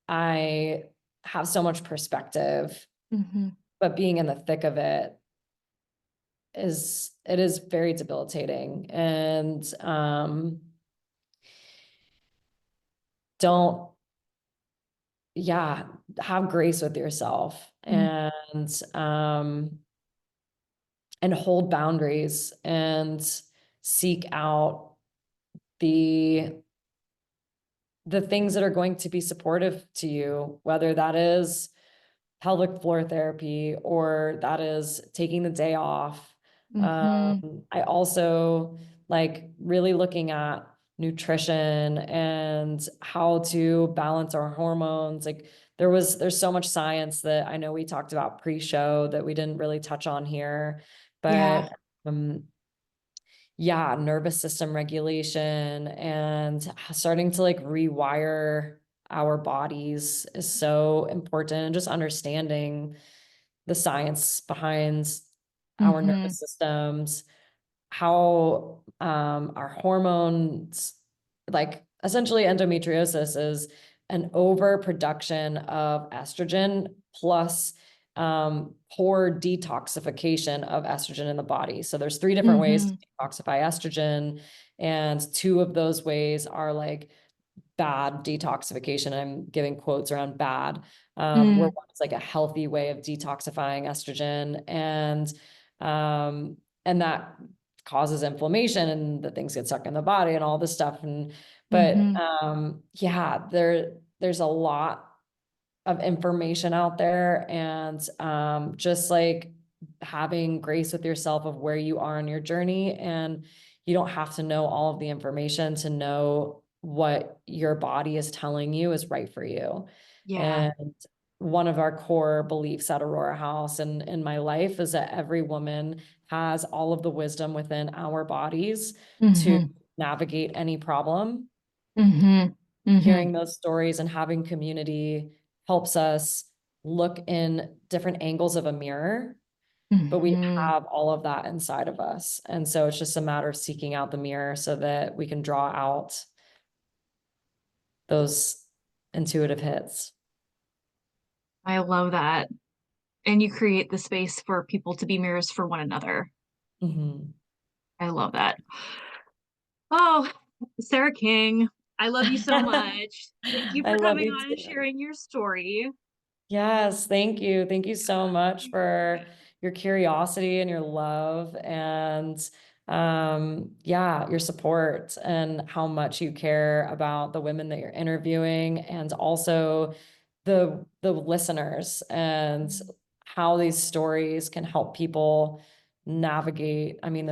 I have so much perspective, Mm-hmm. but being in the thick of it is very debilitating. And don't, yeah, have grace with yourself, and hold boundaries, and seek out the things that are going to be supportive to you, whether that is pelvic floor therapy or that is taking the day off. Mm-hmm. I also like really looking at nutrition and how to balance our hormones. Like there's so much science that I know we talked about pre-show that we didn't really touch on here, Yeah. but yeah, nervous system regulation and starting to like rewire our bodies is so important. And just understanding the science behind our Mm-hmm. nervous systems, how our hormones, like essentially endometriosis is an overproduction of estrogen plus poor detoxification of estrogen in the body. So there's three different ways to Mm-hmm. detoxify estrogen. And two of those ways are like bad detoxification. I'm giving quotes around bad, where one is like a healthy way of detoxifying estrogen, and that causes inflammation and the things get stuck in the body and all this stuff. And but yeah, there's a lot of information out there, and just like having grace with yourself of where you are in your journey, and you don't have to know all of the information to know what your body is telling you is right for you. Yeah. And one of our core beliefs at Aurora House and in my life is that every woman has all of the wisdom within our bodies to Mm-hmm. navigate any problem. Mm-hmm. Mm-hmm. Hearing those stories and having community helps us look in different angles of a mirror, but we Mm-hmm. have all of that inside of us. And so it's just a matter of seeking out the mirror so that we can draw out those intuitive hits. I love that. And you create the space for people to be mirrors for one another. Mm-hmm. I love that. Oh, Sarah King, I love you so much. Thank you I for love coming you on and too. sharing your story. Yes, thank you. Thank you so much for your curiosity and your love, and yeah, your support and how much you care about the women that you're interviewing, and also the listeners, and how these stories can help people navigate. I mean,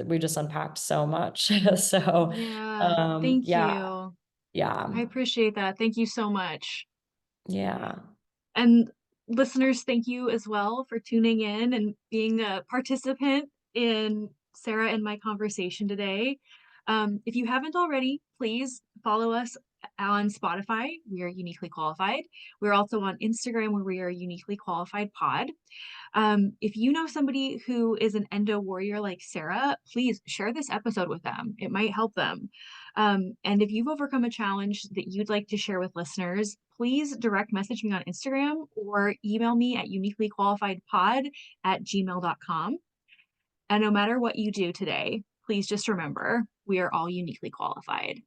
we just unpacked so much. So Yeah, thank yeah, you. yeah, I appreciate that. Thank you so much. yeah. And listeners, thank you as well for tuning in and being a participant in Sarah and my conversation today. If you haven't already, please follow us on Spotify. We are Uniquely Qualified. We're also on Instagram, where we are Uniquely Qualified Pod. If you know somebody who is an endo warrior like Sarah, please share this episode with them. It might help them. And if you've overcome a challenge that you'd like to share with listeners, please direct message me on Instagram or email me at uniquelyqualifiedpod@gmail.com. And no matter what you do today, please just remember, we are all uniquely qualified.